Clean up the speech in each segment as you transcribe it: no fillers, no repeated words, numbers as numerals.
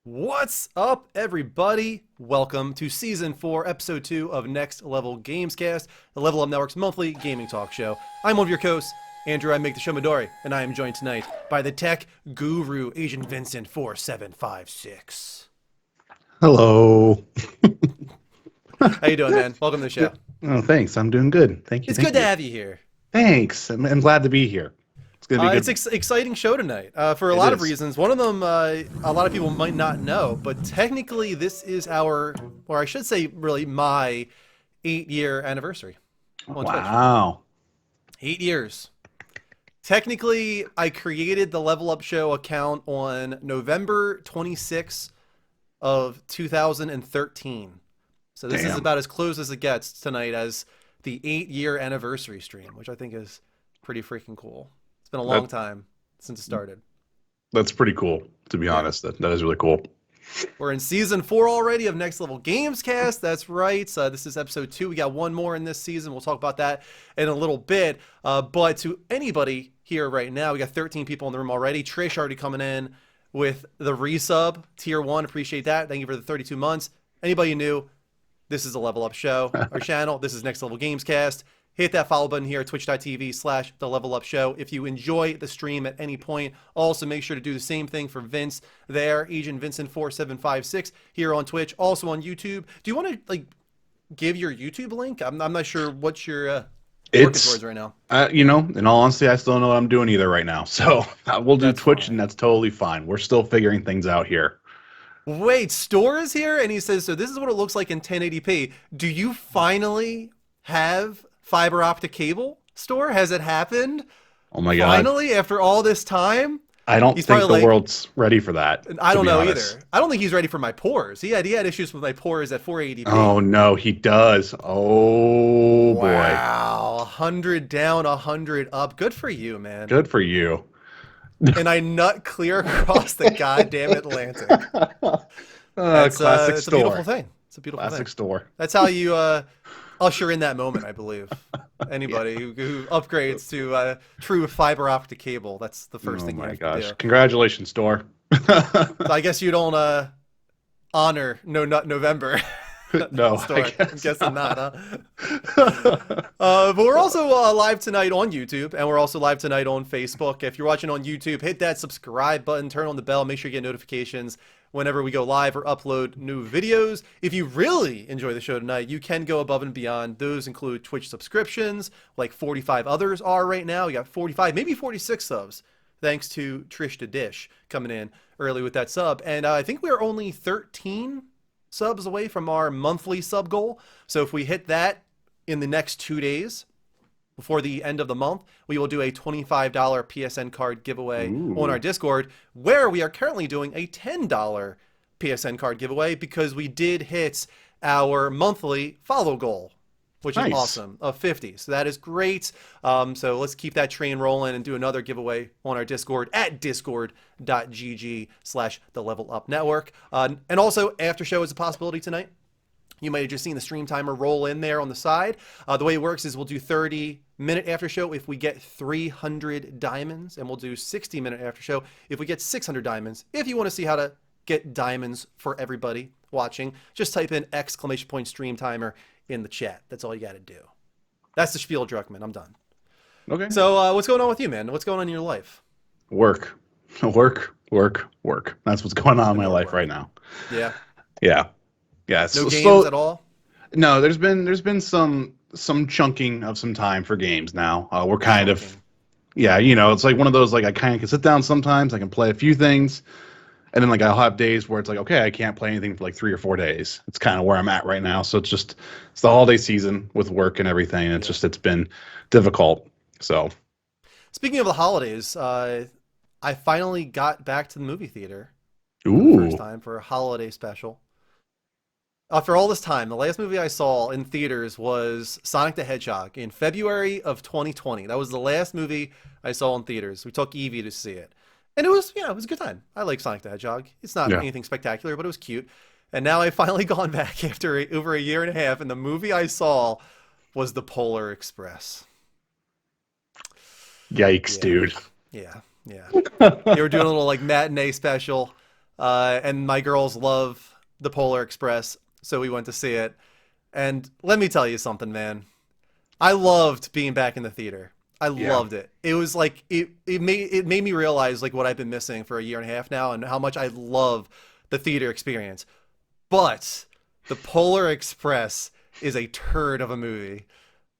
What's up, everybody? Welcome to Season 4, Episode 2 of Next Level Gamescast, the Level Up Network's monthly gaming talk show. I'm one of your hosts, Andrew. I make the show Midori, and I am joined tonight by the tech guru, Agent Vincent 4756. Hello. How you doing, man? Welcome to the show. Oh, thanks. I'm doing good. Thank you. It's Thank good to you. have you here. Thanks. I'm glad to be here. It's gonna be It's good. exciting show tonight for a It lot of is. reasons. One of them, a lot of people might not know, but technically this is our, or I should say, really my 8-year anniversary on Twitch. Wow. 8 years. Technically, I created the Level Up Show account on November 26th of 2013. So this is Damn. about as close as it gets tonight as the 8-year anniversary stream, which I think is pretty freaking cool. It's been a long time since it started. That's pretty cool, to be honest. That is really cool. We're in Season 4 already of Next Level Gamescast. That's right. This is Episode 2. We got one more in this season. We'll talk about that in a little bit. But to anybody here right now, we got 13 people in the room already. Trish already coming in with the resub, Tier 1. Appreciate that. Thank you for the 32 months. Anybody new, this is a Level Up Show, our channel. This is Next Level Gamescast. Hit that follow button here at twitch.tv/The Level Up Show. If you enjoy the stream at any point, also make sure to do the same thing for Vince there, Agent Vincent 4756 here on Twitch, also on YouTube. Do you want to give your YouTube link? I'm not sure what you're working towards right now. In all honesty, I still don't know what I'm doing either right now. So we'll do That's Twitch, fine. and that's totally fine. We're still figuring things out here. Wait, Store is here, and he says, so this is what it looks like in 1080p. Do you finally have fiber optic cable, Store? Has it happened? Oh my God. Finally, after all this time? I don't He's think the probably world's ready for that. I to don't be know honest. either. I don't think he's ready for my pores. He had issues with my pores at 480p. Oh no, he does. Oh boy. Wow, 100 down, 100 up. Good for you, man. Good for you. And I nut clear across the goddamn Atlantic. That's Classic it's a store. beautiful thing. It's a beautiful Classic thing. store. That's how you usher in that moment, I believe. Anybody who upgrades to true fiber optic cable, that's the first thing you have to do. Congratulations, store. So I guess you don't honor No Nut November. No, Store. I I'm guess guessing not, huh? But we're also live tonight on YouTube, and we're also live tonight on Facebook. If you're watching on YouTube, hit that subscribe button, turn on the bell, make sure you get notifications whenever we go live or upload new videos. If you really enjoy the show tonight, you can go above and beyond. Those include Twitch subscriptions, like 45 others are right now. We got 45, maybe 46 subs, thanks to Trish to Dish coming in early with that sub. And I think we're only 13 subs away from our monthly sub goal. So if we hit that in the next 2 days before the end of the month, we will do a $25 PSN card giveaway on our Discord, where we are currently doing a $10 PSN card giveaway because we did hit our monthly follow goal, which is awesome, of 50. So that is great. So let's keep that train rolling and do another giveaway on our Discord at discord.gg/the Level Up Network. And also, after show is a possibility tonight. You might have just seen the stream timer roll in there on the side. The way it works is we'll do 30-minute after show if we get 300 diamonds, and we'll do 60-minute after show if we get 600 diamonds. If you want to see how to get diamonds for everybody watching, just type in !stream timer in the chat. That's all you got to do. That's the spiel, Druckmann. I'm done. Okay. So what's going on with you, man? What's going on in your life? Work. That's what's going on in my life right now. Yeah. Yeah. No games at all? No, there's been some chunking of some time for games now. We're kind of, it's like one of those, like, I kind of can sit down sometimes, I can play a few things, and then, like, I'll have days where it's like, okay, I can't play anything for like 3 or 4 days. It's kind of where I'm at right now. So it's the holiday season with work and everything. And it's been difficult. So speaking of the holidays, I finally got back to the movie theater for ooh, the first time for a holiday special. After all this time, the last movie I saw in theaters was Sonic the Hedgehog in February of 2020. That was the last movie I saw in theaters. We took Evie to see it. And it was a good time. I like Sonic the Hedgehog. It's not anything spectacular, but it was cute. And now I've finally gone back after over a year and a half, and the movie I saw was The Polar Express. yikes, dude. Yeah. They were doing a little like matinee special. And my girls love the Polar Express, so we went to see it. And let me tell you something, man. I loved being back in the theater. I Yeah. loved it. It was like it made me realize like what I've been missing for a year and a half now, and how much I love the theater experience. But the Polar Express is a turd of a movie,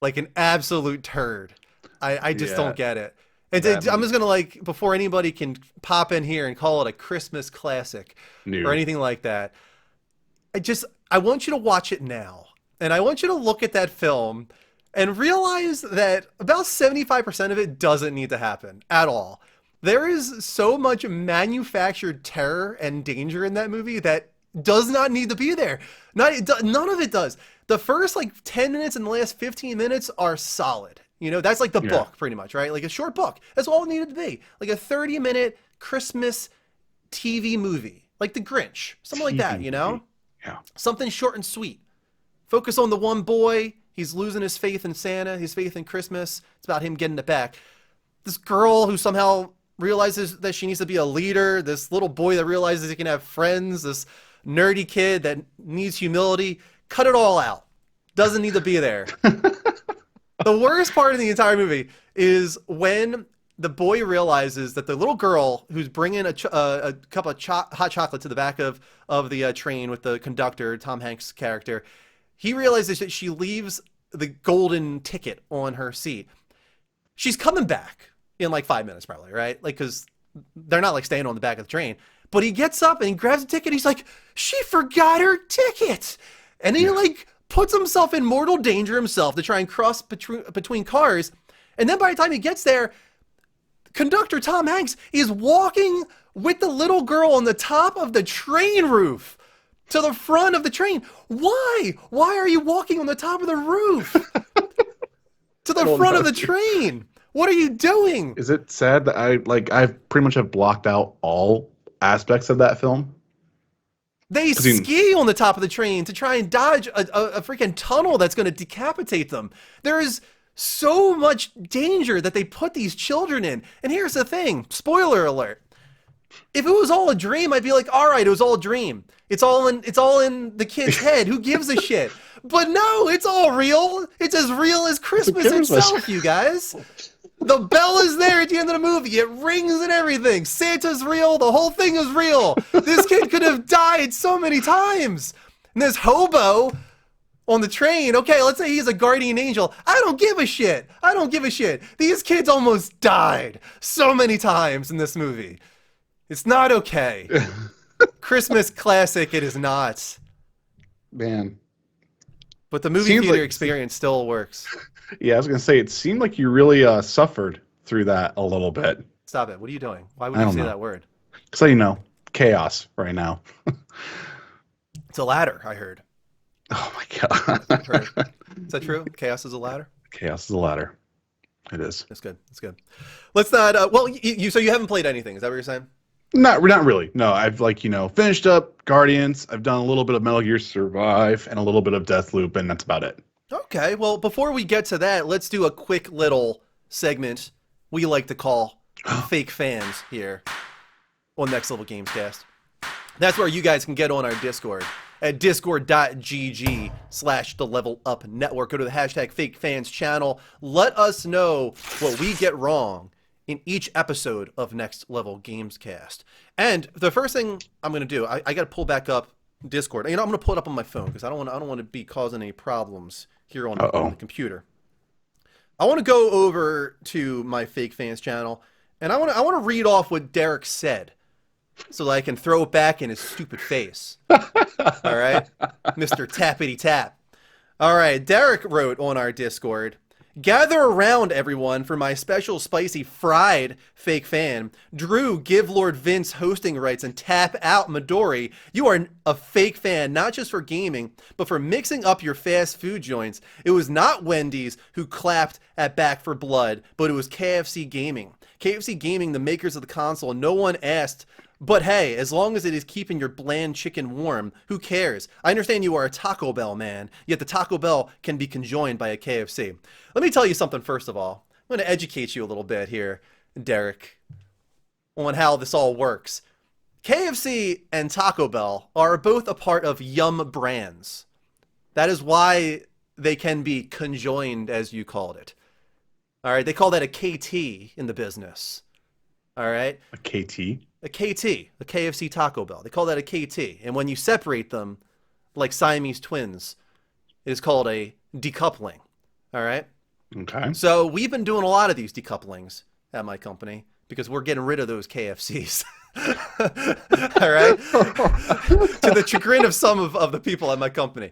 like an absolute turd. I just Yeah. don't get it. And That I'm movie. just gonna like before anybody can pop in here and call it a Christmas classic or New. anything like that. I want you to watch it now. And I want you to look at that film and realize that about 75% of it doesn't need to happen at all. There is so much manufactured terror and danger in that movie that does not need to be there. None of it does. The first like 10 minutes and the last 15 minutes are solid. You know, that's like the Yeah. book pretty much, right? Like a short book. That's all it needed to be. Like a 30-minute Christmas TV movie, like The Grinch, something like that, TV you know? movie. Yeah. Something short and sweet. Focus on the one boy. He's losing his faith in Santa, his faith in Christmas. It's about him getting it back. This girl who somehow realizes that she needs to be a leader. This little boy that realizes he can have friends. This nerdy kid that needs humility. Cut it all out. Doesn't need to be there. The worst part of the entire movie is when the boy realizes that the little girl who's bringing a cup of hot chocolate to the back of the train with the conductor, Tom Hanks' character, he realizes that she leaves the golden ticket on her seat. She's coming back in like 5 minutes, probably, right? Like, because they're not like staying on the back of the train. But he gets up and he grabs the ticket. He's like, she forgot her ticket. And he Yeah. like puts himself in mortal danger himself to try and cross between cars. And then by the time he gets there, conductor Tom Hanks is walking with the little girl on the top of the train roof to the front of the train. Why? Why are you walking on the top of the roof to I the don't front know, of the dude. train? What are you doing? Is it sad that I pretty much have blocked out all aspects of that film? They Because you ski on the top of the train to try and dodge a freaking tunnel that's going to decapitate them. There is so much danger that they put these children in. And here's the thing, spoiler alert. If it was all a dream, I'd be like, all right, it was all a dream. It's all in the kid's head. Who gives a shit? But no, it's all real. It's as real as Christmas Christmas. itself, you guys. The bell is there at the end of the movie. It rings and everything. Santa's real. The whole thing is real. This kid could have died so many times. And this hobo on the train, okay, let's say he's a guardian angel. I don't give a shit. I don't give a shit. These kids almost died so many times in this movie. It's not okay. Christmas classic, it is not. Man. But the movie Seems theater like experience still works. Yeah, I was gonna say it seemed like you really suffered through that a little bit. Stop it. What are you doing? Why would I you don't say know. that word? So chaos right now. It's a ladder, I heard. Oh my I've heard. god. Is that true? Chaos is a ladder? Chaos is a ladder. It is. That's good. That's good. Let's not. Well, so you haven't played anything. Is that what you're saying? Not really. No, I've finished up Guardians. I've done a little bit of Metal Gear Survive and a little bit of Deathloop, and that's about it. Okay. Well, before we get to that, let's do a quick little segment we like to call fake fans here on Next Level Gamescast. That's where you guys can get on our Discord at discord.gg/the Level Up Network. Go to the hashtag Fake Fans channel. Let us know what we get wrong in each episode of Next Level Gamescast. And the first thing I'm going to do, I got to pull back up Discord. You know, I'm going to pull it up on my phone because I don't want to be causing any problems here on the computer. I want to go over to my Fake Fans channel, and I want to read off what Derek said so that I can throw it back in his stupid face. All right? Mr. Tappity Tap. All right, Derek wrote on our Discord, "Gather around, everyone, for my special spicy fried fake fan. Drew, give Lord Vince hosting rights and tap out Midori. You are a fake fan, not just for gaming, but for mixing up your fast food joints. It was not Wendy's who clapped at Back for Blood, but it was KFC Gaming. KFC Gaming, the makers of the console, no one asked. But hey, as long as it is keeping your bland chicken warm, who cares? I understand you are a Taco Bell man, yet the Taco Bell can be conjoined by a KFC. Let me tell you something first of all. I'm going to educate you a little bit here, Derek, on how this all works. KFC and Taco Bell are both a part of Yum Brands. That is why they can be conjoined, as you called it. All right, they call that a KT in the business. All right, A KT. a KT, a KFC Taco Bell. They call that a KT, and when you separate them, like Siamese twins, it is called a decoupling. All right. Okay. So we've been doing a lot of these decouplings at my company because we're getting rid of those KFCs. All right. To the chagrin of some of the people at my company.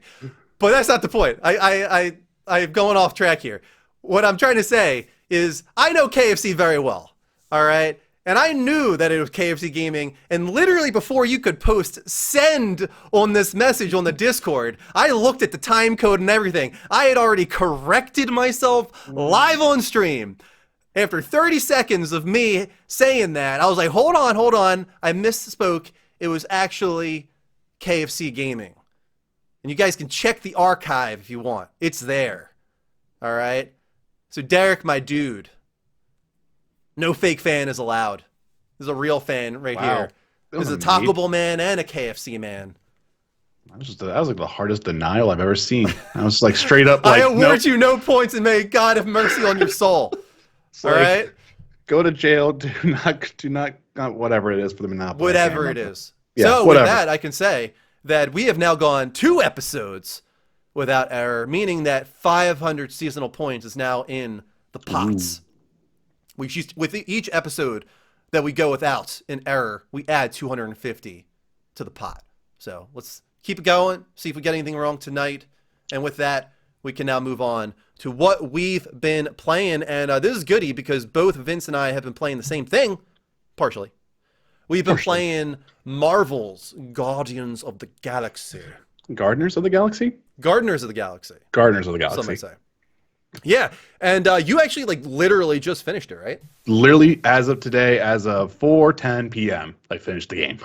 But that's not the point. I'm going off track here. What I'm trying to say is I know KFC very well. All right. And I knew that it was KFC Gaming. And literally before you could post send on this message on the Discord, I looked at the time code and everything. I had already corrected myself live on stream. After 30 seconds of me saying that, I was like, hold on. I misspoke. It was actually KFC Gaming. And you guys can check the archive if you want. It's there. All right? So Derek, my dude, no fake fan is allowed. There's a real fan right here. There's a Taco Bell man and a KFC man. That was like the hardest denial I've ever seen. I was like straight up like, I award you no points and may God have mercy on your soul. All like, right? Go to jail. Do not, whatever it is for the Monopoly. Whatever it is. Yeah, so whatever. With that, I can say that we have now gone 2 episodes without error, meaning that 500 seasonal points is now in the pots. With each episode that we go without an error, we add 250 to the pot. So let's keep it going, see if we get anything wrong tonight. And with that, we can now move on to what we've been playing. And this is goody because both Vince and I have been playing the same thing, partially. We've been playing Marvel's Guardians of the Galaxy. Gardeners of the Galaxy? Gardeners of the Galaxy. Gardeners of the Galaxy. Some might say. Yeah, and you actually like literally just finished it, right? Literally, as of today, as of 4:10 p.m., I finished the game.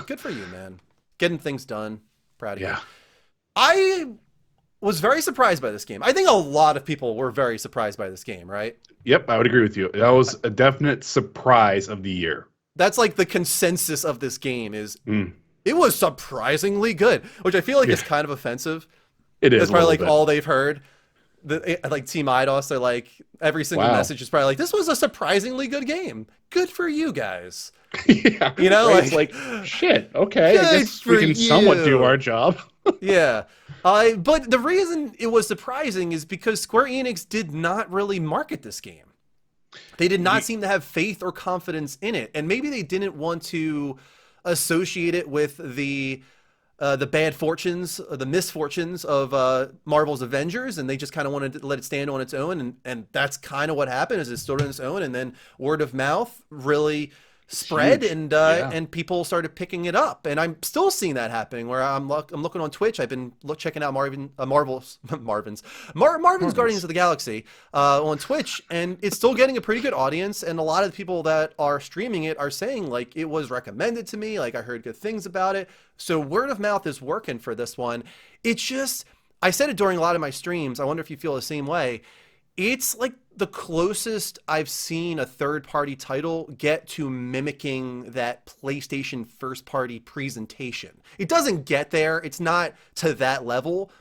Good for you, man. Getting things done. Proud of you. Yeah. I was very surprised by this game. I think a lot of people were very surprised by this game, right? Yep, I would agree with you. That was a definite surprise of the year. That's like the consensus of this game is it was surprisingly good, which I feel like is kind of offensive. It is. That's probably like all they've heard. Like Team IDOS, they're like every single message is probably like, this was a surprisingly good game. Good for you guys. Yeah, you know, right? It's like shit. Okay, I guess we can somewhat do our job. Yeah. But the reason it was surprising is because Square Enix did not really market this game. They did not seem to have faith or confidence in it, and maybe they didn't want to associate it with the bad fortunes, the misfortunes of Marvel's Avengers, and they just kind of wanted to let it stand on its own, and that's kind of what happened. Is it stood on its own, and then word of mouth really spread, and people started picking it up, and I'm still seeing that happening. Where I'm looking on Twitch, I've been checking out Marvel's Guardians of the Galaxy on Twitch, and it's still getting a pretty good audience. And a lot of the people that are streaming it are saying like it was recommended to me, like I heard good things about it. So word of mouth is working for this one. It's just, I said it during a lot of my streams. I wonder if you feel the same way. It's like the closest I've seen a third-party title get to mimicking that PlayStation first-party presentation. It doesn't get there. It's not to that level,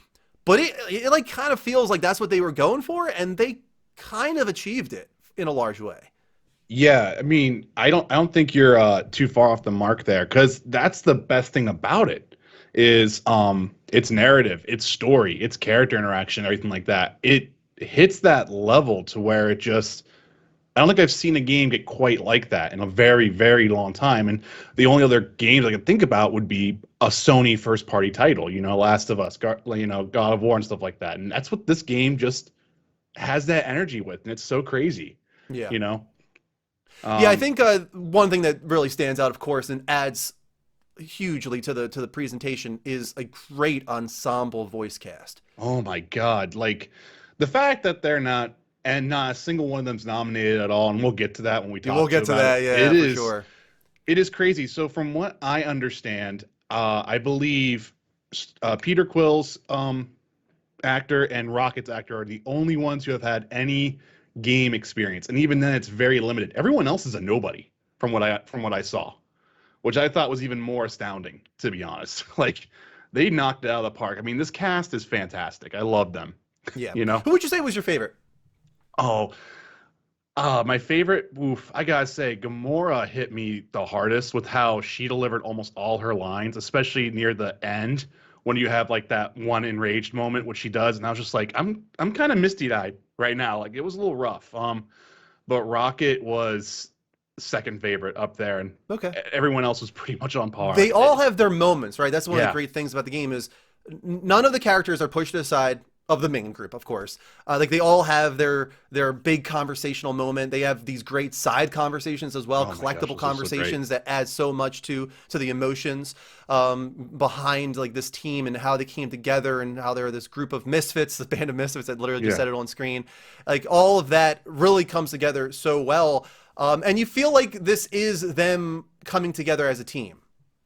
but it like kind of feels like that's what they were going for, and they kind of achieved it in a large way. Yeah, I mean, I don't think you're too far off the mark there, because that's the best thing about it is its narrative, its story, its character interaction, everything like that. It hits that level to where it just, I don't think I've seen a game get quite like that in a very, very long time. And the only other games I can think about would be a Sony first party title, Last of Us, God of War and stuff like that. And that's what this game just has that energy with. And it's so crazy. Yeah. Yeah, I think one thing that really stands out, of course, and adds hugely to the presentation is a great ensemble voice cast. Oh my God. Like, the fact that they're not a single one of them's nominated at all, and we'll get to that when we talk. We'll get to that, yeah, for sure. It is crazy. So from what I understand, I believe Peter Quill's actor and Rocket's actor are the only ones who have had any game experience, and even then, it's very limited. Everyone else is a nobody from what I saw. which I thought was even more astounding, to be honest. Like, they knocked it out of the park. I mean, this cast is fantastic. I love them. Yeah. You know? Who would you say was your favorite? Oh, my favorite, oof, I gotta say, Gamora hit me the hardest with how she delivered almost all her lines, especially near the end when you have like that one enraged moment, which she does, and I was just like, I'm kind of misty-eyed right now. Like, it was a little rough. But Rocket was second favorite up there, and Okay. everyone else was pretty much on par. They all have their moments, right? That's one of the Yeah. great things about the game is none of the characters are pushed aside of the main group, of course. Like they all have their big conversational moment. They have these great side conversations as well, Oh my gosh, collectible this is so great. conversations that add so much to the emotions behind like this team and how they came together and how they're this group of misfits, this band of misfits that literally just Yeah. said it on screen. Like all of that really comes together so well. And you feel like this is them coming together as a team.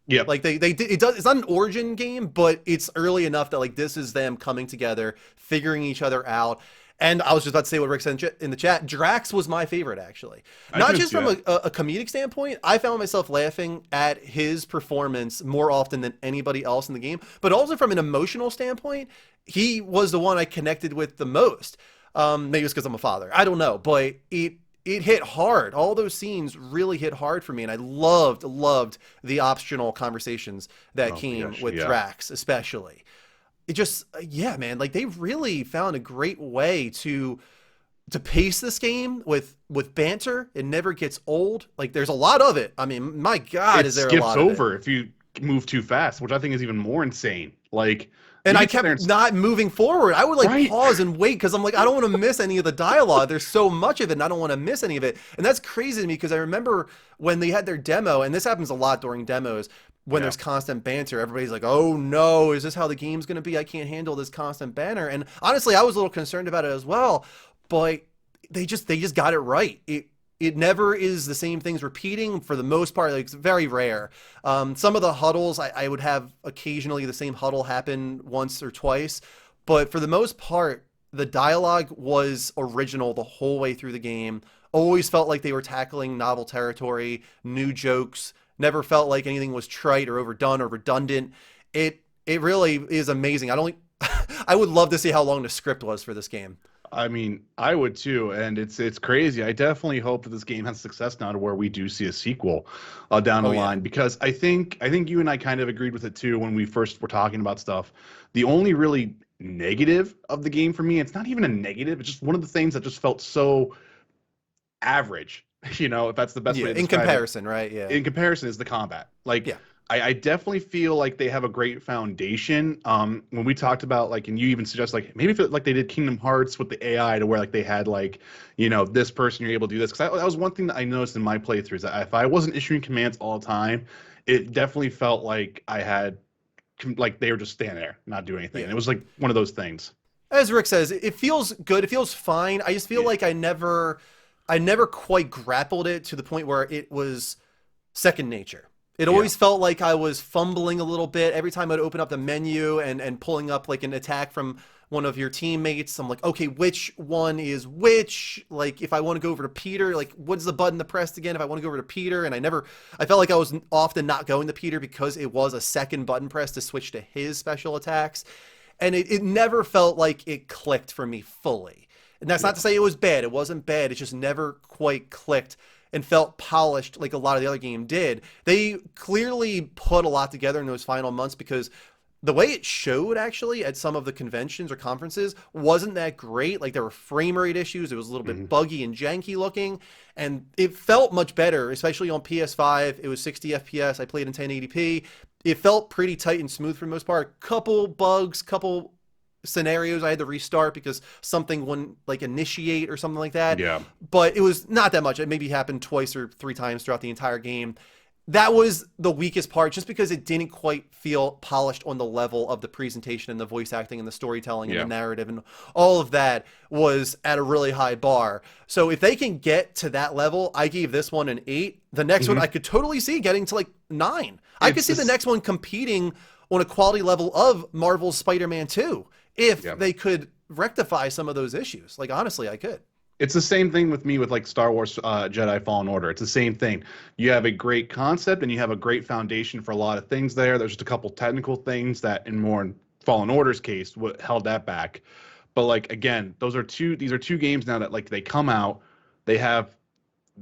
Yep. Like they did, it does, it's not an origin game, but it's early enough that like this is them coming together, figuring each other out. And I was just about to say what Rick said in the chat. Drax was my favorite, actually. I Not can just see from that. a comedic standpoint. I found myself laughing at his performance more often than anybody else in the game, but also from an emotional standpoint, he was the one I connected with the most. Maybe it's because I'm a father. I don't know, but it hit hard. All those scenes really hit hard for me, and I loved the optional conversations that Oh my came gosh, with yeah. Drax, especially. It just, yeah, man, like they really found a great way to pace this game with banter. It never gets old. Like there's a lot of it. I mean, my God, It is there a skips lot of it? over if you move too fast, which I think is even more insane. Like, And you I can sit there kept and not moving forward. I would like right. pause and wait because I'm like, I don't want to miss any of the dialogue. There's so much of it, and I don't want to miss any of it. And that's crazy to me because I remember when they had their demo, and this happens a lot during demos, when Yeah. there's constant banter, everybody's like, oh no, is this how the game's going to be? I can't handle this constant banter. And honestly, I was a little concerned about it as well, but they just got it right. It never is the same things repeating for the most part. Like it's very rare. Some of the huddles, I would have occasionally the same huddle happen once or twice, but for the most part, the dialogue was original the whole way through the game. Always felt like they were tackling novel territory, new jokes. Never felt like anything was trite or overdone or redundant. It really is amazing. I don't. I would love to see how long the script was for this game. I mean, I would too, and it's crazy. I definitely hope that this game has success now to where we do see a sequel down the Oh yeah. line because I think you and I kind of agreed with it too when we first were talking about stuff. The only really negative of the game for me, it's not even a negative. It's just one of the things that just felt so average. You know, if that's the best way Yeah, to in describe it. comparison, right? Yeah. In comparison is the combat. Like Yeah. I definitely feel like they have a great foundation. When we talked about like, and you even suggest like maybe if it, like they did Kingdom Hearts with the AI to where like they had like this person you're able to do this because that was one thing that I noticed in my playthroughs that if I wasn't issuing commands all the time, it definitely felt like I had like they were just standing there not doing anything. Yeah. And it was like one of those things. As Rick says, it feels good. It feels fine. I just feel Yeah. like I never quite grappled it to the point where it was second nature. It Yeah. always felt like I was fumbling a little bit every time I'd open up the menu and pulling up like an attack from one of your teammates. I'm like, okay, which one is which? Like, if I want to go over to Peter, like, what's the button to press again? If I want to go over to Peter, and I felt like I was often not going to Peter because it was a second button press to switch to his special attacks. And it never felt like it clicked for me fully. And that's not to say it was bad. It wasn't bad. It just never quite clicked and felt polished like a lot of the other game did. They clearly put a lot together in those final months because the way it showed actually at some of the conventions or conferences wasn't that great. Like there were frame rate issues. It was a little bit Mhm. buggy and janky looking, and it felt much better, especially on PS5. It was 60 FPS. I played in 1080p. It felt pretty tight and smooth for the most part. Couple bugs, couple scenarios I had to restart because something wouldn't like initiate or something like that. Yeah. But it was not that much. It maybe happened twice or three times throughout the entire game. That was the weakest part just because it didn't quite feel polished on the level of the presentation and the voice acting and the storytelling and Yeah. the narrative, and all of that was at a really high bar. So if they can get to that level, I gave this one an 8. The next one Mhm. I could totally see getting to like 9. I could It's see the this- next one competing on a quality level of Marvel's Spider-Man 2 if Yeah. they could rectify some of those issues. Like honestly, I could. It's the same thing with me with like Star Wars Jedi Fallen Order. It's the same thing. You have a great concept and you have a great foundation for a lot of things there. There's just a couple technical things that in more Fallen Order's case what held that back. But like again, these are two games now that like they come out, they have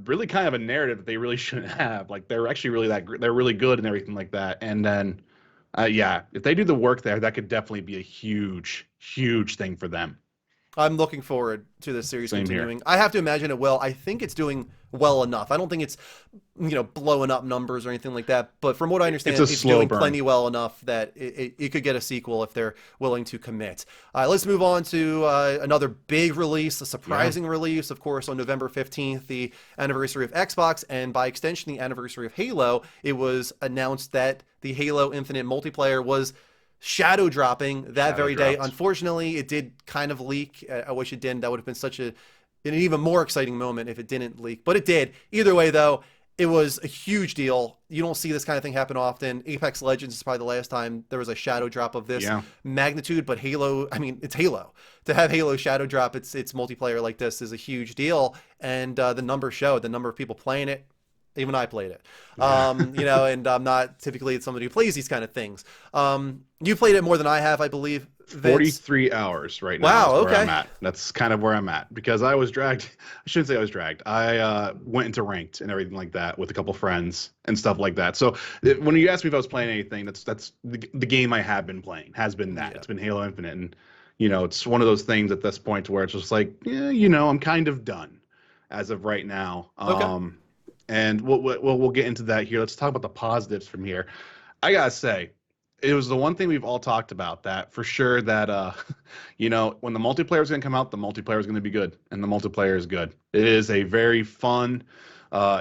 really kind of a narrative that they really shouldn't have. Like they're actually really they're really good and everything like that. And then yeah, if they do the work there, that could definitely be a huge thing for them. I'm looking forward to this series Same here. continuing. I have to imagine it will. I think it's doing well enough. I don't think it's, blowing up numbers or anything like that. But from what I It's understand, a it's slow doing burn. plenty well enough that it could get a sequel if they're willing to commit. Let's move on to another big release, a surprising release, of course, on November 15th, the anniversary of Xbox, and by extension, the anniversary of Halo. It was announced that the Halo Infinite multiplayer was shadow dropping that very day. Unfortunately, it did kind of leak. I wish it didn't. That would have been an even more exciting moment if it didn't leak, but it did. Either way, though, it was a huge deal. You don't see this kind of thing happen often. Apex Legends is probably the last time there was a shadow drop of this magnitude, but Halo, I mean, it's Halo. To have Halo shadow drop its multiplayer like this is a huge deal, and the numbers showed. The number of people playing it, even I played it. And I'm not typically somebody who plays these kind of things. You played it more than I have, I believe, Vince. 43 hours right now. Wow, is where okay. I'm at. That's kind of where I'm at because I was dragged. I shouldn't say I was dragged. I went into ranked and everything like that with a couple friends and stuff like that. So when you asked me if I was playing anything, that's the game I have been playing has been that. Yeah. It's been Halo Infinite, and it's one of those things at this point where it's just like, I'm kind of done as of right now. Okay. And we'll get into that here. Let's talk about the positives from here. I gotta say, it was the one thing we've all talked about that for sure that when the multiplayer is going to come out, the multiplayer is going to be good, and the multiplayer is good. It is a very fun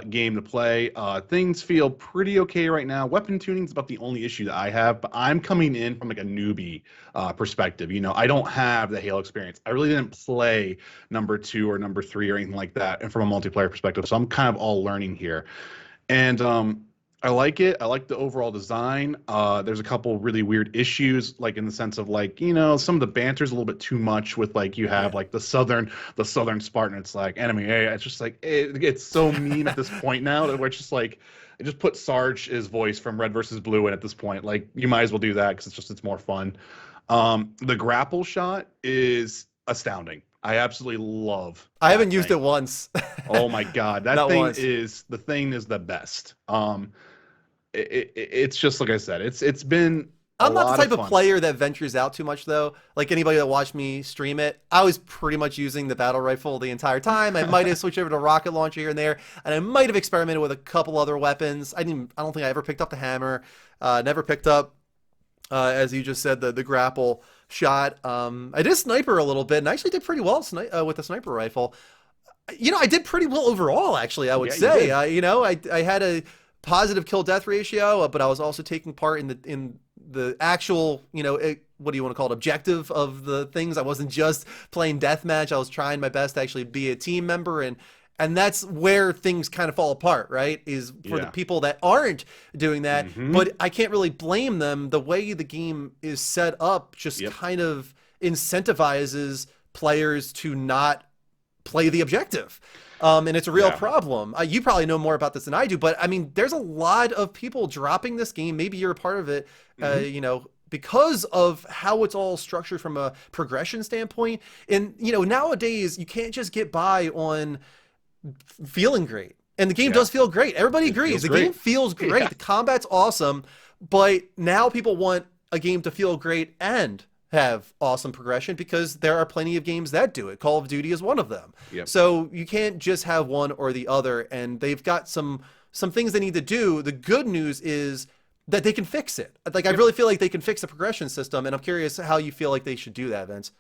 game to play. Things feel pretty okay right now. Weapon tuning is about the only issue that I have, but I'm coming in from like a newbie perspective. I don't have the Halo experience. I really didn't play number 2 or number 3 or anything like that, and from a multiplayer perspective, so I'm kind of all learning here. And I like it. I like the overall design. There's a couple really weird issues, like in the sense of like, some of the banter's a little bit too much with like you have like the southern Spartan. It's like enemy A. It's just like it's so meme at this point now that we're just like, just put Sarge's voice from Red versus Blue in at this point. Like you might as well do that because it's more fun. The grapple shot is astounding. I absolutely love. I haven't used it once. Oh my god, that thing is the best. It's just like I said, it's been I'm not the type of player that ventures out too much though. Like anybody that watched me stream it, I was pretty much using the battle rifle the entire time. I might have switched over to rocket launcher here and there, and I might have experimented with a couple other weapons. I don't think I ever picked up the hammer. Never picked up, as you just said, the grapple shot. I did sniper a little bit, and I actually did pretty well with the sniper rifle. I did pretty well overall, actually. I would say. I had a positive kill death ratio, but I was also taking part in the actual, what do you want to call it, objective of the things. I wasn't just playing deathmatch. I was trying my best to actually be a team member, and that's where things kind of fall apart, right? Is for the people that aren't doing that. But I can't really blame them. The way the game is set up just kind of incentivizes players to not play the objective. And it's a real problem. You probably know more about this than I do, but I mean, there's a lot of people dropping this game. Maybe you're a part of it, because of how it's all structured from a progression standpoint. And, nowadays you can't just get by on feeling great. And the game does feel great. Everybody agrees. The game feels great. The combat's awesome, but now people want a game to feel great and have awesome progression because there are plenty of games that do it. Call of Duty is one of them. So you can't just have one or the other, and they've got some things they need to do. The good news is that they can fix it. Like I really feel like they can fix the progression system, and I'm curious how you feel like they should do that, Vince.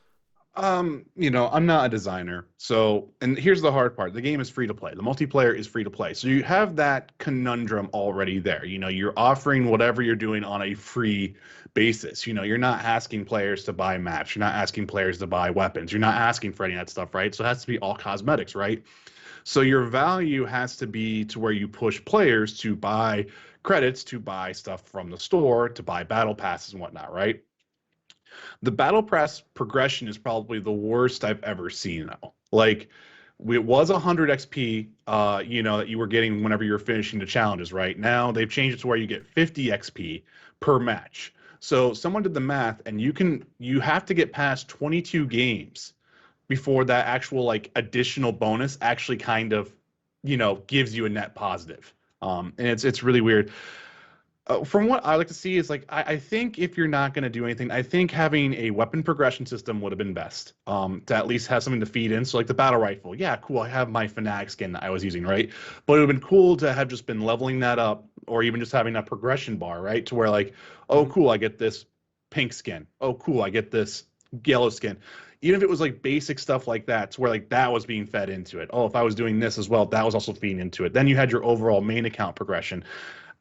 I'm not a designer. So, and here's the hard part. The game is free to play. The multiplayer is free to play. So you have that conundrum already there. You're offering whatever you're doing on a free basis. You're not asking players to buy maps. You're not asking players to buy weapons. You're not asking for any of that stuff, right? So it has to be all cosmetics, right? So your value has to be to where you push players to buy credits, to buy stuff from the store, to buy battle passes and whatnot, right? The battle pass progression is probably the worst I've ever seen though. Like it was 100 XP, that you were getting whenever you were finishing the challenges. Right now, they've changed it to where you get 50 XP per match. So someone did the math, and you have to get past 22 games before that actual like additional bonus actually kind of, gives you a net positive. And it's really weird. From what I like to see is like I think if you're not going to do anything, I think having a weapon progression system would have been best. To at least have something to feed in. So like the battle rifle, yeah, cool. I have my fanatic skin that I was using, right? But it would have been cool to have just been leveling that up, or even just having a progression bar, right? To where like, oh, Mhm. cool, I get this pink skin. Oh, cool, I get this yellow skin. Even if it was like basic stuff like that, to where like that was being fed into it. Oh, if I was doing this as well, that was also feeding into it. Then you had your overall main account progression.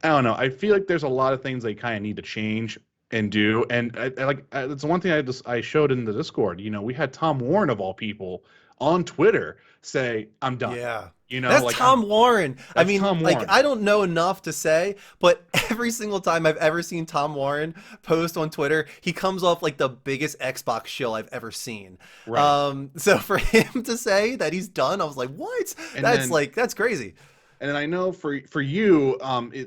I don't know. I feel like there's a lot of things they kind of need to change and do. And it's one thing I showed in the Discord. We had Tom Warren of all people on Twitter say, "I'm done." Yeah. You know, That's like I'm. Tom Warren. I That's mean, Tom like, Warren, I don't know enough to say, but every single time I've ever seen Tom Warren post on Twitter, he comes off like the biggest Xbox shill I've ever seen. right? So for him to say that he's done, I was like, what? And then That's crazy. And then I know for you,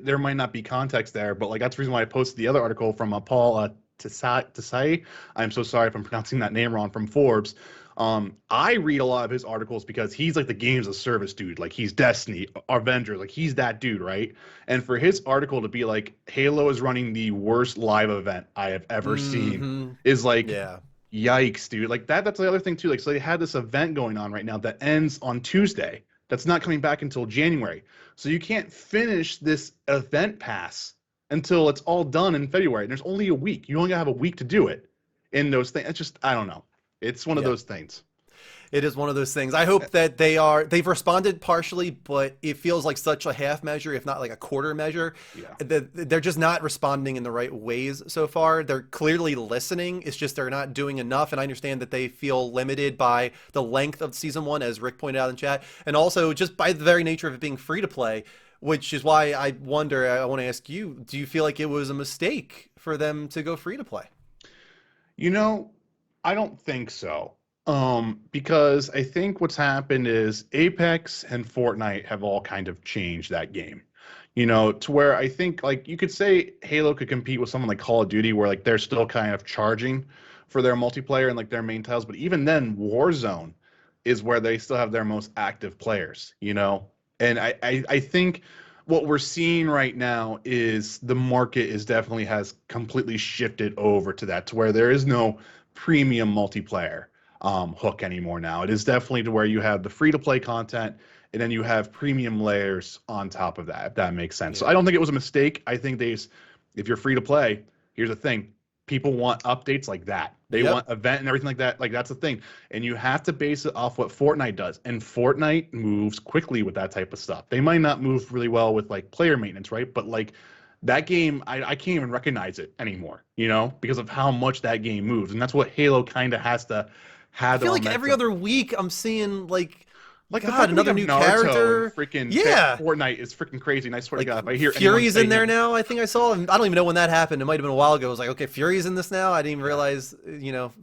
there might not be context there, but like that's the reason why I posted the other article from Paul Tasai. I'm so sorry if I'm pronouncing that name wrong, from Forbes. I read a lot of his articles because he's like the games of service dude. Like he's Destiny, Avengers, like he's that dude, right? And for his article to be like Halo is running the worst live event I have ever seen Hmm. is like Yeah. yikes, dude. Like that's the other thing too. Like so they had this event going on right now that ends on Tuesday. That's not coming back until January. So you can't finish this event pass until it's all done in February. And there's only a week. You only have a week to do it in those things. It's just I don't know. It's one of Yeah. those things. It is one of those things. I hope that they've responded partially, but it feels like such a half measure, if not like a quarter measure. Yeah. That they're just not responding in the right ways so far. They're clearly listening. It's just they're not doing enough. And I understand that they feel limited by the length of season one, as Rick pointed out in chat, and also just by the very nature of it being free to play, which is why I wonder. I want to ask you: do you feel like it was a mistake for them to go free to play? You know, I don't think so. Because I think what's happened is Apex and Fortnite have all kind of changed that game. To where I think like you could say Halo could compete with someone like Call of Duty, where like they're still kind of charging for their multiplayer and like their main titles, but even then, Warzone is where they still have their most active players. And I think what we're seeing right now is the market is definitely has completely shifted over to that, to where there is no premium multiplayer hook anymore now. It is definitely to where you have the free to play content and then you have premium layers on top of that, if that makes sense. So Yeah. I don't think it was a mistake. I think if you're free to play, here's the thing. People want updates like that. They Yep. want event and everything like that. Like that's the thing. And you have to base it off what Fortnite does. And Fortnite moves quickly with that type of stuff. They might not move really well with like player maintenance, right? But like that game, I can't even recognize it anymore, because of how much that game moves. And that's what Halo kind of has to I have the feel like every momentum. other week I'm seeing like, Like the God, fact that we another have new Naruto and character. freaking Yeah. Fortnite is freaking crazy. And I swear to Like God, if I hear anyone Fury's say in there him, now. I think I saw. I don't even know when that happened. It might have been a while ago. I was like, okay, Fury's in this now. I didn't even yeah, realize,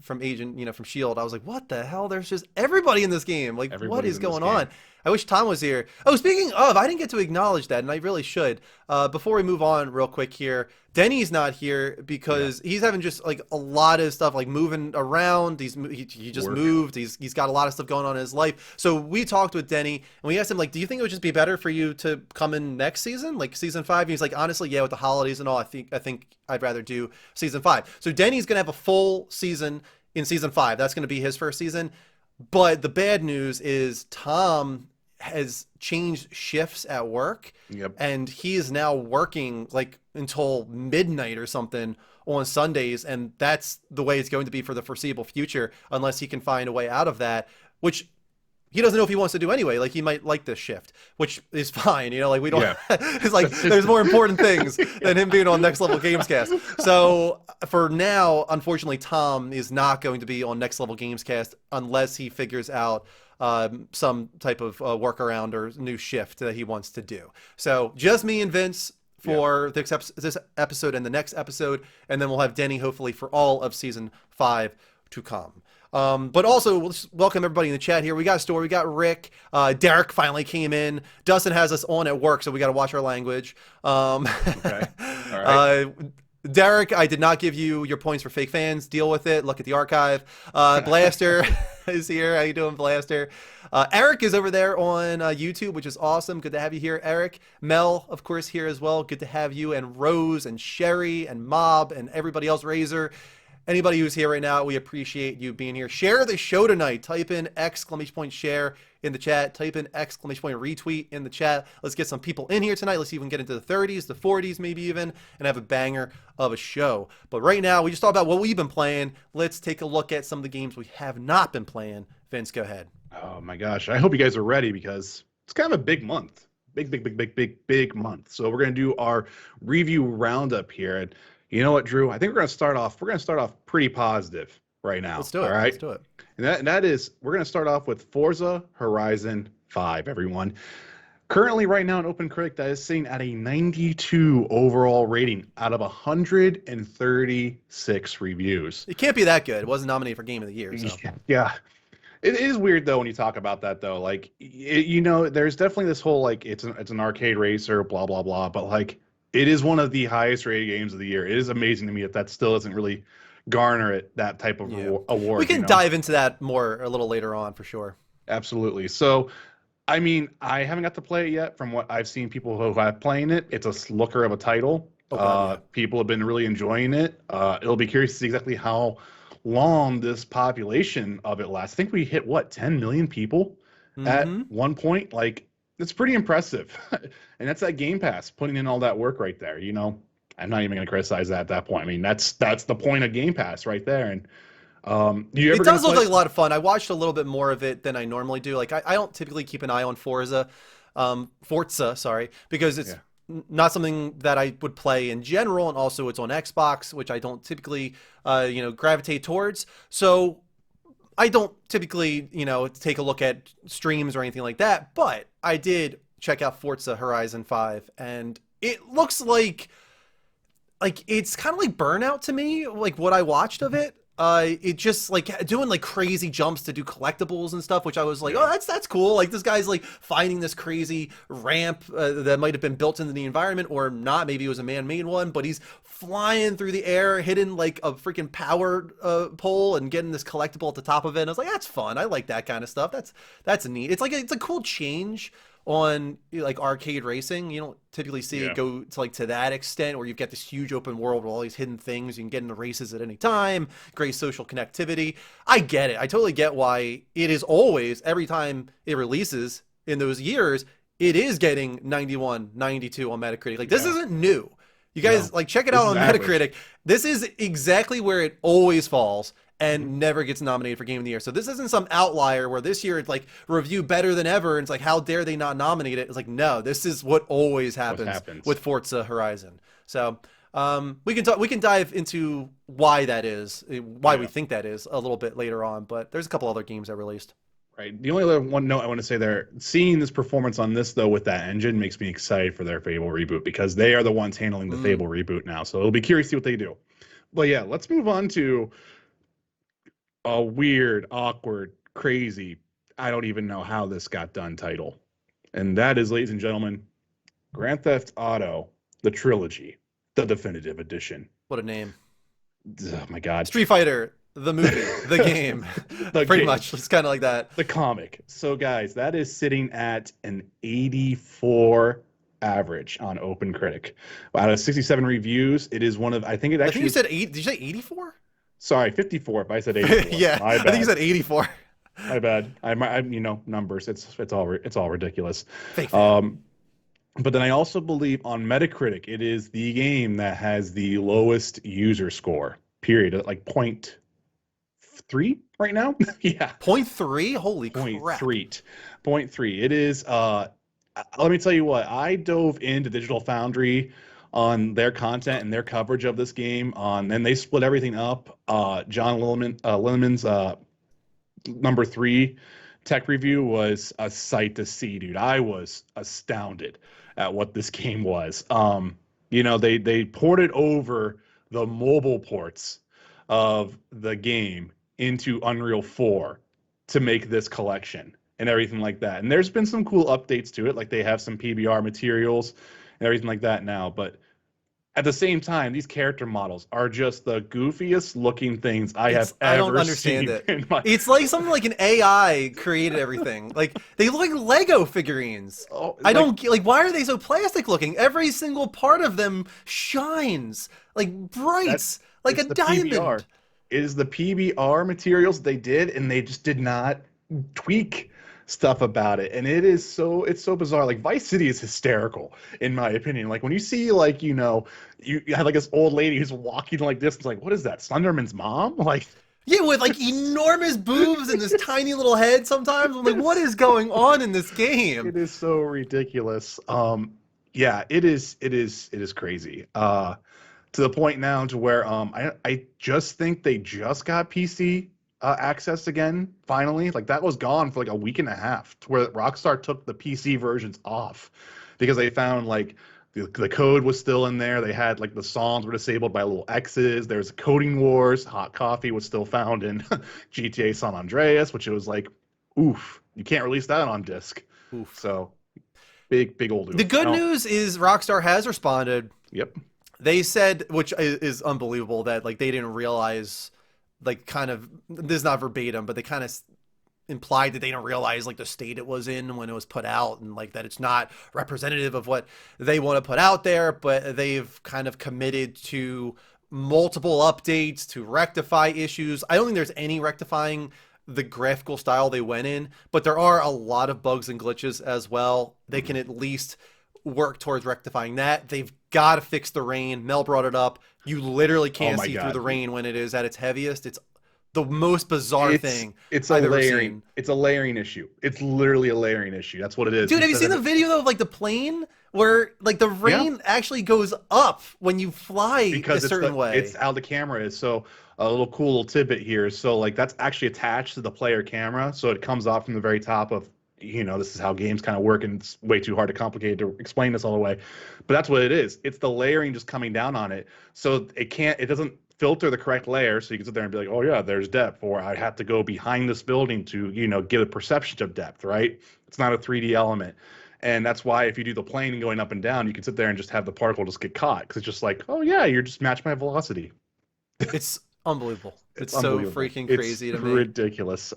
from Agent, from Shield. I was like, what the hell? There's just everybody in this game. Like, what everybody's is in this going on? game. I wish Tom was here. Oh, speaking of, I didn't get to acknowledge that, and I really should. Before we move on, real quick here, Denny's not here Yeah, because he's having just like a lot of stuff, like moving around. He just work. moved. He's got a lot of stuff going on in his life. So we talked with Denny, and we asked him like, do you think it would just be better for you to come in next season, like season five? And he's like, honestly, yeah, with the holidays and all, I think I'd rather do season five. So Denny's gonna have a full season in season five. That's gonna be his first season. But the bad news is Tom has changed shifts at work, Yep. and he is now working like until midnight or something on Sundays, and that's the way it's going to be for the foreseeable future unless he can find a way out of that, which he doesn't know if he wants to do anyway. Like he might like this shift, which is fine. Like we don't. Yeah. It's like there's more important things than him being on Next Level Gamescast. So for now, unfortunately, Tom is not going to be on Next Level Gamescast unless he figures out some type of workaround or new shift that he wants to do. So just me and Vince Yeah. for this episode and the next episode, and then we'll have Denny hopefully for all of season five. to come. But also, let's welcome everybody in the chat here. We got Story, we got Rick, Derek finally came in. Dustin has us on at work, so we got to watch our language. Okay. All right. uh, Derek, I did not give you your points for fake fans. Deal with it. Look at the archive. Blaster is here. How you doing, Blaster? Eric is over there on YouTube, which is awesome. Good to have you here, Eric. Mel, of course, here as well. Good to have you. And Rose and Sherry and Mob and everybody else, Razor. Anybody who's here right now, we appreciate you being here. Share the show tonight. Type in !share in the chat. Type in ! retweet in the chat. Let's get some people in here tonight. Let's see if we can get into the 30s, the 40s maybe even, and have a banger of a show. But right now, we just talked about what we've been playing. Let's take a look at some of the games we have not been playing. Vince, go ahead. Oh my gosh. I hope you guys are ready because it's kind of a big month. Big month. So we're going to do our review roundup here. And you know what, Drew? I think we're going to start off pretty positive right now. Let's do it. All right. Let's do it. And that is, we're going to start off with Forza Horizon 5, everyone. Currently, right now in OpenCritic, that is sitting at a 92 overall rating out of 136 reviews. It can't be that good. It wasn't nominated for Game of the Year. So. Yeah. It is weird, though, when you talk about that, though. Like, there's definitely this whole, like, it's an arcade racer, blah, blah, blah. But, like, it is one of the highest rated games of the year. It is amazing to me that still doesn't really garner it that type of award. We can dive into that more a little later on for sure. Absolutely. So, I mean, I haven't got to play it yet. From what I've seen people who have playing it, it's a looker of a title. People have been really enjoying it. It'll be curious to see exactly how long this population of it lasts. I think we hit, 10 million people at one point? Like, it's pretty impressive. And that's that Game Pass, putting in all that work right there. I'm not even going to criticize that at that point. I mean, that's the point of Game Pass right there. And it does look like a lot of fun. I watched a little bit more of it than I normally do. Like, I don't typically keep an eye on Forza, because it's not something that I would play in general, and also it's on Xbox, which I don't typically, gravitate towards. So I don't typically, take a look at streams or anything like that. But I did check out Forza Horizon 5, and it looks like it's kind of like Burnout to me, like what I watched of it. It just like doing like crazy jumps to do collectibles and stuff, which I was like, oh, that's cool. Like this guy's like finding this crazy ramp that might have been built into the environment or not. Maybe it was a man-made one, but he's flying through the air, hitting like a freaking power pole and getting this collectible at the top of it. And I was like, that's fun. I like that kind of stuff. That's neat. It's a cool change on like arcade racing. You don't typically see it go to that extent where you've got this huge open world with all these hidden things. You can get into races at any time, great social connectivity. I get it. I totally get why it is always, every time it releases in those years, it is getting 91, 92 on Metacritic. Like this isn't new. You guys check it out on Metacritic. This is exactly where it always falls and never gets nominated for Game of the Year. So this isn't some outlier where this year it's like review better than ever, and it's like, how dare they not nominate it? It's like, no, this is what always happens with Forza Horizon. So we can dive into why that is, why we think that is a little bit later on. But there's a couple other games that released. Right. The only other one note I want to say there, seeing this performance on this, though, with that engine makes me excited for their Fable reboot because they are the ones handling the Fable reboot now. So it'll be curious to see what they do. But yeah, let's move on to a weird, awkward, crazy, I don't even know how this got done title. And that is, ladies and gentlemen, Grand Theft Auto, the Trilogy, the Definitive Edition. What a name. Oh, my God. Street Fighter, the movie, the game. Pretty much. It's kind of like that. The comic. So, guys, that is sitting at an 84 average on OpenCritic. Out of 67 reviews, it is one of, I think you said 8. Did you say 84? Sorry, 54 if I said 84. Yeah, I think you said 84. My bad. I'm numbers. It's all ridiculous. Fake but then I also believe on Metacritic, it is the game that has the lowest user score, period, at like 0.3 right now. Yeah. 0.3? Holy crap. 0.3. It is, let me tell you what, I dove into Digital Foundry on their content and their coverage of this game. And they split everything up. John Lilleman's number 3 tech review was a sight to see, dude. I was astounded at what this game was. They ported over the mobile ports of the game into Unreal 4 to make this collection and everything like that. And there's been some cool updates to it, like they have some PBR materials and everything like that now. But at the same time, these character models are just the goofiest looking things I have I don't ever understand seen it. in my. It's like something like an AI created everything. Like they look like Lego figurines. Oh, I like don't like why are they so plastic looking? Every single part of them shines like bright, that's like a it's the PBR. diamond. It is the PBR materials they did, and they just did not tweak stuff about it. And it's so bizarre. Like Vice City is hysterical, in my opinion. Like when you see like, you have like this old lady who's walking like this, it's like, what is that? Slenderman's mom? Like Yeah, with like enormous boobs and this tiny little head sometimes. I'm like, what it's is going on in this game? it is so ridiculous. Yeah, it is crazy. To the point now to where I just think they just got PC access again finally. Like that was gone for like a week and a half, to where Rockstar took the PC versions off because they found like the code was still in there. They had like the songs were disabled by little X's. There's coding wars. Hot coffee was still found in GTA San Andreas, which it was like, oof, you can't release that on disc. Oof. So big old The oof. I good don't. news is Rockstar has responded. Yep. They said, which is unbelievable, that like they didn't realize, like kind of this is not verbatim, but they kind of implied that they didn't realize like the state it was in when it was put out, and like that it's not representative of what they want to put out there. But they've kind of committed to multiple updates to rectify issues. I don't think there's any rectifying the graphical style they went in, but there are a lot of bugs and glitches as well. They can at least work towards rectifying that. They've got to fix the rain. Mel brought it up. You literally Oh can't my see through the God. rain when it is at its heaviest. It's the most bizarre thing It's a I've ever layering seen. it's a layering issue. It's literally a layering issue. That's what it is. Dude, have you Instead seen of the video though of like the plane where like the yeah, rain actually goes up when you fly a because certain it's way? how the camera is. So a little cool little tidbit here. So like that's actually attached to the player camera. So it comes off from the very top of this is how games kind of work, and it's way too hard to complicate to explain this all the way. But that's what it is. It's the layering just coming down on it. So it doesn't filter the correct layer. So you can sit there and be like, oh yeah, there's depth, or I have to go behind this building to, get a perception of depth, right? It's not a 3D element. And that's why if you do the plane and going up and down, you can sit there and just have the particle just get caught because it's just like, oh yeah, you're just match my velocity. It's unbelievable. It's It's so unbelievable. freaking It's crazy to me. ridiculous.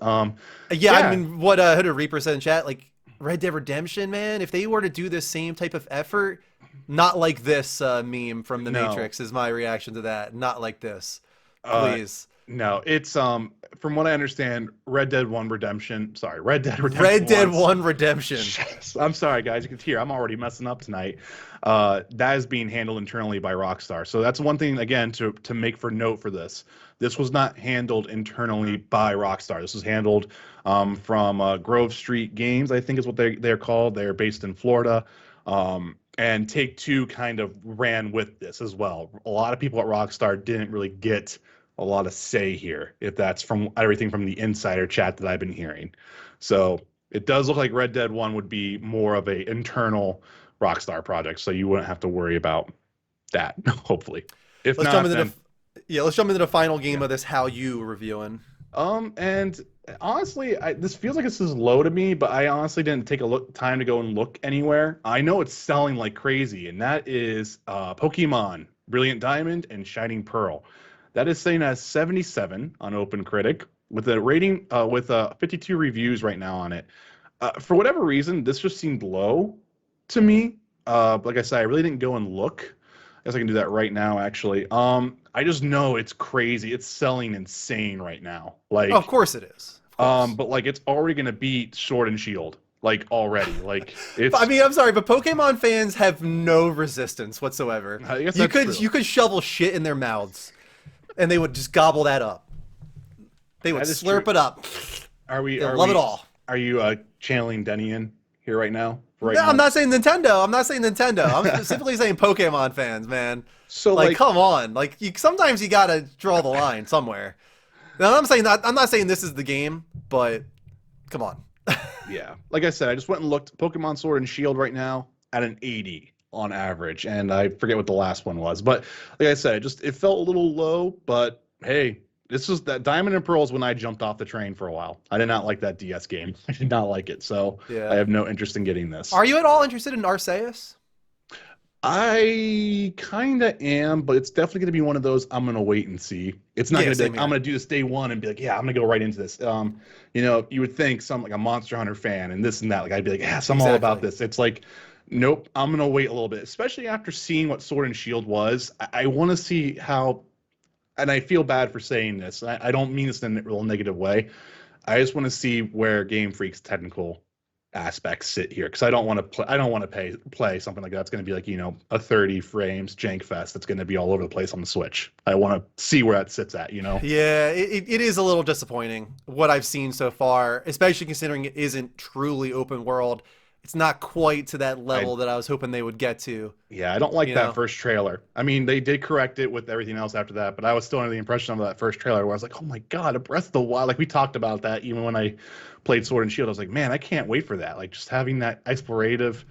Yeah, I Yeah, mean, what Hooded Reaper said in chat, like Red Dead Redemption, man, if they were to do the same type of effort, not like this meme from The no. Matrix is my reaction to that. Not like this. Uh, Please. no, it's from what I understand, Red Dead Redemption Red Dead 1. 1 Redemption. I'm sorry, guys. You can hear I'm already messing up tonight. That is being handled internally by Rockstar. So that's one thing again to make for note for this. This was not handled internally by Rockstar. This was handled from Grove Street Games, I think is what they're called. They're based in Florida. And Take Two kind of ran with this as well. A lot of people at Rockstar didn't really get a lot of say here, if that's from everything from the insider chat that I've been hearing. So it does look like Red Dead 1 would be more of a internal Rockstar project, so you wouldn't have to worry about that, hopefully. If Let's jump not, into then let's jump into the final game yeah. of this. How you reviewing? And honestly, this feels like this is low to me, but I honestly didn't take a time to go and look anywhere. I know it's selling like crazy, and that is Pokemon Brilliant Diamond and Shining Pearl. That is sitting at 77 on OpenCritic with a rating with 52 reviews right now on it. For whatever reason, this just seemed low to me. Like I said, I really didn't go and look. I guess I can do that right now, actually. I just know it's crazy. It's selling insane right now. Oh, of Like, course it is. Of course. but like it's already gonna beat Sword and Shield. Like already. Like I it's. mean, I'm sorry, but Pokemon fans have no resistance whatsoever. I guess You that's could true. you could shovel shit in their mouths, and they would just gobble that up. They would That is slurp true. it up. Are we? They Are love it we? all. Are you channeling Denian here right now? Right No, I'm now. not saying Nintendo. I'm not saying Nintendo. I'm specifically saying Pokemon fans, man. So Like, like, come on. Like, sometimes you gotta draw the line somewhere. Now, I'm not saying this is the game, but come on. yeah, like I said, I just went and looked. Pokemon Sword and Shield right now at an 80 on average, and I forget what the last one was. But like I said, it felt a little low. But hey, This was that Diamond and Pearls when I jumped off the train for a while. I did not like that DS game. I did not like it, so I Yeah. have no interest in getting this. Are you at all interested in Arceus? I kind of am, but it's definitely going to be one of those I'm going to wait and see. It's not Yeah, going to be same like, I'm here. going to do this day one and be like, yeah, I'm going to go right into this. You would think some like a Monster Hunter fan and this and that. Like I'd be like, yes, I'm all about Exactly. this. It's like, nope, I'm going to wait a little bit, especially after seeing what Sword and Shield was. I want to see how, and I feel bad for saying this. I don't mean this in a real negative way. I just want to see where Game Freak's technical aspects sit here because I don't want to play. I don't want to play something like that's going to be like a 30 frames jank fest that's going to be all over the place on the Switch. I want to see where that sits at. Yeah, it is a little disappointing what I've seen so far, especially considering it isn't truly open world. It's not quite to that I level that I was hoping they would get to, Yeah, I don't like you that know? first trailer. I mean, they did correct it with everything else after that, but I was still under the impression of that first trailer where I was like, oh my God, a Breath of the Wild. Like we talked about that even when I played Sword and Shield. I was like, man, I can't wait for that. Like just having that explorative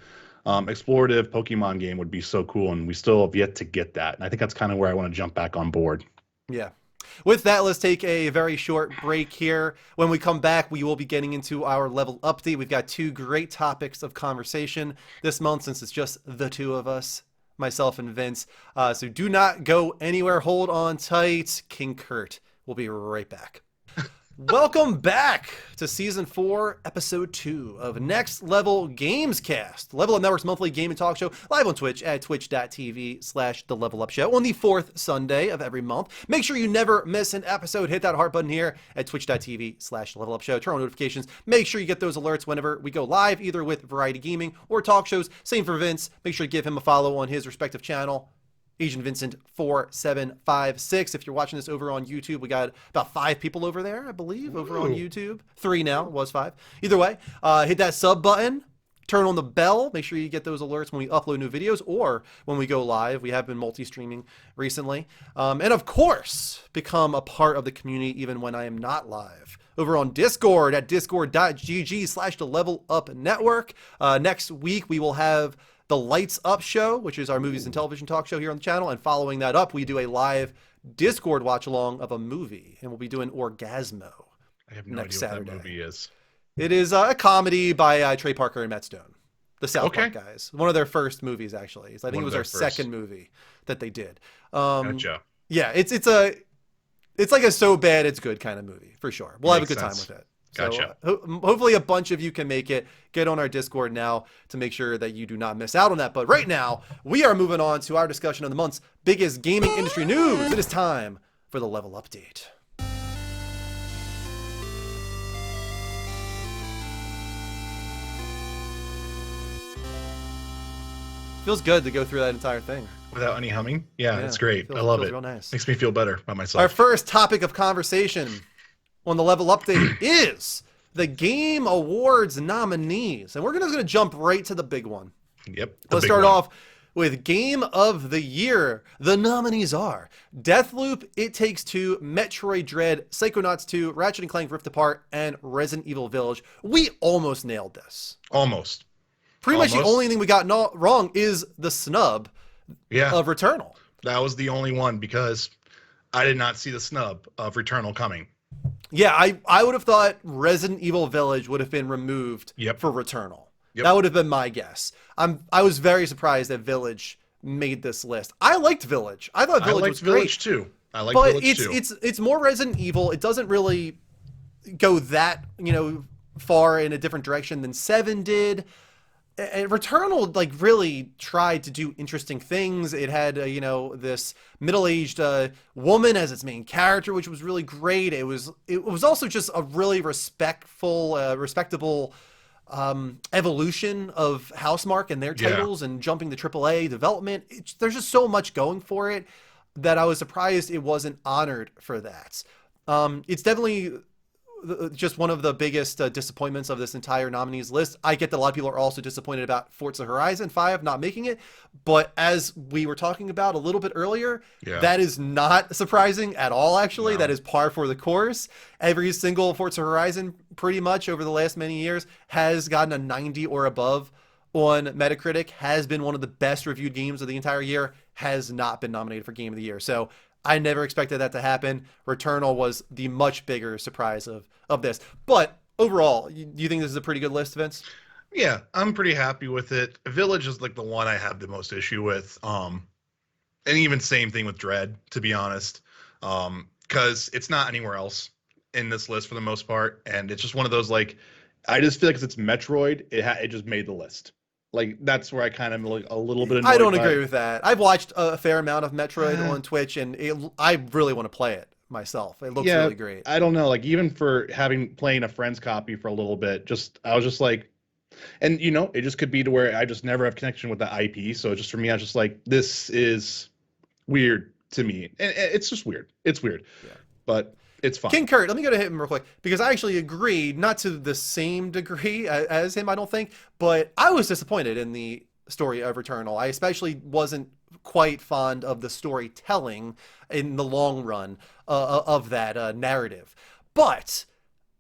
Pokemon game would be so cool, and we still have yet to get that. And I think that's kind of where I want to jump back on board. Yeah. With that, let's take a very short break here. When we come back, we will be getting into our level update. We've got two great topics of conversation this month since it's just the two of us, myself and Vince. So do not go anywhere. Hold on tight. King Kurt. We'll be right back. Welcome back to Season 4, Episode 2 of Next Level Gamescast, Level Up Network's monthly game and talk show, live on Twitch at twitch.tv/The Level Up Show on the fourth Sunday of every month. Make sure you never miss an episode. Hit that heart button here at twitch.tv/The Level Up Show. Turn on notifications. Make sure you get those alerts whenever we go live, either with Variety Gaming or talk shows. Same for Vince. Make sure to give him a follow on his respective channel. Agent Vincent 4756. If you're watching this over on YouTube, we got about 5 people over there, I believe, over on YouTube. 3 now, it was 5. Either way, hit that sub button, turn on the bell, make sure you get those alerts when we upload new videos or when we go live. We have been multi-streaming recently. And of course, become a part of the community even when I am not live. Over on Discord at discord.gg/the Level Up Network. Next week, we will have the Lights Up Show, which is our movies and television talk show here on the channel. And following that up, we do a live Discord watch along of a movie. And we'll be doing Orgasmo I have no next idea Saturday. what that movie is. It is a comedy by Trey Parker and Matt Stone, the South Park Okay. guys. One of their first movies, actually. So I think One it of was their our first. second movie that they did. Gotcha. Yeah, it's like a so bad it's good kind of movie for sure. We'll have a Makes good time sense. with it. Gotcha. So hopefully a bunch of you can make it. Get on our Discord now to make sure that you do not miss out on that. But right now, we are moving on to our discussion of the month's biggest gaming industry news. It is time for the level update. Feels good to go through that entire thing. Without any humming? Yeah, Yeah, it's great. feels- I love feels it. real nice. Makes me feel better about Our myself. first topic of conversation on the level update is the Game Awards nominees. And we're just going to jump right to the big one. Yep. Let's start off with Game of the Year. The nominees are Deathloop, It Takes Two, Metroid Dread, Psychonauts 2, Ratchet & Clank Rift Apart, and Resident Evil Village. We almost nailed this. Almost. Pretty much the Almost. only thing we got wrong is the snub Yeah. of Returnal. That was the only one because I did not see the snub of Returnal coming. Yeah, I would have thought Resident Evil Village would have been removed Yep. for Returnal. Yep. That would have been my guess. I was very surprised that Village made this list. I liked Village. I thought I Village liked was Village great. too. I like But Village too. it's more Resident Evil. It doesn't really go that, far in a different direction than 7 did. And Returnal really tried to do interesting things. It had this middle-aged woman as its main character, which was really great. It was also just a really respectable evolution of Housemarque and their titles and jumping to AAA development. There's just so much going for it that I was surprised it wasn't honored for that. It's definitely just one of the biggest disappointments of this entire nominees list. I get that a lot of people are also disappointed about Forza Horizon 5 not making it, but as we were talking about a little bit earlier, that is not surprising at all, actually. No. That is par for the course. Every single Forza Horizon, pretty much over the last many years, has gotten a 90 or above on Metacritic, has been one of the best reviewed games of the entire year, has not been nominated for Game of the Year. So I never expected that to happen. Returnal was the much bigger surprise of this. But overall, do you think this is a pretty good list, Vince? Yeah, I'm pretty happy with it. Village is like the one I have the most issue with. And even same thing with Dread, to be honest, because it's not anywhere else in this list for the most part, and it's just one of those like, I just feel like 'cause it's Metroid, it just made the list. Like that's where I kind of like a little bit I annoyed don't by agree it. with that. I've watched a fair amount of Metroid Uh, on Twitch, and I really want to play it myself. It looks yeah, really great. I don't know. Like even for having playing a friend's copy for a little bit, just I was just like, and it just could be to where I just never have connection with the IP. So just for me, I was just like, this is weird to me, and it's just weird. It's weird, Yeah. but it's King fine. Kurt, let me go to him real quick because I actually agree, not to the same degree as him, I don't think, but I was disappointed in the story of Returnal. I especially wasn't quite fond of the storytelling in the long run of that narrative. But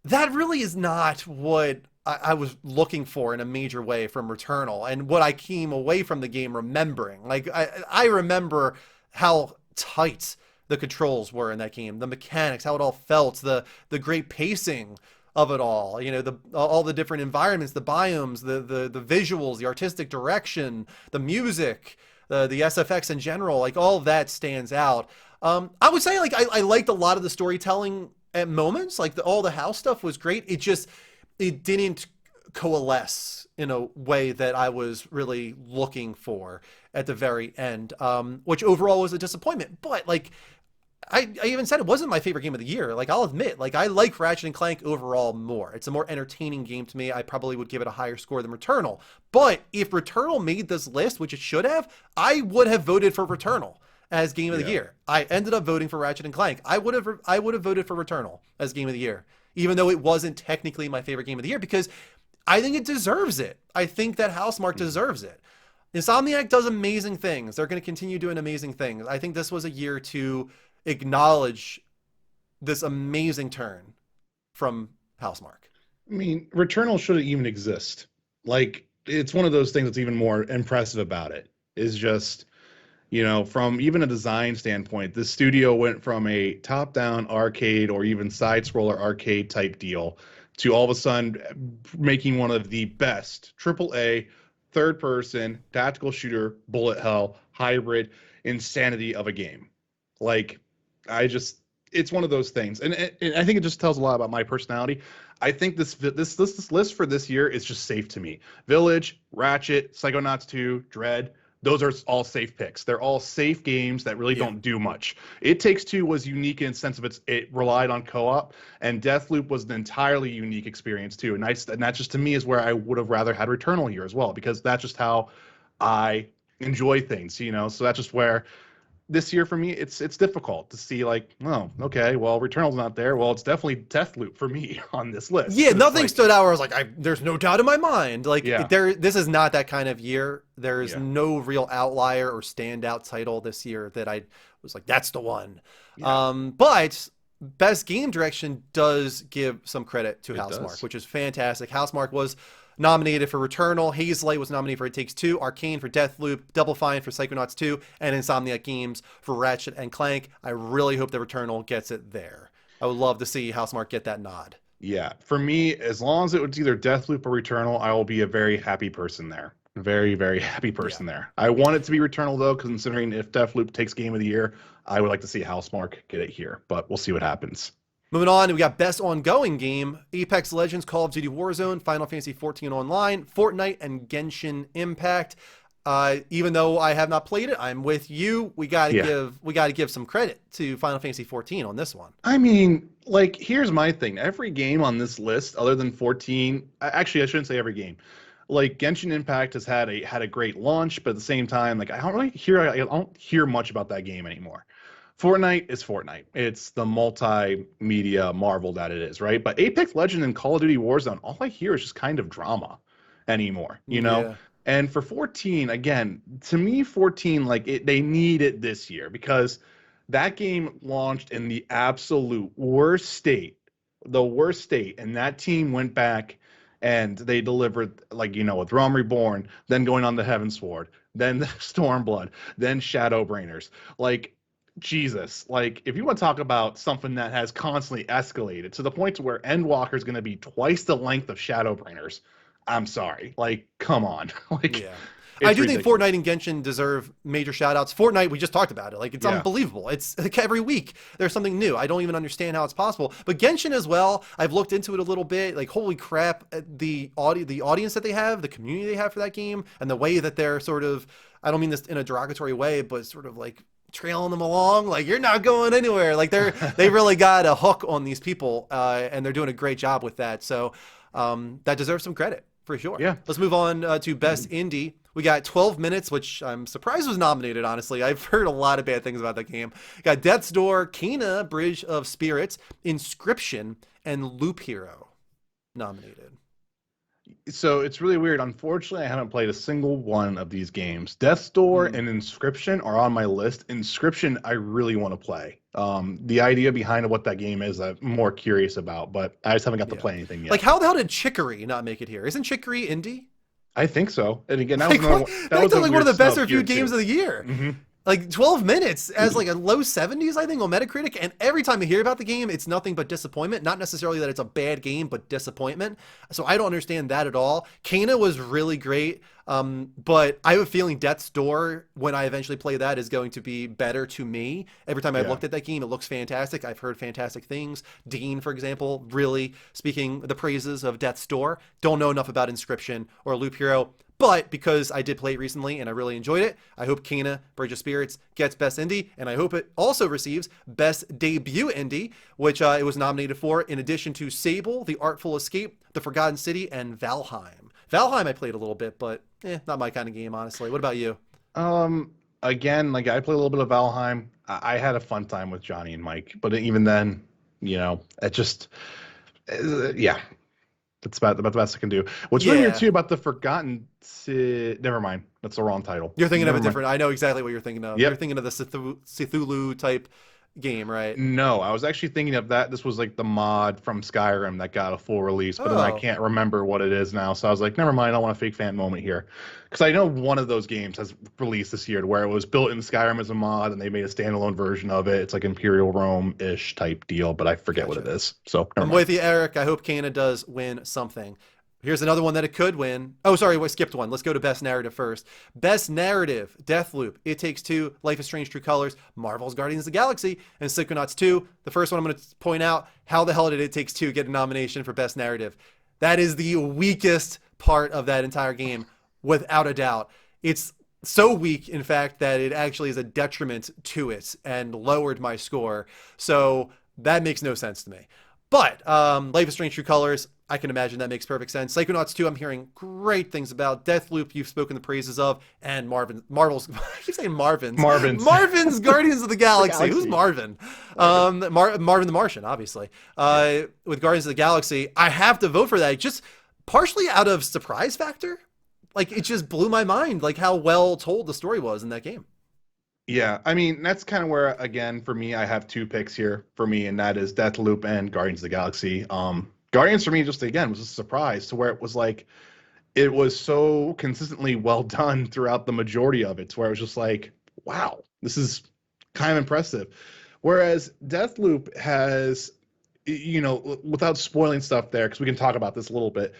that really is not what I was looking for in a major way from Returnal and what I came away from the game remembering. Like, I remember how tight the controls were in that game, the mechanics, how it all felt, the great pacing of it all. The all the different environments, the biomes, the visuals, the artistic direction, the music, the SFX in general. Like all of that stands out. I would say like I liked a lot of the storytelling at moments. Like all the house stuff was great. It didn't coalesce in a way that I was really looking for at the very end, which overall was a disappointment. But like I even said it wasn't my favorite game of the year. Like I'll admit, like I like Ratchet and Clank overall more. It's a more entertaining game to me. I probably would give it a higher score than Returnal. But if Returnal made this list, which it should have, I would have voted for Returnal as game of the Yeah. year. I ended up voting for Ratchet and Clank. I would have voted for Returnal as game of the year, even though it wasn't technically my favorite game of the year because I think it deserves it. I think that Housemark deserves it. Insomniac does amazing things. They're going to continue doing amazing things. I think this was a year to acknowledge this amazing turn from Housemark. I mean, Returnal shouldn't even exist. Like, it's one of those things that's even more impressive about it. Is just, from even a design standpoint, the studio went from a top-down arcade or even side-scroller arcade type deal to all of a sudden making one of the best AAA third-person tactical shooter bullet hell hybrid insanity of a game. Like, I just it's one of those things, and I think it just tells a lot about my personality. I think this list for this year is just safe to me. Village, Ratchet, Psychonauts 2, Dread. Those are all safe picks. They're all safe games that really Yeah. don't do much. It Takes Two was unique in the sense of it relied on co-op, and Deathloop was an entirely unique experience too. And that just to me is where I would have rather had Returnal here as well, because that's just how I enjoy things. So that's just where this year for me it's difficult to see like, oh, okay, well, Returnal's not there. Well, it's definitely Deathloop for me on this list Yeah, because it's nothing like, stood out where I was like, there's no doubt in my mind. Like yeah, this is not that kind of year. There's yeah, no real outlier or standout title this year that I was like, that's the one. yeah, But best game direction does give some credit to it Housemark, does. which is fantastic. Housemark was nominated for Returnal, Hazelight was nominated for It Takes Two, Arcane for Deathloop, Double Fine for Psychonauts 2, and Insomniac Games for Ratchet and Clank. I really hope that Returnal gets it there. I would love to see Housemark get that nod. Yeah, for me, as long as it was either Deathloop or Returnal, I will be a very happy person there. Very, very happy Yeah. person there. I want it to be Returnal though, considering if Deathloop takes Game of the Year, I would like to see Housemark get it here, but we'll see what happens. Moving on, we got best ongoing game: Apex Legends, Call of Duty Warzone, Final Fantasy 14 Online, Fortnite, and Genshin Impact. Even though I have not played it, I'm with you. Yeah. We gotta give some credit to Final Fantasy 14 on this one. I mean, like, here's my thing. Every game on this list, other than 14, actually, I shouldn't say every game. Like, Genshin Impact has had a great launch, but at the same time, like, I don't hear much about that game anymore. Fortnite is Fortnite. It's the multimedia marvel that it is, right? But Apex Legends and Call of Duty Warzone, all I hear is just kind of drama anymore. Yeah, And for 14, again, to me, 14, like they need it this year because that game launched in the absolute the worst state, and that team went back and they delivered, like, with Realm Reborn, then going on the Heavensward, then the Stormblood, then Shadowbringers. Like, Jesus, like if you want to talk about something that has constantly escalated to the point to where Endwalker is going to be twice the length of Shadowbringers, I'm sorry. Like, come on. Like, Yeah. I it's do think ridiculous. Fortnite and Genshin deserve major shout outs. Fortnite, we just talked about it. Like, it's Yeah. unbelievable. It's like every week there's something new. I don't even understand how it's possible. But Genshin as well, I've looked into it a little bit. Like, holy crap, the audience that they have, the community they have for that game, and the way that they're sort of, I don't mean this in a derogatory way, but sort of like trailing them along. Like, you're not going anywhere. Like, they really got a hook on these people, and they're doing a great job with that. So, that deserves some credit for sure. Yeah. Let's move on to Best Indie. We got 12 Minutes, which I'm surprised was nominated, honestly. I've heard a lot of bad things about that game. Got Death's Door, Kena, Bridge of Spirits, Inscription, and Loop Hero nominated. So it's really weird. Unfortunately, I haven't played a single one of these games. Death's Door Mm, and Inscription are on my list. Inscription, I really want to play. The idea behind what that game is, I'm more curious about, but I just haven't got to yeah. play anything Like, yet. how the hell did Chicory not make it here? Isn't Chicory indie? I think so. And again, that was Like, another what? one, that That's was a like one of weird the best snub here reviewed games too. of the year. Hmm. Like 12 minutes as like a low 70s, I think, on Metacritic. And every time I hear about the game, it's nothing but disappointment. Not necessarily that it's a bad game, but disappointment. So I don't understand that at all. Kana was really great. But I have a feeling Death's Door, when I eventually play that, is going to be better to me. Every time I've Yeah. looked at that game, it looks fantastic. I've heard fantastic things. Dean, for example, really speaking the praises of Death's Door. Don't know enough about Inscription or Loop Hero. But because I did play it recently and I really enjoyed it, I hope Kena, Bridge of Spirits gets Best Indie, and I hope it also receives Best Debut Indie, which it was nominated for, in addition to Sable, The Artful Escape, The Forgotten City, and Valheim. Valheim I played a little bit, but not my kind of game, honestly. What about you? Um, Again, like I played a little bit of Valheim. I had a fun time with Johnny and Mike, but even then, it just, yeah, that's about the best I can do. What's really weird Yeah, too about the Forgotten Never mind. That's the wrong title. you're thinking of a Never mind. different. I know exactly what you're thinking of. You're Yep. thinking of the Cthulhu type game, right? No, I was actually thinking of that. This was like the mod from Skyrim that got a full release, but then I Oh, can't remember what it is now. So I was like, never mind. I don't want a fake fan moment here. Because I know one of those games has released this year where it was built in Skyrim as a mod and they made a standalone version of it. It's like Imperial Rome-ish type deal, but I forget what it gotcha. is. So never I'm mind. with you, Eric. I hope Kana does win something. Here's another one that it could win. Oh, sorry, we skipped one. Let's go to Best Narrative first. Best Narrative, Deathloop, It Takes Two, Life is Strange True Colors, Marvel's Guardians of the Galaxy, and Psychonauts 2. The first one I'm going to point out, how the hell did It Takes Two get a nomination for Best Narrative? That is the weakest part of that entire game, without a doubt. It's so weak, in fact, that it actually is a detriment to it and lowered my score. So that makes no sense to me. But Life is Strange True Colors, I can imagine that makes perfect sense. Psychonauts 2, I'm hearing great things about. Deathloop, you've spoken the praises of. And Marvel's, I keep saying Marvin's. Marvin's. Marvin's Guardians of the Galaxy. Who's Galaxy. Marvin? Marvin. Marvin the Martian, obviously. Yeah. With Guardians of the Galaxy, I have to vote for that. Just partially out of surprise factor. Like, it just blew my mind, like how well told the story was in that game. Yeah, I mean, that's kind of where, again, for me, I have two picks here for me, and that is Deathloop and Guardians of the Galaxy. Guardians for me, just again, was a surprise to where it was like, it was so consistently well done throughout the majority of it, to where it was just like, wow, this is kind of impressive. Whereas Deathloop has, without spoiling stuff there, because we can talk about this a little bit,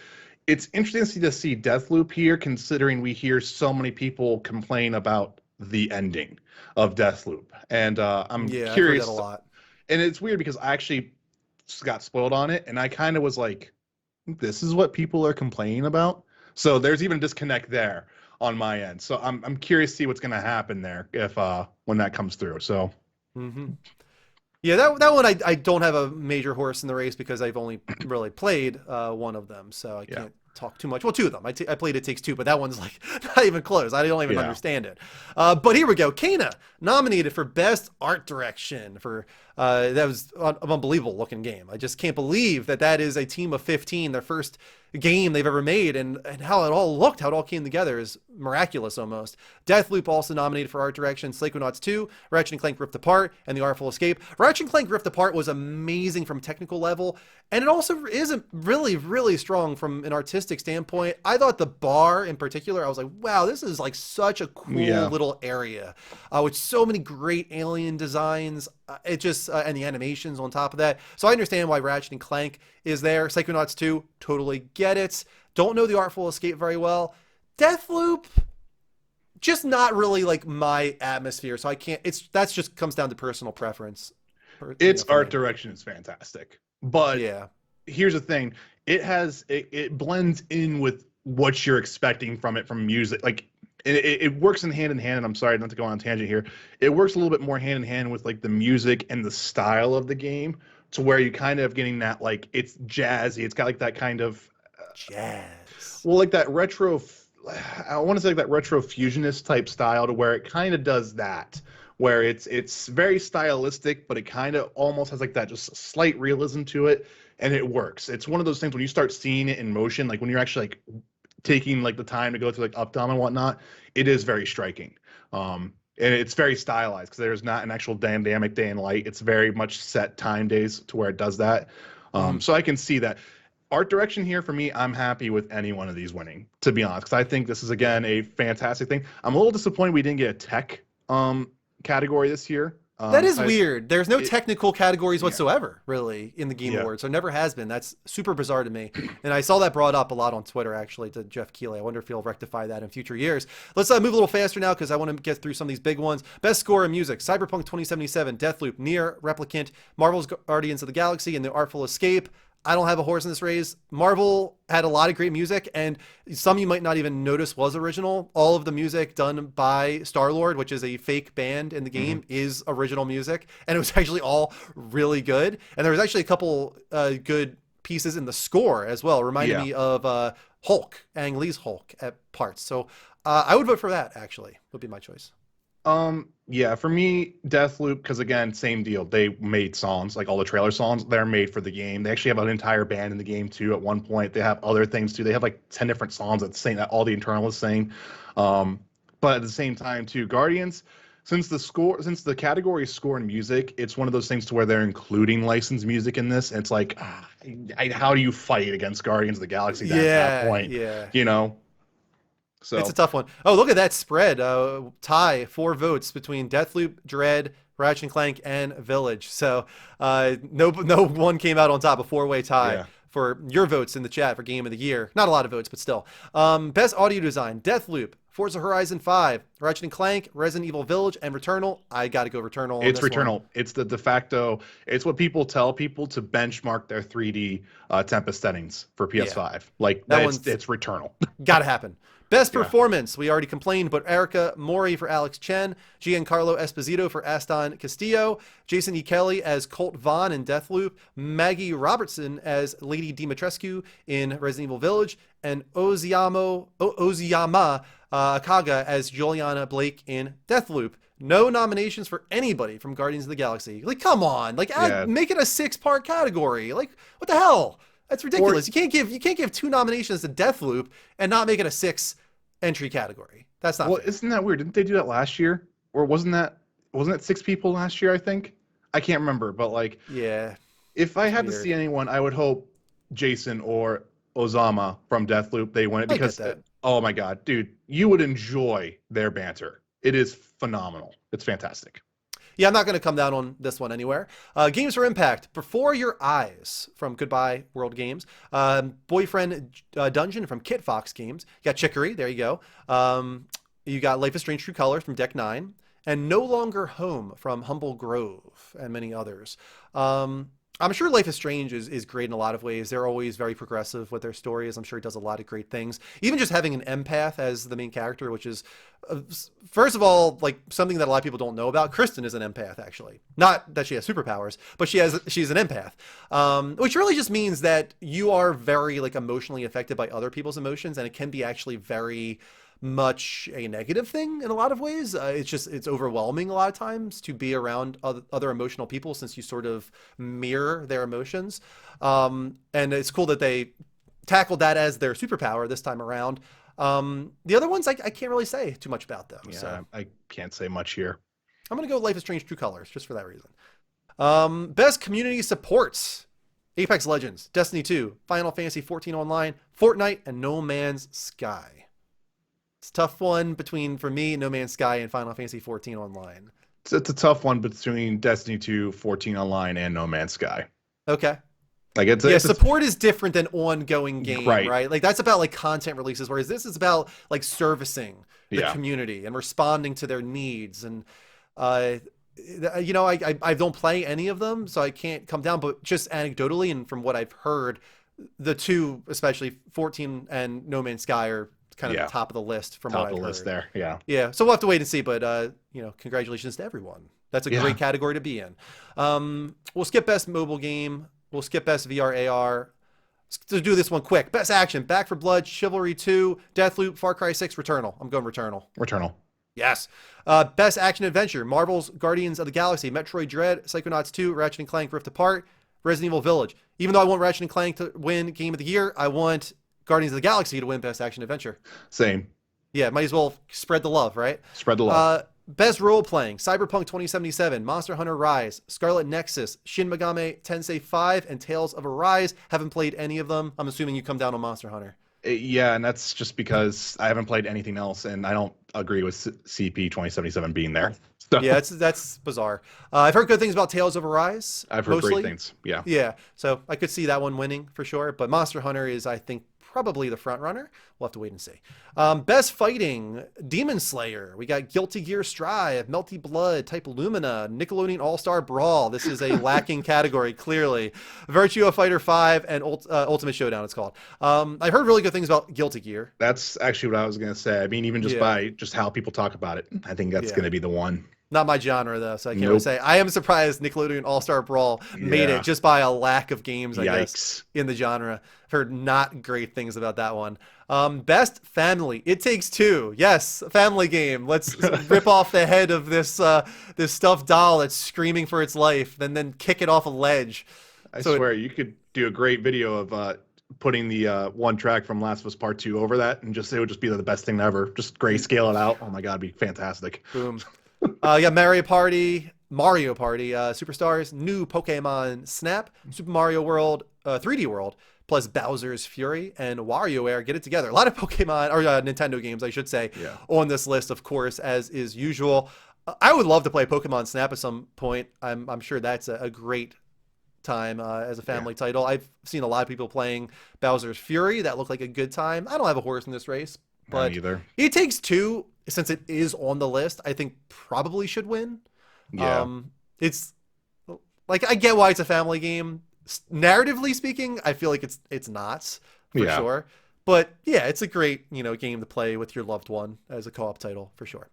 it's interesting to see Deathloop here, considering we hear so many people complain about the ending of Deathloop. And I'm Yeah, I've heard that a curious, lot. and it's weird because I actually got spoiled on it, and I kind of was like, this is what people are complaining about. So there's even a disconnect there on my end. So I'm curious to see what's going to happen there if when that comes through. So Hmm. Yeah, that one I don't have a major horse in the race because I've only really played one of them, so I yeah, can't talk too much. Well, two of them. I played It Takes Two, but that one's like not even close. I don't even yeah, understand it. But here we go. Kana nominated for Best Art Direction for that was an unbelievable looking game. I just can't believe that is a team of 15, their first game they've ever made, and how it all looked, how it all came together is miraculous almost. Deathloop also nominated for art direction, Psychonauts 2, Ratchet and Clank Rift Apart, and The Artful Escape. Ratchet and Clank Rift Apart was amazing from a technical level, and it also is really, really strong from an artistic standpoint. I thought the bar in particular, I was like, wow, this is like such a cool little area with so many great alien designs. It just and the animations on top of that. So I understand why Ratchet and Clank is there. Psychonauts 2, totally get it. Don't know The Artful Escape very well. Deathloop, just not really like my atmosphere. So I can't. That's just comes down to personal preference. Its art direction is fantastic, but yeah, here's the thing: it blends in with what you're expecting from it from music. Like it works in hand. And I'm sorry not to go on a tangent here. It works a little bit more hand in hand with like the music and the style of the game, to where you kind of getting that like it's jazzy. It's got like that kind of jazz. well, like that retro. I want to say like that retro fusionist type style, to where it kind of does that, where it's very stylistic, but it kind of almost has like that just slight realism to it, and it works. It's one of those things when you start seeing it in motion, like when you're actually like taking like the time to go through like up down and whatnot, it is very striking. And it's very stylized because there's not an actual dynamic day and light. It's very much set time days to where it does that. So I can see that. Art direction here for me, I'm happy with any one of these winning, to be honest, because I think this is again a fantastic thing. I'm a little disappointed we didn't get a tech category this year. That is weird. There's no technical categories whatsoever, really, in the Game Awards. There never has been. That's super bizarre to me. And I saw that brought up a lot on Twitter, actually, to Jeff Keighley. I wonder if he'll rectify that in future years. Let's move a little faster now, because I want to get through some of these big ones. Best score in music: Cyberpunk 2077, Deathloop, Nier, Replicant, Marvel's Guardians of the Galaxy, and The Artful Escape. I don't have a horse in this race. Marvel had a lot of great music, and some you might not even notice was original. All of the music done by Star-Lord, which is a fake band in the game, is original music, and it was actually all really good. And there was actually a couple good pieces in the score as well. It reminded me of Hulk, Ang Lee's Hulk at parts. So I would vote for that, actually, would be my choice. Yeah, for me, Deathloop, because again, same deal. They made songs, like all the trailer songs, they're made for the game. They actually have an entire band in the game too. At one point, they have other things too. They have like 10 different songs that sing that all the internalists sing. But at the same time, too, Guardians, since the category is score and music, it's one of those things to where they're including licensed music in this. And it's like, how do you fight against Guardians of the Galaxy at that point? Yeah. You know. So it's a tough one. Oh, look at that spread. Tie, 4 votes between Deathloop, Dread, Ratchet and Clank, and Village. So no one came out on top. A 4-way tie for your votes in the chat for Game of the Year. Not a lot of votes, but still. Best audio design: Deathloop, Forza Horizon 5, Ratchet and Clank, Resident Evil Village, and Returnal. I got to go Returnal. It's Returnal. One. It's the de facto. It's what people tell people to benchmark their 3D Tempest settings for PS5. Yeah. Like it's Returnal. Got to happen. Best performance, we already complained, but Erica Mori for Alex Chen, Giancarlo Esposito for Aston Castillo, Jason E. Kelly as Colt Vaughn in Deathloop, Maggie Robertson as Lady Dimitrescu in Resident Evil Village, and Ozuyama Akaga as Juliana Blake in Deathloop. No nominations for anybody from Guardians of the Galaxy. Like, come on, like make it a 6-part category. Like, what the hell? That's ridiculous. You can't give 2 nominations to Deathloop and not make it a 6 entry category. That's not fair. Isn't that weird? Didn't they do that last year? Or wasn't it 6 people last year, I think? I can't remember, but like if I had to see anyone, I would hope Jason or Ozama from Deathloop they win it, because oh my god, dude, you would enjoy their banter. It is phenomenal. It's fantastic. Yeah, I'm not going to come down on this one anywhere. Games for Impact: Before Your Eyes from Goodbye World Games. Boyfriend Dungeon from Kit Fox Games. You got Chicory, there you go. You got Life is Strange True Colors from Deck 9. And No Longer Home from Humble Grove, and many others. I'm sure Life is Strange is great in a lot of ways. They're always very progressive with their stories. I'm sure it does a lot of great things. Even just having an empath as the main character, which is, first of all, like something that a lot of people don't know about. Kristen is an empath, actually. Not that she has superpowers, but she's an empath, which really just means that you are very like emotionally affected by other people's emotions, and it can be actually very much a negative thing in a lot of ways. It's overwhelming a lot of times to be around other emotional people, since you sort of mirror their emotions. And it's cool that they tackled that as their superpower this time around. The other ones I can't really say too much about though. Yeah, So I can't say much here. I'm gonna go Life is Strange True Colors just for that reason. Best community supports: Apex Legends, Destiny 2, Final Fantasy 14 Online, Fortnite, and No Man's Sky. It's a tough one between, for me, No Man's Sky and Final Fantasy 14 Online. It's a tough one between Destiny 2, 14 Online, and No Man's Sky. Okay. Like Yeah, support is different than ongoing game, right. right? Like that's about like content releases, whereas this is about like servicing the community and responding to their needs. And you know, I don't play any of them, so I can't come down. But just anecdotally and from what I've heard, the two, especially 14 and No Man's Sky, are kind of the top of the list from what I've heard. Top of the list there, yeah. Yeah, so we'll have to wait and see. But you know, congratulations to everyone. That's a great category to be in. We'll skip best mobile game. We'll skip best VR AR. Let's do this one quick. Best action: Back 4 Blood, Chivalry 2, Deathloop, Far Cry 6, Returnal. I'm going Returnal. Returnal. Yes. Best action adventure: Marvel's Guardians of the Galaxy, Metroid Dread, Psychonauts 2, Ratchet and Clank Rift Apart, Resident Evil Village. Even though I want Ratchet and Clank to win Game of the Year, I want Guardians of the Galaxy to win best action adventure. Same. Yeah, might as well spread the love, right? Spread the love. Best role-playing: Cyberpunk 2077, Monster Hunter Rise, Scarlet Nexus, Shin Megami Tensei 5, and Tales of Arise. Haven't played any of them. I'm assuming you come down on Monster Hunter. Yeah, and that's just because I haven't played anything else, and I don't agree with CP 2077 being there. So. Yeah, that's bizarre. I've heard good things about Tales of Arise. I've heard great things. Yeah. Yeah, so I could see that one winning for sure. But Monster Hunter is, I think, probably the front runner. We'll have to wait and see. Best fighting: Demon Slayer. We got Guilty Gear Strive, Melty Blood, Type Lumina, Nickelodeon All-Star Brawl. This is a lacking category, clearly. Virtua Fighter 5 and Ultimate Showdown, it's called. I've heard really good things about Guilty Gear. That's actually what I was going to say. I mean, even just by just how people talk about it, I think that's going to be the one. Not my genre, though, so I can't really say. I am surprised Nickelodeon All-Star Brawl made it just by a lack of games, I guess, in the genre. I've heard not great things about that one. Best family: It Takes Two. Yes, family game. Let's rip off the head of this this stuffed doll that's screaming for its life, and then kick it off a ledge. I swear, you could do a great video of putting the one track from Last of Us Part 2 over that, and it would just be the best thing ever. Just grayscale it out. Oh my God, it'd be fantastic. Boom. Yeah, Mario Party, Superstars, new Pokemon Snap, Super Mario World, 3D World, plus Bowser's Fury and WarioWare. Get it together. A lot of Pokemon, or Nintendo games, I should say, on this list, of course, as is usual. I would love to play Pokemon Snap at some point. I'm sure that's a great time as a family title. I've seen a lot of people playing Bowser's Fury. That looked like a good time. I don't have a horse in this race, but It Takes Two, since it is on the list, I think probably should win. Yeah. It's like, I get why it's a family game. Narratively speaking, I feel like it's not for sure. But yeah, it's a great, game to play with your loved one as a co-op title for sure.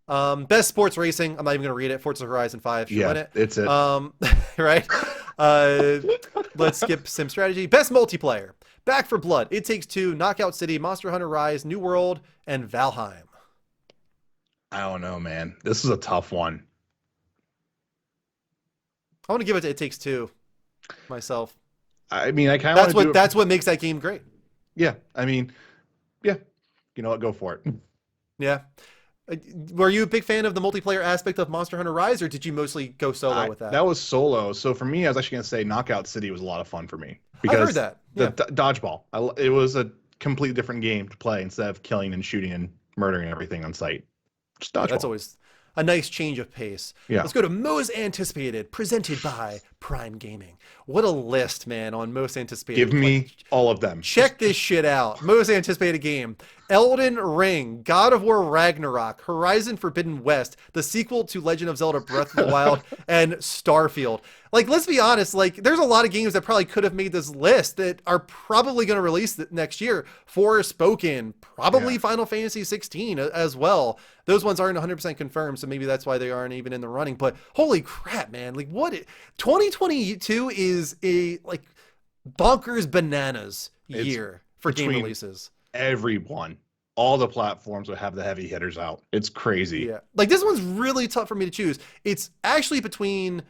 Best sports racing: I'm not even going to read it. Forza Horizon 5 should win it. It's it. Right? Let's skip Sim Strategy. Best multiplayer: Back 4 Blood, It Takes Two, Knockout City, Monster Hunter Rise, New World, and Valheim. I don't know, man. This is a tough one. I want to give it to It Takes Two myself. I mean, I kind of that's what makes that game great. Yeah, I mean, yeah. You know what? Go for it. Yeah. Were you a big fan of the multiplayer aspect of Monster Hunter Rise, or did you mostly go solo with that? That was solo. So for me, I was actually going to say Knockout City was a lot of fun for me. Because I heard that. Yeah. The dodgeball. It was a completely different game to play instead of killing and shooting and murdering everything on sight. Just dodgeball. That's always a nice change of pace. Yeah. Let's go to most anticipated, presented by Prime Gaming. What a list, man, on most anticipated. Give me all of them. Check this shit out. Most anticipated game: Elden Ring, God of War Ragnarok, Horizon Forbidden West, the sequel to Legend of Zelda Breath of the Wild, and Starfield. Like, let's be honest, like, there's a lot of games that probably could have made this list that are probably going to release next year. Forspoken, probably Final Fantasy 16 as well. Those ones aren't 100% confirmed, so maybe that's why they aren't even in the running. But holy crap, man. Like, 2022 is a, like, bonkers bananas year for game releases. Everyone. All the platforms will have the heavy hitters out. It's crazy. Yeah. Like, this one's really tough for me to choose. It's actually between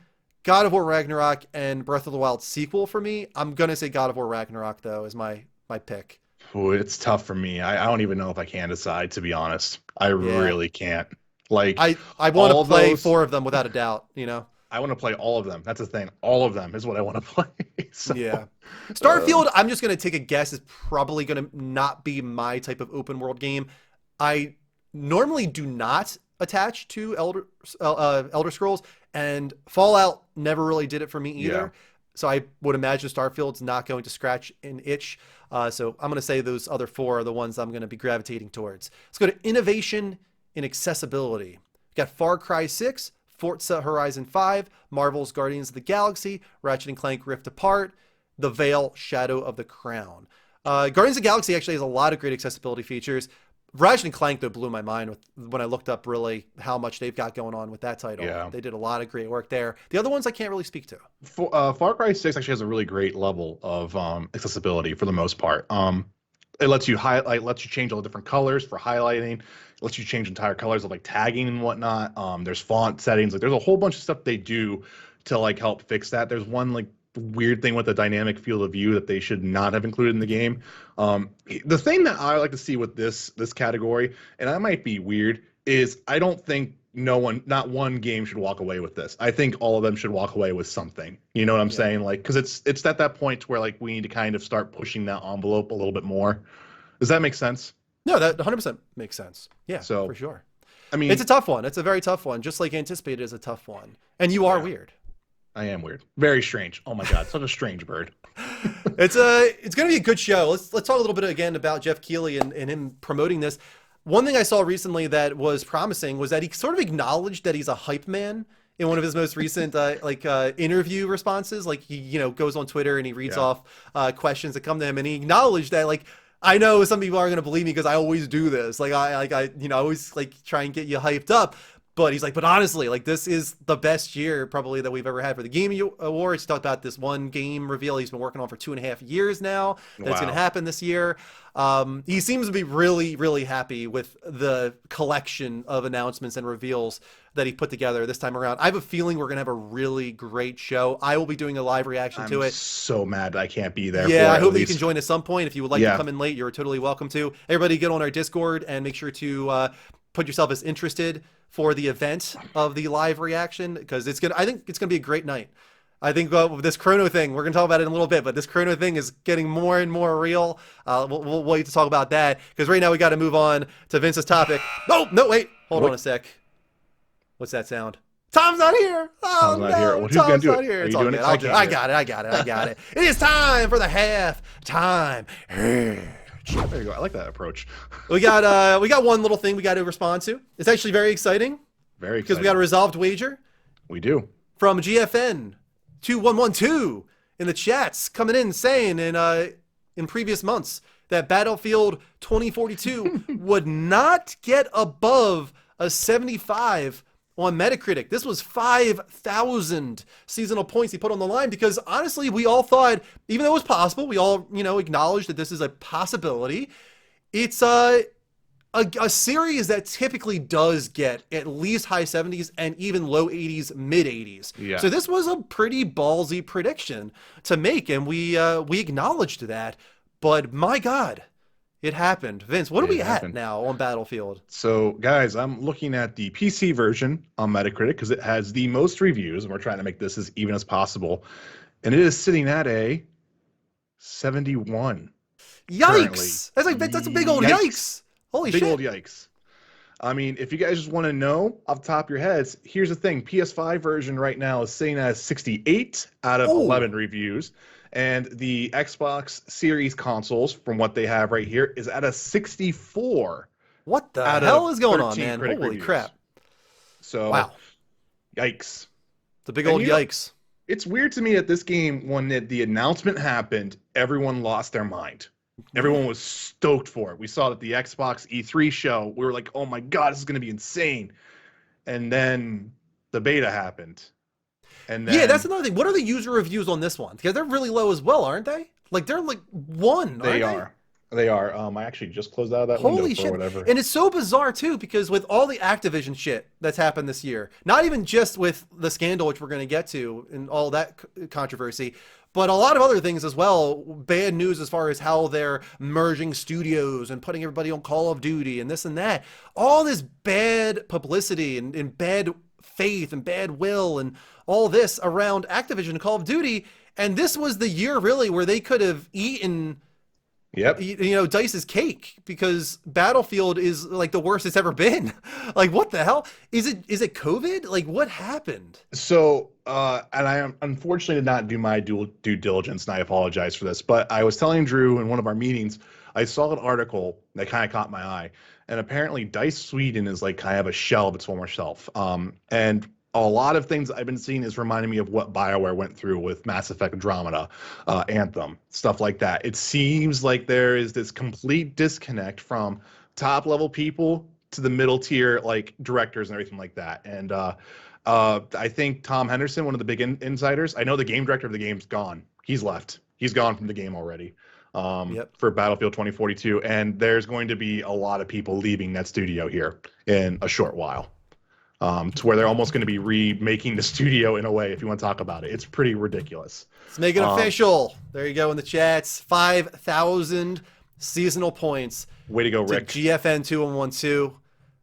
God of War Ragnarok and Breath of the Wild sequel for me. I'm going to say God of War Ragnarok, though, is my my pick. Ooh, it's tough for me. I don't even know if I can decide, to be honest. I Yeah. really can't. Like I want to all play those, four of them without a doubt, you know? I want to play all of them. That's the thing. All of them is what I want to play. So, Yeah. uh, Starfield, I'm just going to take a guess, is probably going to not be my type of open world game. I normally do not attach to Elder Scrolls, and Fallout never really did it for me yeah. either. So I would imagine Starfield's not going to scratch an itch. So I'm going to say those other four are the ones I'm going to be gravitating towards. Let's go to innovation in accessibility. We got Far Cry 6, Forza Horizon 5, Marvel's Guardians of the Galaxy, Ratchet and Clank Rift Apart, The Veil, Shadow of the Crown. Guardians of the Galaxy actually has a lot of great accessibility features. Ratchet and Clank, though, blew my mind when I looked up really how much they've got going on with that title. Yeah. They did a lot of great work there. The other ones I can't really speak to. Far Cry 6 actually has a really great level of accessibility for the most part. It lets you highlight, lets you change all the different colors for highlighting, lets you change entire colors of like tagging and whatnot. There's font settings, like there's a whole bunch of stuff they do to like help fix that. There's one like weird thing with the dynamic field of view that they should not have included in the game. The thing that I like to see with this category, and I might be weird, is I don't think not one game should walk away with this. I think all of them should walk away with something. You know what I'm Yeah. saying? Like, because it's at that point where like we need to kind of start pushing that envelope a little bit more. Does that make sense? No, that 100% makes sense. Yeah, for So, sure. I mean, It's a tough one. It's a very tough one. Just like Anticipated is a tough one. And you are yeah, weird. I am weird. Very strange. Oh my God, such a strange bird. It's going to be a good show. Let's talk a little bit again about Jeff Keighley and him promoting this. One thing I saw recently that was promising was that he sort of acknowledged that he's a hype man in one of his most recent interview responses. Like he goes on Twitter and he reads Yeah. off questions that come to him, and he acknowledged that like, I know some people aren't going to believe me because I always do this. Like I always like try and get you hyped up. But he's like, but honestly, like this is the best year probably that we've ever had for the Game Awards. He talked about this one game reveal he's been working on for 2.5 years now. That's going to Wow. happen this year. He seems to be really, really happy with the collection of announcements and reveals that he put together this time around. I have a feeling we're going to have a really great show. I will be doing a live reaction to I'm it. so mad I can't be there. Yeah, for I it, hope at that you can least. join at some point. If you would like to Yeah. come in late, you're totally welcome to. Everybody get on our Discord and make sure to put yourself as interested for the event of the live reaction, because I think it's gonna be a great night. I think with this Chrono thing, we're gonna talk about it in a little bit, but this Chrono thing is getting more and more real. We'll wait to talk about that, because right now we got to move on to Vince's topic. Oh no, wait, hold on a sec. What's that sound? Tom's not here. Oh Tom's not here. no, Well, who's gonna Tom's do not it? here. Are It's you all doing good. it? I'll I do it. can't I hear got it. I got it. I got it. It is time for the half time. There you go. I like that approach. We got one little thing we got to respond to. It's actually very exciting Very because exciting. we got a resolved wager We do. from GFN 2112 in the chats, coming in saying in previous months that Battlefield 2042 would not get above a 75 on Metacritic. This was 5,000 seasonal points he put on the line, because honestly, we all thought, even though it was possible, we all acknowledged that this is a possibility. It's a series that typically does get at least high 70s and even low 80s, mid 80s. Yeah. So this was a pretty ballsy prediction to make, and we acknowledged that. But my God, it happened. Vince, what are we at now on Battlefield? So, guys, I'm looking at the PC version on Metacritic because it has the most reviews, and we're trying to make this as even as possible. And it is sitting at a 71. Yikes! That's a big old yikes. Holy Big shit! old yikes. I mean, if you guys just want to know off the top of your heads, here's the thing. PS5 version right now is sitting at 68 out of 11 reviews. And the Xbox Series consoles, from what they have right here, is at a 64. What the out hell of is going on, 13 man? critic Holy reviews. crap! So, Wow, yikes. it's a big And old yikes. It's weird to me that this game, when the announcement happened, everyone lost their mind. Everyone was stoked for it. We saw it at the Xbox E3 show. We were like, oh my God, this is going to be insane. And then the beta happened. And then Yeah, that's another thing. What are the user reviews on this one? Because they're really low as well, aren't they? Like they're like one. they aren't are. They are. I actually just closed out of that window Holy for shit. whatever. And it's so bizarre too, because with all the Activision shit that's happened this year, not even just with the scandal, which we're going to get to and all that controversy, but a lot of other things as well. Bad news as far as how they're merging studios and putting everybody on Call of Duty and this and that. All this bad publicity and bad faith and bad will and all this around Activision and Call of Duty. And this was the year really where they could have eaten Yep. Dice's cake, because Battlefield is like the worst it's ever been. Like, what the hell? Is it COVID? Like, what happened? So, and I unfortunately did not do my due diligence, and I apologize for this. But I was telling Drew in one of our meetings, I saw an article that kind of caught my eye, and apparently Dice Sweden is like kind of a shell of its former self. And a lot of things I've been seeing is reminding me of what BioWare went through with Mass Effect Andromeda, Anthem, stuff like that. It seems like there is this complete disconnect from top level people to the middle tier, like directors and everything like that. And I think Tom Henderson, one of the big insiders, I know the game director of the game's gone. He's left. He's gone from the game already, Yep. for Battlefield 2042. And there's going to be a lot of people leaving that studio here in a short while. To where they're almost going to be remaking the studio in a way, if you want to talk about it. It's pretty ridiculous. Let's make it official. There you go in the chats. 5,000 seasonal points Way to go, to Rick. GFN 2112.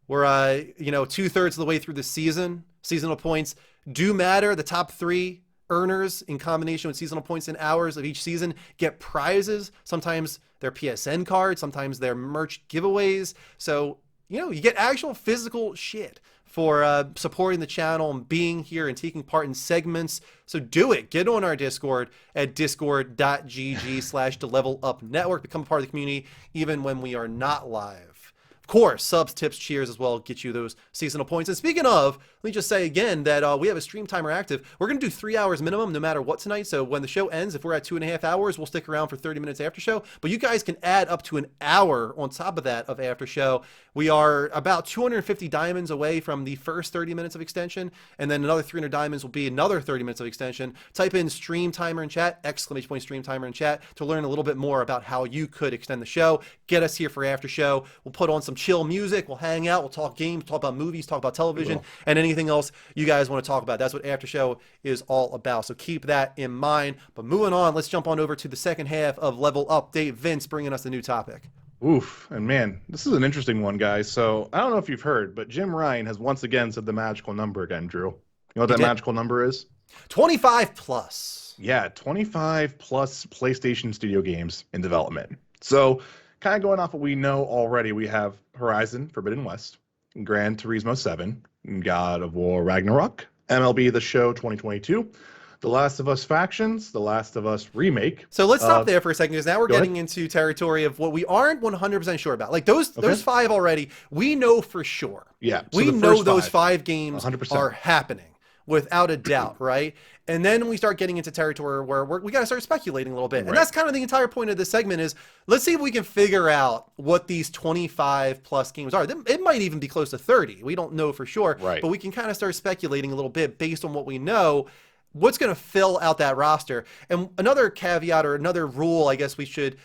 We're 2/3 of the way through the season. Seasonal points do matter. The top 3 earners in combination with seasonal points and hours of each season get prizes. Sometimes they're PSN cards, sometimes they're merch giveaways. So, you get actual physical shit for supporting the channel and being here and taking part in segments. So do it. Get on our Discord at discord.gg/thelevelupnetwork. Become a part of the community even when we are not live. Of course, subs, tips, cheers as well get you those seasonal points. And speaking of, let me just say again that we have a stream timer active. We're going to do 3 hours minimum no matter what tonight. So when the show ends, if we're at 2.5 hours, we'll stick around for 30 minutes after show. But you guys can add up to an hour on top of that of after show. We are about 250 diamonds away from the first 30 minutes of extension. And then another 300 diamonds will be another 30 minutes of extension. Type in stream timer in chat, !stream timer in chat, to learn a little bit more about how you could extend the show. Get us here for after show. We'll put on some chill music. We'll hang out. We'll talk games, talk about movies, talk about television, and anything else you guys want to talk about. That's what after show is all about. So keep that in mind. But moving on, let's jump on over to the second half of Level Update. Vince bringing us a new topic. Oof. And man, this is an interesting one, guys. So I don't know if you've heard, but Jim Ryan has once again said the magical number again, Drew. You know what that magical number is? 25 plus. Yeah, 25 plus PlayStation Studio games in development. So kind of going off what we know already, we have Horizon Forbidden West, Gran Turismo 7, God of War Ragnarok, MLB The Show 2022, The Last of Us Factions, The Last of Us Remake. So let's stop there for a second, because now we're getting into territory of what we aren't 100% sure about. Like those 5 already, we know for sure. Yeah. So we know those 5 games 100%. are happening without a doubt, right? And then we start getting into territory where we got to start speculating a little bit. And that's kind of the entire point of this segment is, let's see if we can figure out what these 25 plus games are. It might even be close to 30. We don't know for sure, but we can kind of start speculating a little bit based on what we know, what's going to fill out that roster. And another caveat or another rule, I guess we should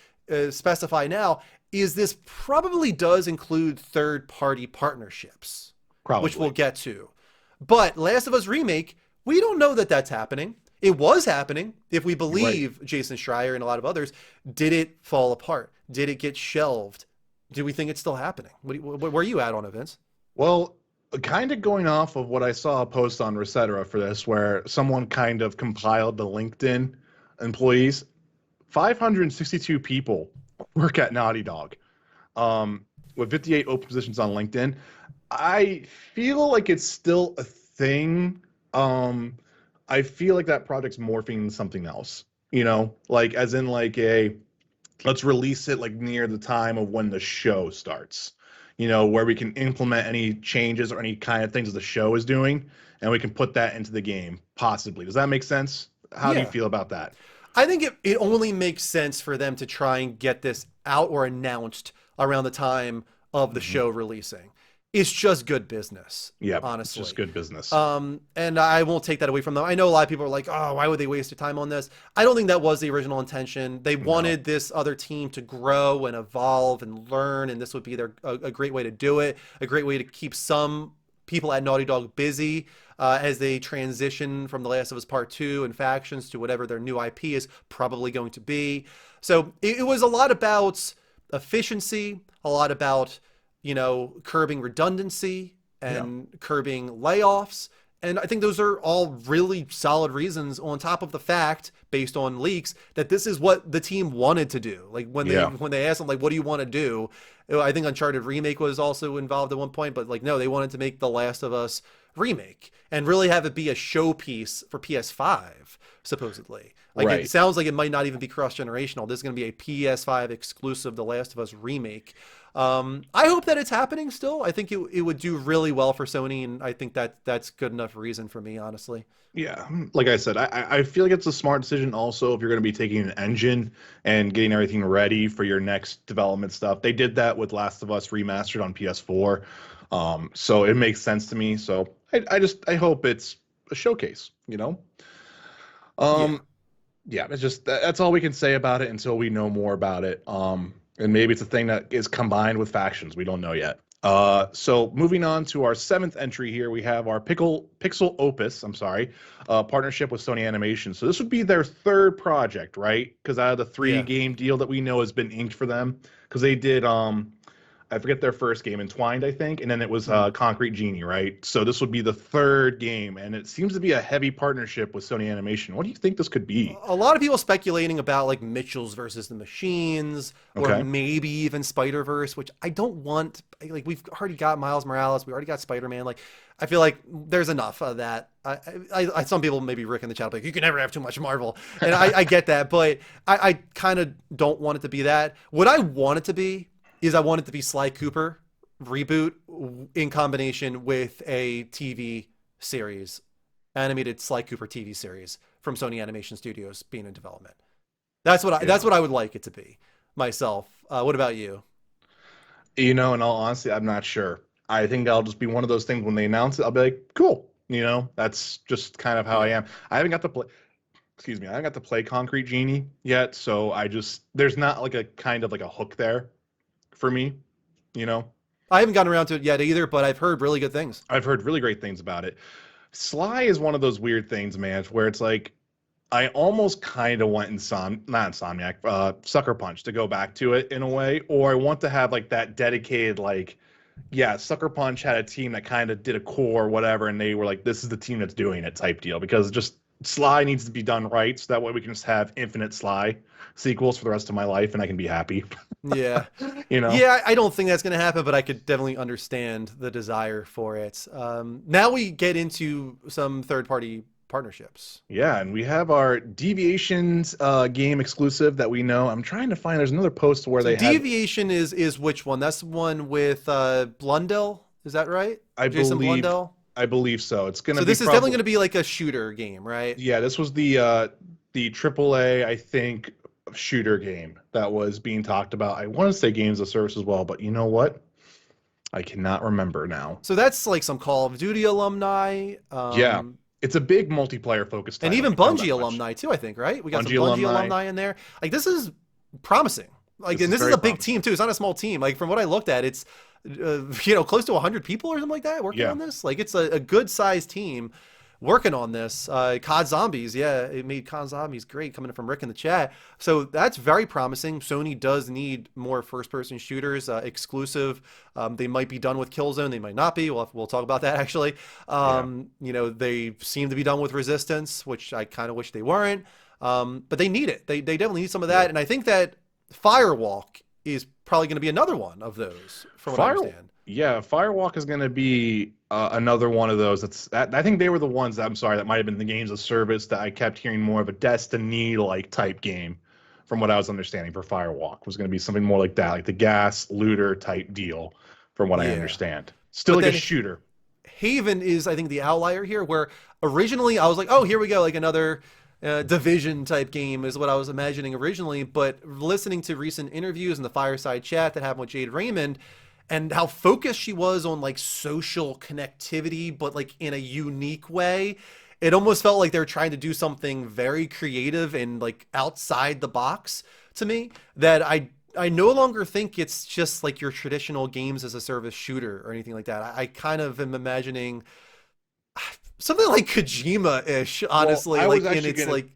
specify now, is this probably does include third-party partnerships, which we'll get to. But Last of Us Remake, we don't know that that's happening. It was happening, if we believe Jason Schreier and a lot of others. Did it fall apart? Did it get shelved? Do we think it's still happening? Where are you at on it, Vince? Well, kind of going off of what I saw a post on Resetera for this, where someone kind of compiled the LinkedIn employees. 562 people work at Naughty Dog, with 58 open positions on LinkedIn. I feel like it's still a thing. I feel like that project's morphing into something else, like as in like let's release it like near the time of when the show starts, where we can implement any changes or any kind of things that the show is doing, and we can put that into the game, possibly. Does that make sense? How do you feel about that? I think it only makes sense for them to try and get this out or announced around the time of the show releasing. It's just good business, Yep, it's just honestly. good business. And I won't take that away from them. I know a lot of people are like, oh, why would they waste their time on this? I don't think that was the original intention. They No. wanted this other team to grow and evolve and learn, and this would be a great way to do it, a great way to keep some people at Naughty Dog busy as they transition from The Last of Us Part 2 and factions to whatever their new IP is probably going to be. So it was a lot about efficiency, a lot about, curbing redundancy Yeah. and curbing layoffs. And I think those are all really solid reasons on top of the fact, based on leaks, that this is what the team wanted to do. Like Yeah. when they asked them, like, what do you want to do? I think Uncharted Remake was also involved at one point, but like, no, they wanted to make The Last of Us Remake and really have it be a showpiece for PS5, supposedly. Like, it Right. sounds like it might not even be cross generational. This is going to be a PS5 exclusive The Last of Us Remake. I hope that it's happening still. I think it would do really well for Sony, and I think that's good enough reason for me, honestly. Yeah, like I said, I feel like it's a smart decision also if you're going to be taking an engine and getting everything ready for your next development stuff. They did that with Last of Us Remastered on PS4. So it makes sense to me. So I hope it's a showcase, you know? Yeah. Um, yeah, it's just that's all we can say about it until we know more about it. And maybe it's a thing that is combined with factions. We don't know yet. So moving on to our seventh entry here, we have our Pixel Opus. I'm sorry, partnership with Sony Animation. So this would be their third project, right? Because out of the three Yeah. game deal that we know has been inked for them, because they did I forget their first game, Entwined, I think, and then it was Mhm. Concrete Genie, right? So this would be the third game, and it seems to be a heavy partnership with Sony Animation. What do you think this could be? A lot of people speculating about like Mitchell's versus the Machines, or Okay. maybe even Spider Verse, which I don't want. Like, we've already got Miles Morales, we already got Spider Man. Like, I feel like there's enough of that. Some people, maybe Rick in the chat, like, you can never have too much Marvel, and I get that, but I kind of don't want it to be that. What I want it to be is I want it to be Sly Cooper reboot in combination with a TV series, animated Sly Cooper TV series from Sony Animation Studios being in development. That's Yeah. what I would like it to be myself. What about you? You know, in all honesty, I'm not sure. I think that'll just be one of those things when they announce it, I'll be like, cool. You know, that's just kind of how I Yeah, am. I haven't got to play, excuse me, I haven't got to play Concrete Genie yet, so there's not like a kind of like a hook there for me, you know? I haven't gotten around to it yet either, but I've heard really good things. I've heard really great things about it. Sly is one of those weird things, man, where it's like I almost kind of want not Insomniac, Sucker Punch to go back to it in a way, or I want to have like that dedicated like, yeah, Sucker Punch had a team that kind of did a core or whatever, and they were like, this is the team that's doing it type deal because just Sly needs to be done right, so that way we can just have infinite Sly sequels for the rest of my life, and I can be happy. Yeah, You know? yeah. I don't think that's going to happen, but I could definitely understand the desire for it. Now we get into some third-party partnerships. Yeah, and we have our Deviations game exclusive that we know. I'm trying to find. There's another post where So they had. Deviation is which one? That's the one with Blundell. Is that right? I Jason believe, Blundell. I believe so. It's gonna So be this is definitely probably. going to be like a shooter game, right? Yeah, this was the AAA, I think, shooter game that was being talked about. I want to say games of service as well, but you know what? I cannot remember now. So that's like some Call of Duty alumni, Yeah, it's a big multiplayer focused and title. even I know that Bungie much. alumni too. I think, right? We got some Bungie Bungie alumni. alumni in there. Like, this is promising. Like, This and is this is very a big team promising. too. It's not a small team. Like, from what I looked at, it's close to 100 people or something like that working Yeah, on this. Like, it's a good sized team working on this. COD Zombies, yeah, it made COD Zombies great, coming from Rick in the chat. So that's very promising. Sony does need more first person shooters, exclusive. They might be done with Killzone, they might not be. We'll talk about that actually. yeah, They seem to be done with Resistance, which I kind of wish they weren't. But they need it. They definitely need some of yeah. that. And I think that Firewalk is probably going to be another one of those, from what I Fire, understand. yeah, Firewalk is going to be another one of those. I think they were the ones that I'm sorry that might have been the games of service that I kept hearing more of a Destiny like type game, from what I was understanding for Firewalk was going to be something more like that, like the gas looter type deal, from what I Yeah. understand. Still But like a then shooter. Haven is, I think, the outlier here, where originally I was like, oh, here we go, like another division type game is what I was imagining originally. But listening to recent interviews and the fireside chat that happened with Jade Raymond, and how focused she was on like social connectivity, but like in a unique way. It almost felt like they were trying to do something very creative and like outside the box to me, that I no longer think it's just like your traditional games as a service shooter or anything like that. I kind of am imagining something like Kojima-ish, Well, honestly, I was like in actually its gonna. like,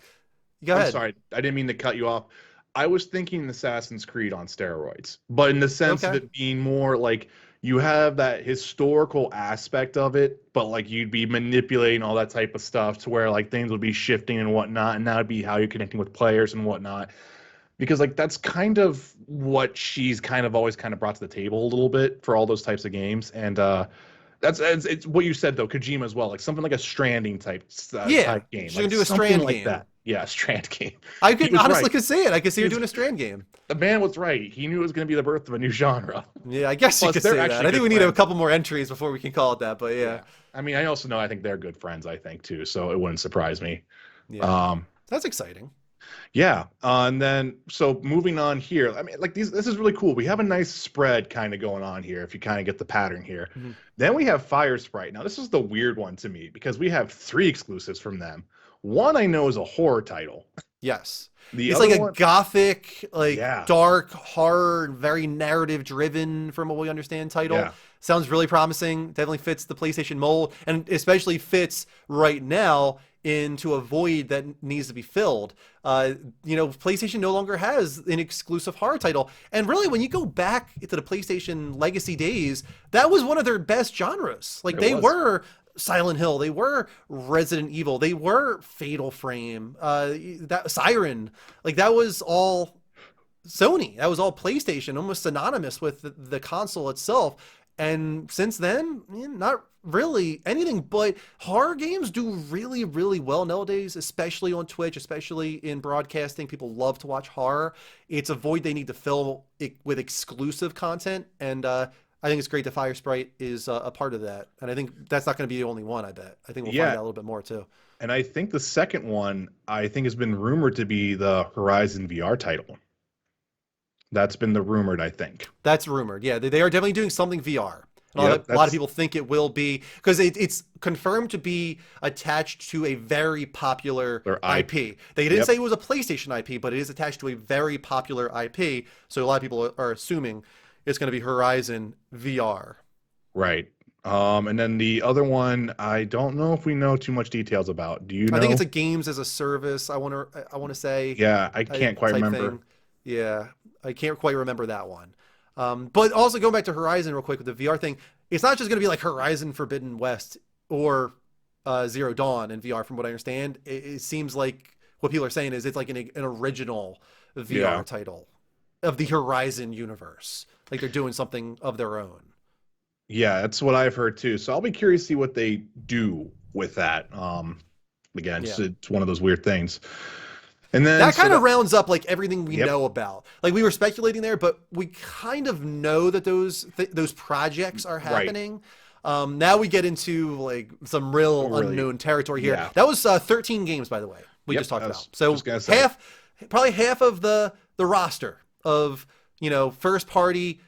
go I'm ahead. sorry, I didn't mean to cut you off. I was thinking Assassin's Creed on steroids, but in the sense of Okay. it being more like you have that historical aspect of it, but like you'd be manipulating all that type of stuff to where like things would be shifting and whatnot, and that would be how you're connecting with players and whatnot. Because like that's kind of what she's kind of always kind of brought to the table a little bit for all those types of games, and that's it's what you said though, Kojima as well, like something like a Stranding Yeah, type game, she's like gonna do a something Strand like game. that. Yeah, Strand game. I He could was honestly right. could see it. I could see He her was doing a Strand game. the man was right. He knew it was going to be the birth of a new genre. Yeah, I guess you Plus, could they're say that. actually I think good we need a friends. couple more entries before we can call it that. But yeah, Yeah, I mean, I also know I think they're good friends. I think too, so it wouldn't surprise me. yeah, Um, that's exciting. yeah, and then so moving on here. I mean, like these, this is really cool. We have a nice spread kind of going on here. If you kind of get the pattern here, Mhm. then we have Fire Sprite. Now, this is the weird one to me because we have three exclusives from them. One I know is a horror title. Yes. The It's like other a one, gothic, like yeah, dark horror, very narrative driven from what we understand title. yeah, Sounds really promising. Definitely fits the PlayStation mold and especially fits right now into a void that needs to be filled. PlayStation no longer has an exclusive horror title. And really, when you go back to the PlayStation legacy days, that was one of their best genres. Like it they was were Silent Hill, they were Resident Evil, they were Fatal Frame, that Siren, like that was all Sony, that was all PlayStation, almost synonymous with the console itself. And since then, not really anything but horror games do really, really well nowadays, especially on Twitch, especially in broadcasting. People love to watch horror. It's a void they need to fill with exclusive content. And I think it's great that Fire Sprite is a part of that. And I think that's not going to be the only one, I bet. I think we'll find yeah. out a little bit more too. And I think the second one I think has been rumored to be the Horizon VR title. That's been the rumored, I think. That's rumored. Yeah, they are definitely doing something VR. And Yep, a lot of that's people think it will be because it's confirmed to be attached to a very popular their IP. IP. They didn't Yep, say it was a PlayStation IP, but it is attached to a very popular IP. So a lot of people are assuming it's going to be Horizon VR. right. And then the other one, I don't know if we know too much details about. Do you I think it's know? a games as a service. I want to say Yeah, I can't quite type remember. thing. Yeah, I can't quite remember that one. But also going back to Horizon real quick with the VR thing, it's not just going to be like Horizon Forbidden West or Zero Dawn in VR. From what I understand, it seems like what people are saying is it's like an original VR Yeah, title of the Horizon universe. Like they're doing something of their own. yeah, that's what I've heard too. So I'll be curious to see what they do with that. Again, Yeah. it's one of those weird things. And then That so kind of that, rounds up like everything we yep, know about. Like we were speculating there, but we kind of know that those projects are right. happening. Now we get into like some real Really, unknown territory here. yeah. That was 13 games, by the way. We just Yep, talked I about. was So just gonna say. probably half of the roster of first party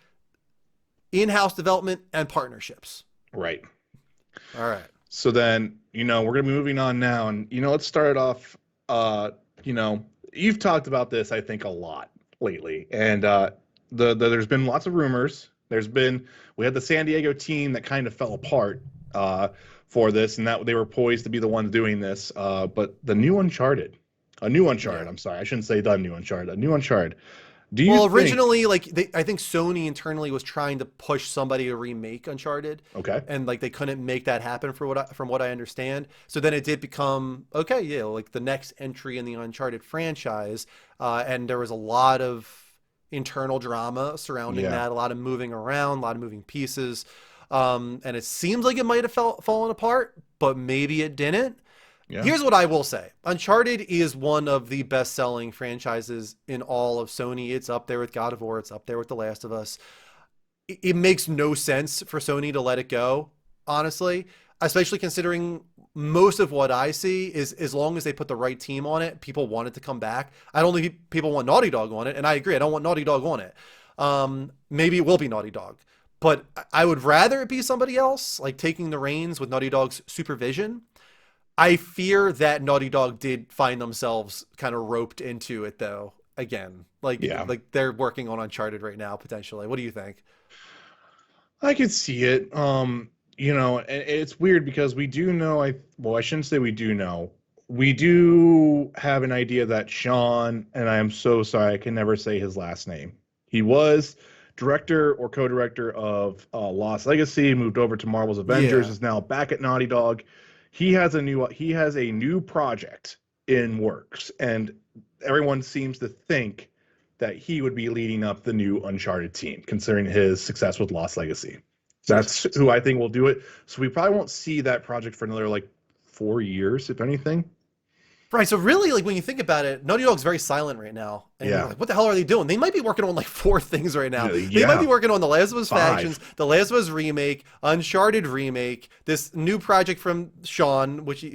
in-house development and partnerships. Right. All right. So then, we're gonna be moving on now, and let's start it off. You know, you've talked about this, I think, a lot lately, and there's been lots of rumors. We had the San Diego team that kind of fell apart for this, and that they were poised to be the ones doing this. But the new Uncharted, a new Uncharted. Yeah. I'm sorry, I shouldn't say the new Uncharted, a new Uncharted. Do you Well, think? originally, like I think Sony internally was trying to push somebody to remake Uncharted, Okay, and like they couldn't make that happen from what I understand. So then it did become okay, yeah, like the next entry in the Uncharted franchise, and there was a lot of internal drama surrounding yeah, that, a lot of moving around, a lot of moving pieces, and it seems like it might have fallen apart, but maybe it didn't. yeah, Here's what I will say. Uncharted is one of the best-selling franchises in all of Sony. It's up there with God of War. It's up there with The Last of Us. It makes no sense for Sony to let it go, honestly, especially considering most of what I see is as long as they put the right team on it, people want it to come back. I don't think people want Naughty Dog on it, and I agree. I don't want Naughty Dog on it. Maybe it will be Naughty Dog. but I would rather it be somebody else, like taking the reins with Naughty Dog's supervision. I fear that Naughty Dog did find themselves kind of roped into it though. Again, Yeah. like they're working on Uncharted right now potentially. What do you think? I could see it. And it's weird because we do know. I shouldn't say we do know. We do have an idea that Sean, and I am so sorry, I can never say his last name. He was director or co-director of Lost Legacy, moved over to Marvel's Avengers, Yeah. is now back at Naughty Dog. He has a new project in works, and everyone seems to think that he would be leading up the new Uncharted team, considering his success with Lost Legacy. That's who I think will do it. So we probably won't see that project for another like 4 years, if anything. Right. So really, like when you think about it, Naughty Dog's very silent right now, and you're Yeah. like, what the hell are they doing? They might be working on like four things right now. Yeah. They might be Yeah. working on the Last of Us Five. Factions, the Last of Us remake, Uncharted remake, this new project from Sean, which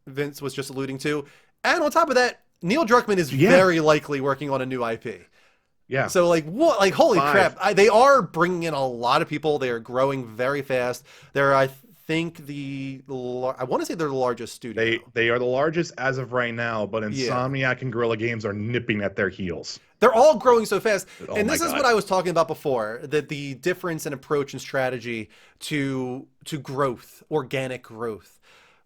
Vince was just alluding to, and on top of that, Neil Druckmann is Yeah. very likely working on a new IP. Yeah. So like what? Like holy Five. crap! They are bringing in a lot of people. They are growing very fast. They're I think I want to say they're the largest studio. They are the largest as of right now, but Yeah. Insomniac and Guerrilla Games are nipping at their heels. They're all growing so fast. Oh And my this is god. what I was talking about before, that the difference in approach and strategy to growth, organic growth,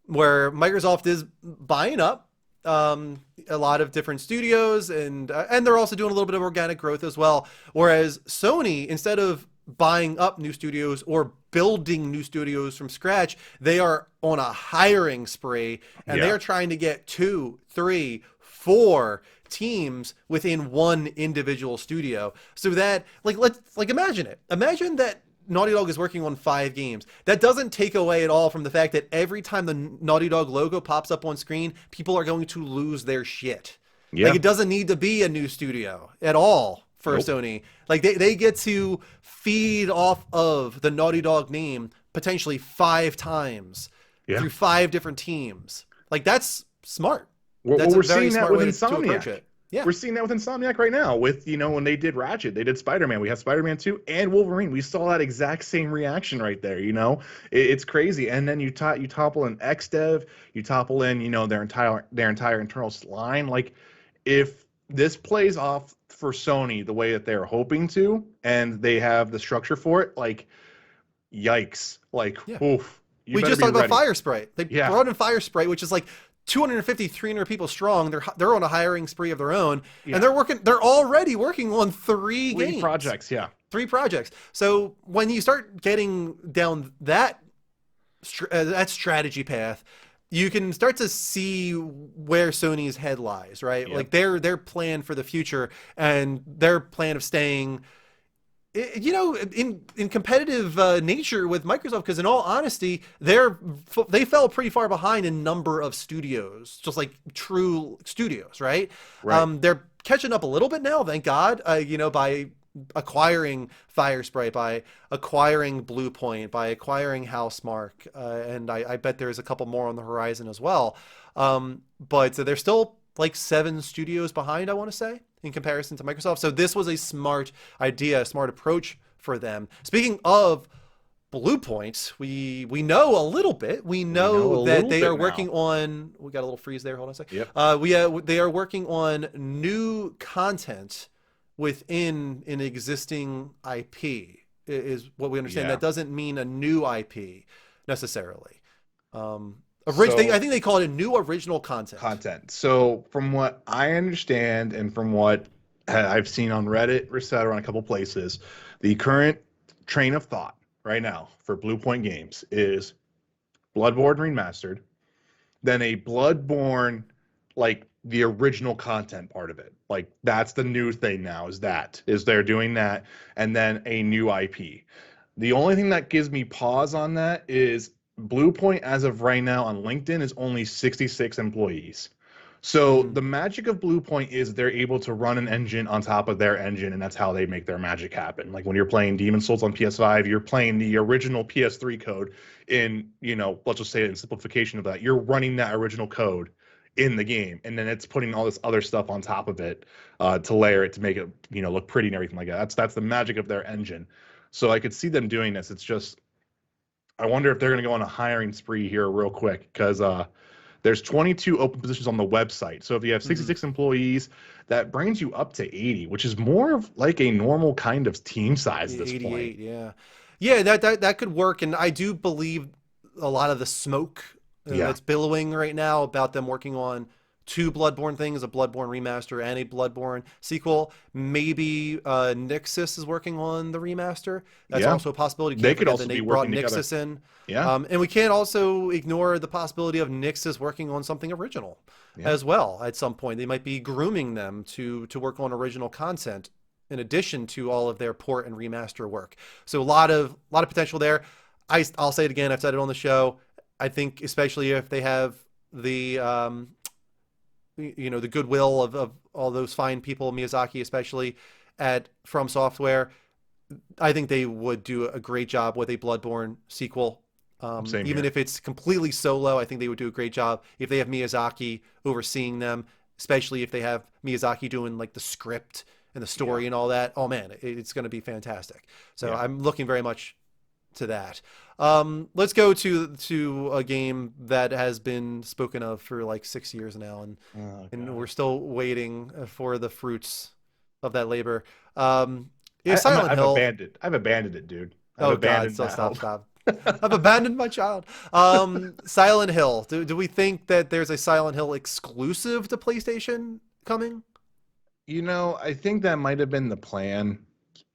where Microsoft is buying up a lot of different studios and they're also doing a little bit of organic growth as well. Whereas Sony, instead of buying up new studios or building new studios from scratch, they are on a hiring spree and they Yeah. are trying to get 2, 3, 4 teams within one individual studio. So that let's imagine it. Imagine that Naughty Dog is working on 5 games. That doesn't take away at all from the fact that every time the Naughty Dog logo pops up on screen, people are going to lose their shit. Like Yeah. it doesn't need to be a new studio at all for Nope. Sony. Like they get to feed off of the Naughty Dog name potentially 5 times Yeah. through 5 different teams. Like that's smart. Well, That's a we're very seeing that smart with way to approach Insomniac. it. Yeah. We're seeing that with Insomniac right now. With when they did Ratchet, they did Spider-Man. We have Spider-Man 2 and Wolverine. We saw that exact same reaction right there. It's crazy. And then you topple in XDev, you topple in their entire internal line. Like if this plays off for Sony the way that they're hoping to, and they have the structure for it, like yikes, like Yeah. oof, you We better just be talked about ready. Fire Sprite. They Yeah. brought in Fire Sprite, which is like 250, 300 people strong. They're on a hiring spree of their own, Yeah. and they're already working on 3 games, Projects, yeah. 3 projects. So when you start getting down that strategy path, you can start to see where Sony's head lies, right? Yep. Like their plan for the future and their plan of staying in competitive nature with Microsoft, because in all honesty, they fell pretty far behind in number of studios, just like true studios, right? Right. They're catching up a little bit now, thank God. By acquiring Firesprite, by acquiring Bluepoint, by acquiring Housemarque, and I bet there's a couple more on the horizon as well. But they're still like 7 studios behind, I want to say, in comparison to Microsoft. So this was a smart idea, a smart approach for them. Speaking of Bluepoint, we know a little bit. We know that they are working on. We got a little freeze there. Hold on a second. Yep. They are working on new content within an existing IP. Is what we understand. Yeah. That doesn't mean a new IP necessarily. I think they call it a new original content. So from what I understand and from what I've seen on Reddit, etc., on a couple places, the current train of thought right now for Bluepoint Games is Bloodborne remastered, then a Bloodborne, like the original content part of it. Like that's the new thing now, is they're doing that, and then a new IP. The only thing that gives me pause on that is Bluepoint, as of right now on LinkedIn, is only 66 employees. So the magic of Bluepoint is they're able to run an engine on top of their engine, and that's how they make their magic happen. Like when you're playing Demon Souls on PS5, you're playing the original PS3 code in, let's just say in simplification of that, you're running that original code in the game, and then it's putting all this other stuff on top of it to layer it to make it, look pretty and everything like that. That's the magic of their engine. So I could see them doing this. It's just I wonder if they're going to go on a hiring spree here real quick because there's 22 open positions on the website. So if you have Hmm. 66 employees, that brings you up to 80, which is more of like a normal kind of team size at this point. 88, yeah. Yeah, that could work. And I do believe a lot of the smoke Yeah. that's billowing right now about them working on two Bloodborne things, a Bloodborne remaster and a Bloodborne sequel. Maybe Nixus is working on the remaster. That's Yeah. also a possibility. They Can't could forget that also they be brought working together. Nixus in. Yeah. And we can't also ignore the possibility of Nixus working on something original Yeah. as well at some point. They might be grooming them to work on original content in addition to all of their port and remaster work. So a lot of potential there. I'll say it again. I've said it on the show. I think especially if they have the the goodwill of all those fine people, Miyazaki especially at From Software, I think they would do a great job with a Bloodborne sequel. Same Even here. if it's completely solo, I think they would do a great job if they have Miyazaki overseeing them, especially if they have Miyazaki doing like the script and the Yeah. story and all that. Oh man, it's going to be fantastic. So Yeah. I'm looking very much to that. Let's go to a game that has been spoken of for like 6 years now, Oh and we're God. still waiting for the fruits of that labor. Yeah, I, I'm Silent I've Hill. abandoned I've abandoned it, dude. I've Oh God, abandoned so that stop, hope. stop. I've abandoned my child. Silent Hill. Do we think that there's a Silent Hill exclusive to PlayStation coming? I think that might have been the plan.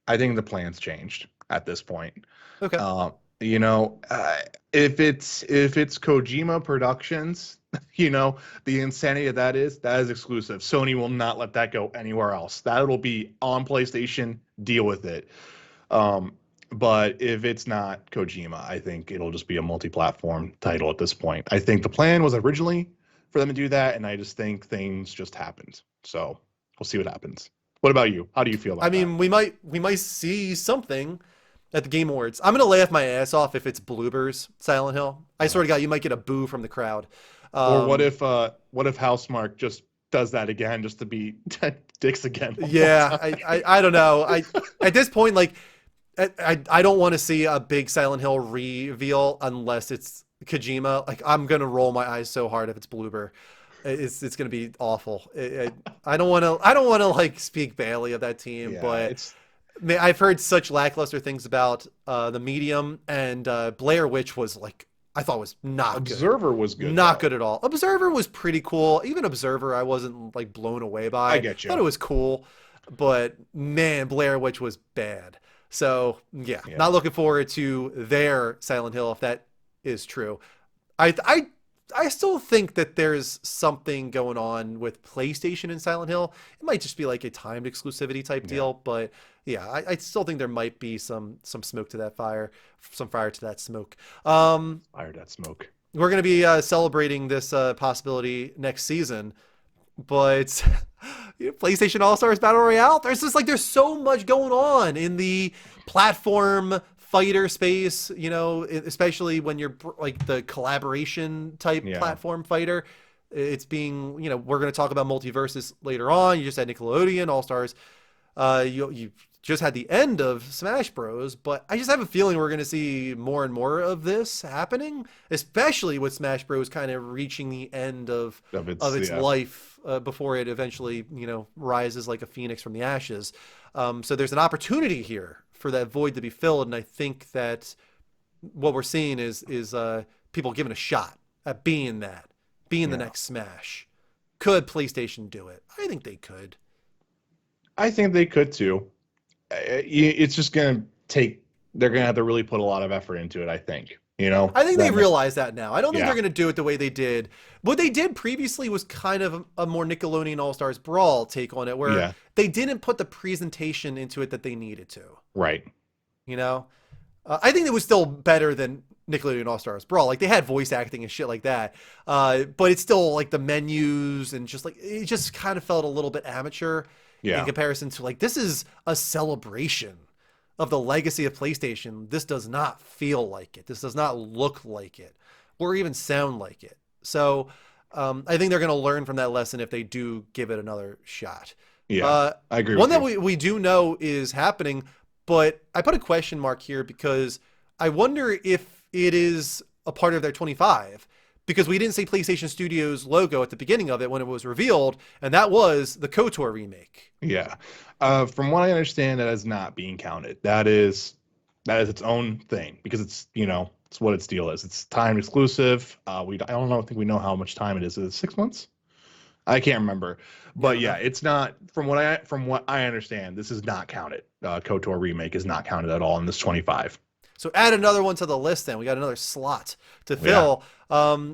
I think the plan's changed at this point. Okay. Uh, you know, uh, if it's Kojima Productions, the insanity of that is exclusive. Sony will not let that go anywhere else. That'll be on PlayStation. Deal with it. Um, but if it's not Kojima, I think it'll just be a multi-platform title at this point. I think the plan was originally for them to do that, and I just think things just happened. So we'll see what happens. What about you? How do you feel I about that? mean, we might see something at the Game Awards. I'm gonna laugh my ass off if it's Bloobers Silent Hill. I Uh, swear to God, you might get a boo from the crowd. or what Um, if Housemark just does that again just to be dicks again one more yeah, time? I don't know. I At this point, like I don't want to see a big Silent Hill reveal unless it's Kojima. Like I'm gonna roll my eyes so hard if it's Bloober. It's gonna be awful. I don't want to like speak badly of that team, Yeah, but it's man, I've heard such lackluster things about the Medium and Blair Witch was like I thought was not good. Observer was good Not though. good at all. Observer was pretty cool. Even Observer, I wasn't like blown away I by. get Thought you. it was cool, but man, Blair Witch was bad. So yeah, Yeah. not looking forward to their Silent Hill if that is true. I still think that there's something going on with PlayStation and Silent Hill. It might just be like a timed exclusivity type Yeah. deal, but yeah, I still think there might be some smoke to that fire, some fire to that smoke. Fire that smoke. We're going to be celebrating this possibility next season, but PlayStation All Stars Battle Royale. There's so much going on in the platform fighter space. Especially when you're like the collaboration type Yeah. platform fighter. It's being we're going to talk about multiverses later on. You just had Nickelodeon All Stars. You just had the end of Smash Bros, but I just have a feeling we're going to see more and more of this happening, especially with Smash Bros kind of reaching the end of Of of its its yeah. life before it eventually rises like a phoenix from the ashes. So there's an opportunity here for that void to be filled, and I think that what we're seeing is people giving a shot at being the Yeah. next Smash. Could PlayStation do it? I think they could. I think they could too. It's just gonna take. They're gonna have to really put a lot of effort into it. I think. I think they Them. realize that now. I don't think they're Yeah. going to do it the way they did. What they did previously was kind of a more Nickelodeon All Stars Brawl take on it, where Yeah. they didn't put the presentation into it that they needed to. Right. You know, I think it was still better than Nickelodeon All Stars Brawl. Like they had voice acting and shit like that, but it's still like the menus and just like it just kind of felt a little bit amateur in Yeah. comparison to like this is a celebration of the legacy of PlayStation. This does not feel like it. This does not look like it, or even sound like it. So I think they're going to learn from that lesson if they do give it another shot. Yeah. Uh, I agree One with that you. we do know is happening. But I put a question mark here because I wonder if it is a part of their 25 because we didn't see PlayStation Studios logo at the beginning of it when it was revealed, and that was the KOTOR remake. Yeah. From what I understand, that is not being counted. That is its own thing because it's what its deal is. It's time exclusive. I don't know. I think we know how much time it is. Is it 6 months? I can't remember. Yeah, I But don't yeah, know. it's not from what I understand. This is not counted. KOTOR remake is not counted at all in this 25. So add another one to the list. Then we got another slot to Yeah. fill.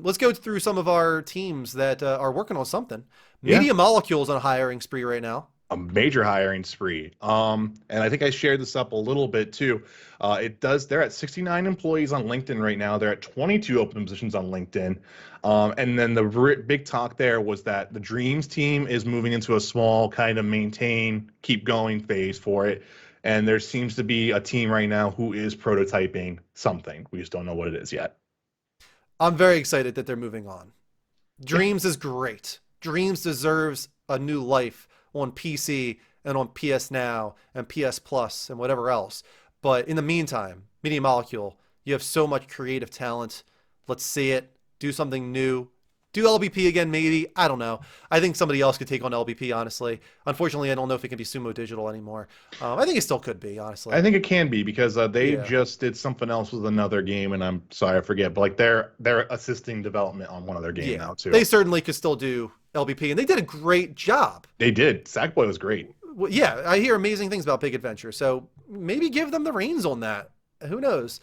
Let's go through some of our teams that are working on something. Yeah. Media Molecules on a hiring spree right now. A major hiring spree. And I think I shared this up a little bit too. They're at 69 employees on LinkedIn right now. They're at 22 open positions on LinkedIn. And then the big talk there was that the Dreams team is moving into a small kind of maintain, keep going phase for it. And there seems to be a team right now who is prototyping something. We just don't know what it is yet. I'm very excited that they're moving on. Yeah. Dreams is great. Dreams deserves a new life on PC and on PS Now and PS Plus and whatever else. But in the meantime, Media Molecule, you have so much creative talent. Let's see it. Do something new. Do LBP again, maybe. I don't know. I think somebody else could take on LBP, honestly. Unfortunately, I don't know if it can be Sumo Digital anymore. I think it still could be, honestly. I think it can be because they Yeah. just did something else with another game, and I'm sorry I forget, but like they're assisting development on one other game Yeah. now too. They certainly could still do LBP, and they did a great job. They did. Sackboy was great. Well, yeah, I hear amazing things about Big Adventure. So maybe give them the reins on that. Who knows?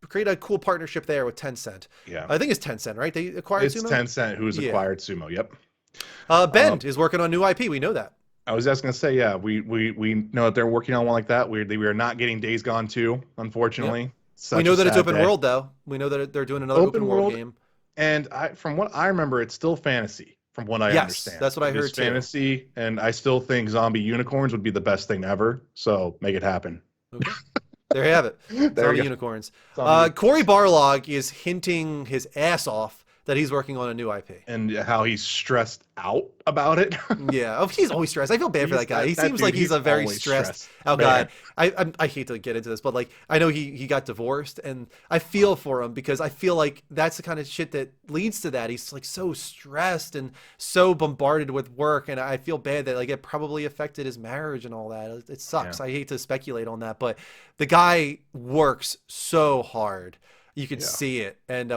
Create a cool partnership there with Tencent. Yeah, I think it's Tencent, right? They acquired it's Sumo. Tencent who's Yeah. acquired Sumo. Yep. Bend is working on new IP. We know that. I was just gonna say, yeah, we know that they're working on one like that. We are not getting Days Gone 2, Yep. unfortunately. We Such know a that it's sad open day. world, though. We know that they're doing another open Open world world, game. and from what I remember, it's still fantasy, from what I Yes, understand. that's what I It is heard too. fantasy, and I still think zombie unicorns would be the best thing ever. So make it happen. Okay. There you have it. There Zombie we go. unicorns. Zombie Corey Barlog is hinting his ass off that he's working on a new IP. and how he's stressed out about it. Yeah, oh, he's always stressed. I feel bad for that guy. He seems like he's a very always stressed out man. guy. I hate to get into this, but like I know he got divorced, and I feel for him because I feel like that's the kind of shit that leads to that. He's like so stressed and so bombarded with work, and I feel bad that like it probably affected his marriage and all that. It sucks. Yeah, I hate to speculate on that, but the guy works so hard. You could yeah. see it, and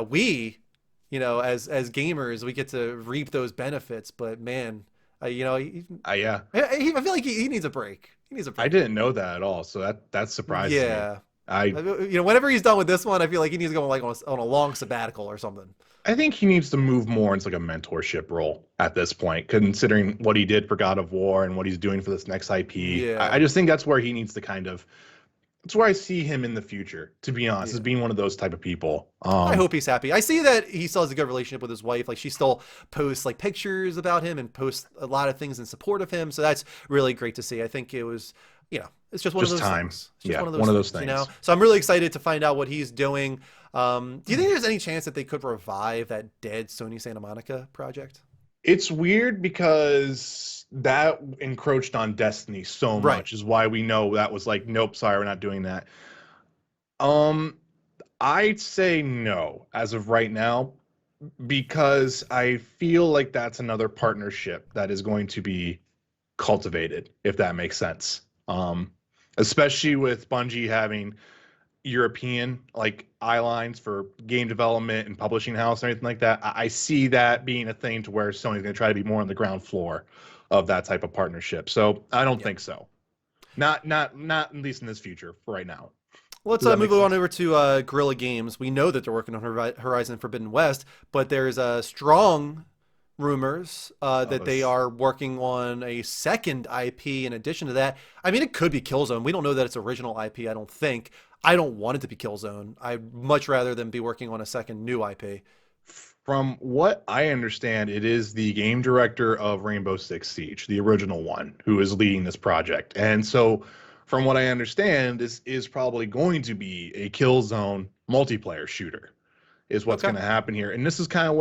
as gamers, we get to reap those benefits. But man, Yeah. I feel like he needs a break. He needs a I break. didn't know that at all. So that surprises me. Yeah. I Whenever he's done with this one, I feel like he needs to go like on a long sabbatical or something. I think he needs to move more into like a mentorship role at this point, considering what he did for God of War and what he's doing for this next IP. I Yeah. just think that's where he needs to kind of. That's where I see him in the future. To be honest, as Yeah. being one of those type of people. I hope he's happy. I see that he still has a good relationship with his wife. Like she still posts like pictures about him and posts a lot of things in support of him. So that's really great to see. I think it was, it's just one of Just those time. things. It's just Yeah, one of one of those things, things. So I'm really excited to find out what he's doing. Do you think there's any chance that they could revive that dead Sony Santa Monica project? It's weird because that encroached on Destiny so Right. much, is why we know that was like, nope, sorry, we're not doing that. Um, I'd say no as of right now, because I feel like that's another partnership that is going to be cultivated, if that makes sense. Especially with Bungie having European like eye lines for game development and publishing house and everything like that. I see that being a thing to where Sony's going to try to be more on the ground floor of that type of partnership. So I don't Yeah. think so. Not at least in this future for right now. Let's Does that move make on sense? over to Guerrilla Games. We know that they're working on Horizon Forbidden West, but there's strong rumors that they Those- are working on a second IP in addition to that. I mean, it could be Killzone. We don't know that it's original IP, I don't think. I don't want it to be Killzone. I'd much rather than be working on a second new IP. From what I understand, it is the game director of Rainbow Six Siege, the original one, who is leading this project. And so, from what I understand, this is probably going to be a Killzone multiplayer shooter, is what's Okay. going to happen here. And this is kind of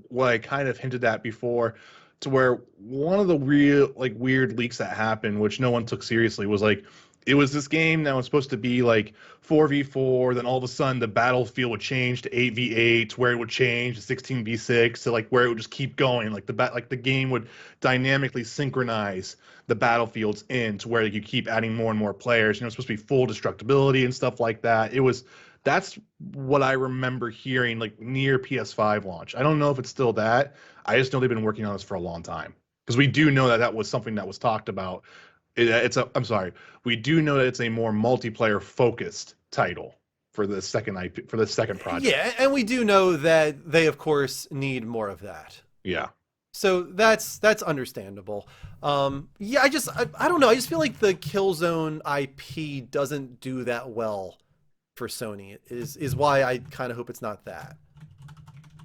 what I kind of hinted at before, to where one of the real like weird leaks that happened, which no one took seriously, was like It was this game that was supposed to be like 4v4, then all of a sudden the battlefield would change to 8v8, where it would change to 16v6, to like where it would just keep going. Like the game would dynamically synchronize the battlefields in to where you keep adding more and more players. It's supposed to be full destructibility and stuff like that. That's what I remember hearing like near PS5 launch. I don't know if it's still that. I just know they've been working on this for a long time. Because we do know that that was something that was talked about. I'm sorry. We do know that it's a more multiplayer focused title for the second IP, for the second project. Yeah, and we do know that they, of course, need more of that. Yeah. So that's understandable. Yeah, I don't know. I just feel like the Killzone IP doesn't do that well for Sony. Is why I kind of hope it's not that.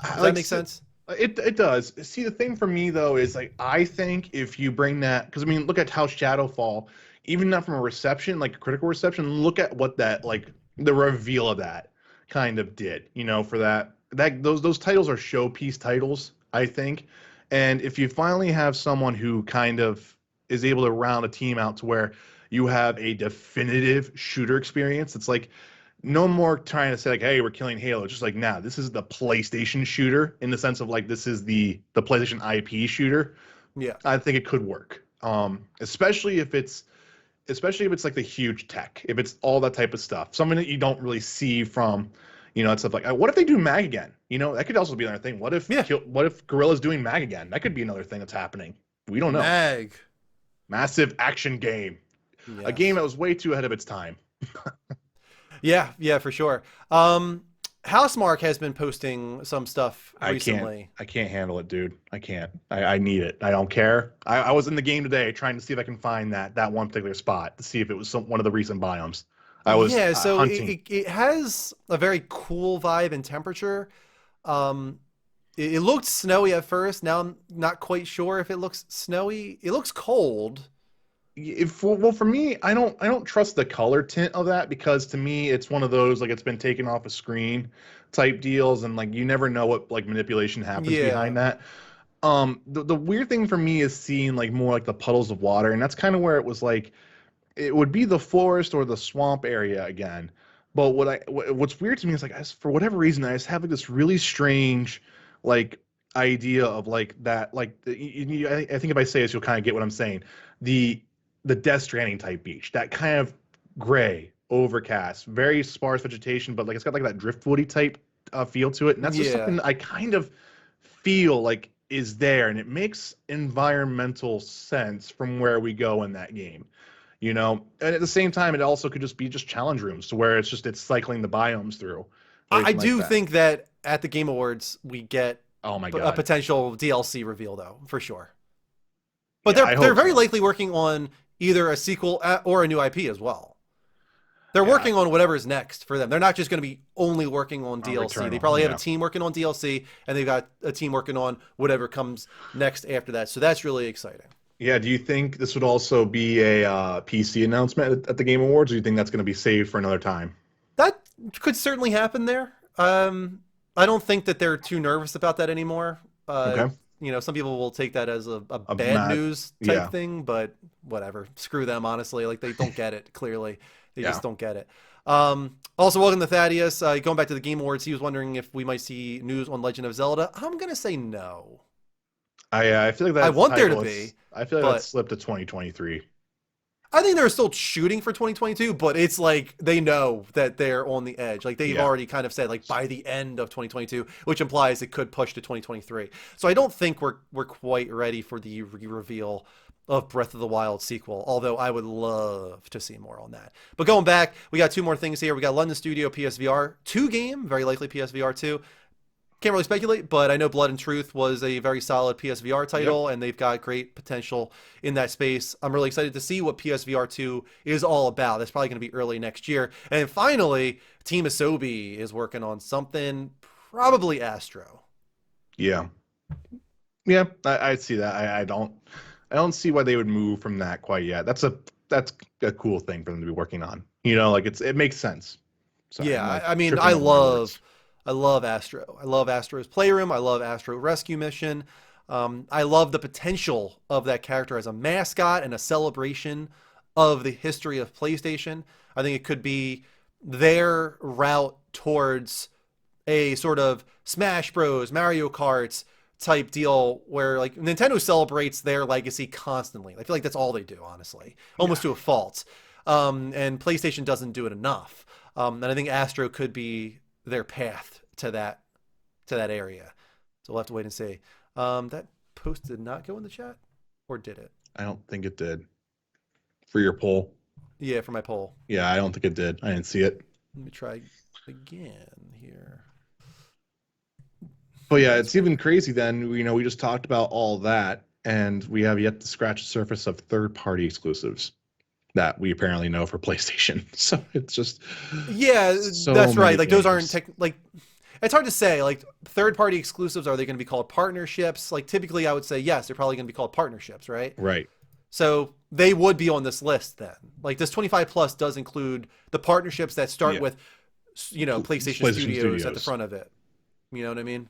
Does that make sense? It does. See, the thing for me though is like I think if you bring that, because I mean, look at how Shadowfall, even not from a reception, like a critical reception, look at what that like the reveal of that kind of did. For those titles are showpiece titles, I think. And if you finally have someone who kind of is able to round a team out to where you have a definitive shooter experience, it's like no more trying to say like, hey, we're killing Halo. It's just like, nah, this is the PlayStation shooter in the sense of like this is the PlayStation IP shooter. Yeah. I think it could work. Especially if it's like the huge tech, if it's all that type of stuff, something that you don't really see from, that stuff like what if they do mag again? That could also be another thing. What if Yeah. what if Guerrilla's doing mag again? That could be another thing that's happening. We don't know. Mag. Massive action game, a Yes. game that was way too ahead of its time. Yeah, for sure. Housemark has been posting some stuff recently. I can't handle it, dude. I can't. I need it. I don't care. I was in the game today trying to see if I can find that one particular spot to see if it was one of the recent biomes. I was Yeah, so hunting. it has a very cool vibe and temperature. It looked snowy at first. Now I'm not quite sure if it looks snowy. It looks cold. Well, for me, I don't trust the color tint of that because to me it's one of those like it's been taken off a screen type deals and like you never know what like manipulation happens Yeah. behind that. The weird thing for me is seeing like more like the puddles of water, and that's kind of where it was like it would be the forest or the swamp area again. But what's weird to me is like for whatever reason I just have like this really strange like idea of like that like I think if I say this you'll kind of get what I'm saying. The Death Stranding type beach, that kind of gray, overcast, very sparse vegetation, but like it's got like that driftwoody type feel to it, and that's just Yeah. something I kind of feel like is there, and it makes environmental sense from where we go in that game. And at the same time, it also could just be just challenge rooms to where it's cycling the biomes through, I everything like do that. think that at the Game Awards we get Oh my a god, potential DLC reveal though, for sure. But yeah, I they're hope very so. likely working on either a sequel or a new IP as well. They're Yeah, working on whatever's next for them. They're not just going to be only working on DLC. They Returnal, probably have a yeah. team working on DLC, and they've got a team working on whatever comes next after that. So that's really exciting. Yeah, do you think this would also be a PC announcement at the Game Awards, or do you think that's going to be saved for another time? That could certainly happen there. I don't think that they're too nervous about that anymore. Okay. Some people will take that as a A bad mad, news type yeah, thing, but whatever. Screw them, honestly. Like, they don't get it, clearly. They yeah. just don't get it. Also, welcome to Thaddeus. Going back to the Game Awards, he was wondering if we might see news on Legend of Zelda. I'm going to say no. I feel like I that want there to title. be, I feel like that but slipped to 2023. I think they're still shooting for 2022, but it's like they know that they're on the edge. Like they've Yeah, already kind of said like by the end of 2022, which implies it could push to 2023. So I don't think we're quite ready for the reveal of Breath of the Wild sequel, although I would love to see more on that. But going back, we got two more things here. We got London Studio PSVR 2 game, very likely PSVR 2. Can't really speculate, but I know Blood and Truth was a very solid PSVR yep, title, and they've got great potential in that space. I'm really excited to see what PSVR 2 is all about. That's probably going to be early next year. And finally, Team Asobi is working on something, probably Astro. yeah, yeah. I see that. I don't see why they would move from that quite yet. That's a cool thing for them to be working on. Like it makes sense. Sorry, I'm Yeah, like I mean, tripping over my words. I love Astro. I love Astro's Playroom. I love Astro Rescue Mission. I love the potential of that character as a mascot and a celebration of the history of PlayStation. I think it could be their route towards a sort of Smash Bros, Mario Karts type deal where like Nintendo celebrates their legacy constantly. I feel like that's all they do, honestly, almost to a fault. And PlayStation doesn't do it enough. And I think Astro could be their path to that area. So we'll have to wait and see. That post did not go in the chat, or did it? I don't think it did. For your poll. Yeah, for my poll. Yeah, I don't think it did. I didn't see it. Let me try again here. But yeah, it's even crazy then. We just talked about all that, and we have yet to scratch the surface of third-party exclusives that we apparently know for PlayStation. So it's just that's right. Like those aren't things. like it's hard to say. Like third-party exclusives, are they going to be called partnerships? Like typically, I would say yes, they're probably going to be called partnerships, right? Right. So they would be on this list then. Like this 25 plus does include the partnerships that start with, PlayStation Studios at the front of it. You know what I mean?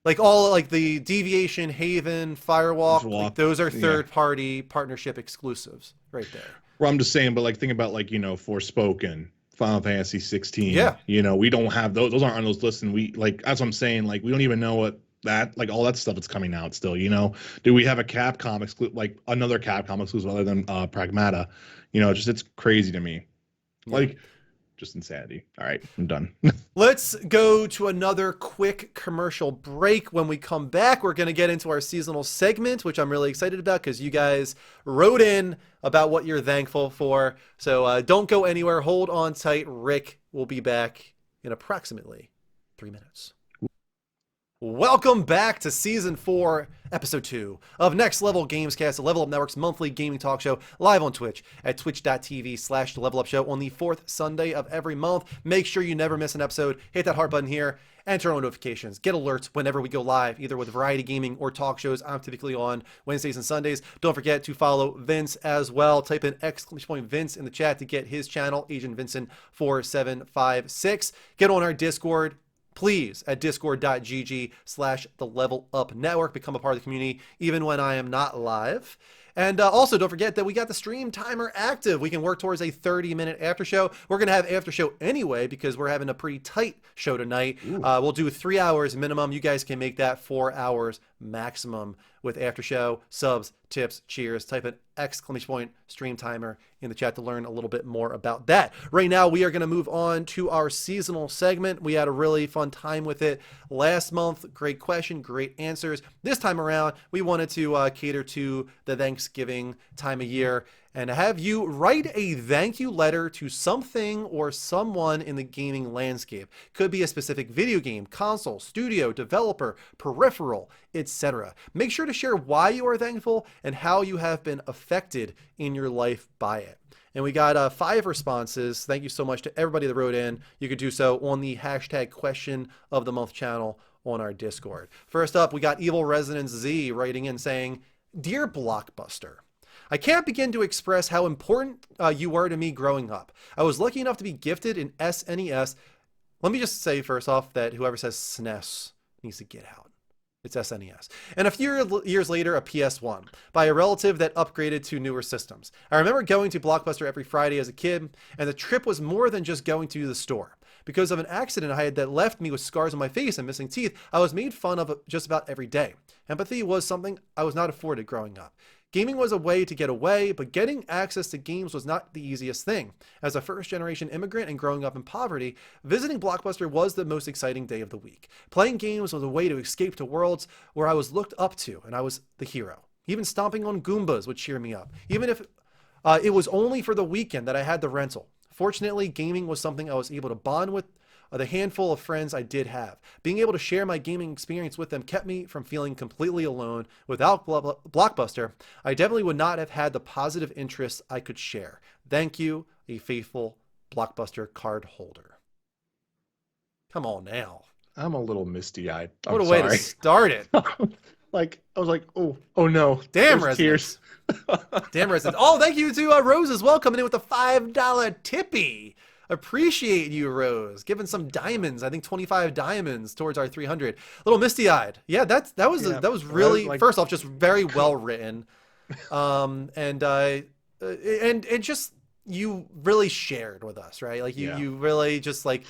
Like all like the Deviation, Haven, Firewalk, like those are third-party partnership exclusives right there. Well, I'm just saying, but like think about like Forspoken, Final Fantasy 16. Yeah. We don't have those. Those aren't on those lists, and we like that's what I'm saying. Like we don't even know what that like all that stuff that's coming out still. Do we have a Capcom exclusive, like another Capcom exclusive other than Pragmata? It's crazy to me. Yeah. Like just insanity. All right, I'm done. Let's go to another quick commercial break. When we come back, we're going to get into our seasonal segment, which I'm really excited about because you guys wrote in about what you're thankful for. So don't go anywhere. Hold on tight. Rick will be back in approximately 3 minutes. Welcome back to Season 4, Episode 2 of Next Level Gamescast, the Level Up Network's monthly gaming talk show, live on Twitch at twitch.tv/TheLevelUpShow on the 4th Sunday of every month. Make sure you never miss an episode. Hit that heart button here and turn on notifications. Get alerts whenever we go live, either with variety gaming or talk shows. I'm typically on Wednesdays and Sundays. Don't forget to follow Vince as well. Type in !Vince in the chat to get his channel, Agent Vincent 4756. Get on our Discord. Please, at discord.gg/the-level-up-network, become a part of the community, even when I am not live. And also, don't forget that we got the stream timer active. We can work towards a 30-minute after show. We're going to have after show anyway because we're having a pretty tight show tonight. We'll do 3 hours minimum. You guys can make that 4 hours maximum with after show, subs, tips, cheers. Type an !stream timer in the chat to learn a little bit more about that. Right now, we are going to move on to our seasonal segment. We had a really fun time with it last month. Great question, great answers. This time around, we wanted to cater to the Thanksgiving time of year and have you write a thank you letter to something or someone in the gaming landscape. Could be a specific video game, console, studio, developer, peripheral, etc. Make sure to share why you are thankful and how you have been affected in your life by it. And we got 5 responses. Thank you so much to everybody that wrote in. You could do so on the #question of the month channel on our Discord. First up, we got Evil Resonance Z writing in saying, "Dear Blockbuster, I can't begin to express how important you were to me growing up. I was lucky enough to be gifted an SNES." Let me just say first off that whoever says SNES needs to get out. It's SNES. And a few years later, a PS1 by a relative that upgraded to newer systems. I remember going to Blockbuster every Friday as a kid, and the trip was more than just going to the store. Because of an accident I had that left me with scars on my face and missing teeth, I was made fun of just about every day. Empathy was something I was not afforded growing up. Gaming was a way to get away, but getting access to games was not the easiest thing. As a first-generation immigrant and growing up in poverty, visiting Blockbuster was the most exciting day of the week. Playing games was a way to escape to worlds where I was looked up to, and I was the hero. Even stomping on Goombas would cheer me up, even if it was only for the weekend that I had the rental. Fortunately, gaming was something I was able to bond with the handful of friends I did have. Being able to share my gaming experience with them kept me from feeling completely alone. Without Blockbuster, I definitely would not have had the positive interests I could share. Thank you, a faithful Blockbuster card holder." Come on now. I'm a little misty-eyed. What a way to start it. Like, I was like, oh no. Damn, Residents. Damn, Residents. Oh, thank you to Rose as well, coming in with a $5 tippy. Appreciate you, Rose. Giving some diamonds. I think 25 diamonds towards our 300. A little misty-eyed. Yeah, that was really, like, first off, just very well written. And and just you really shared with us, right? Like Yeah. you really just like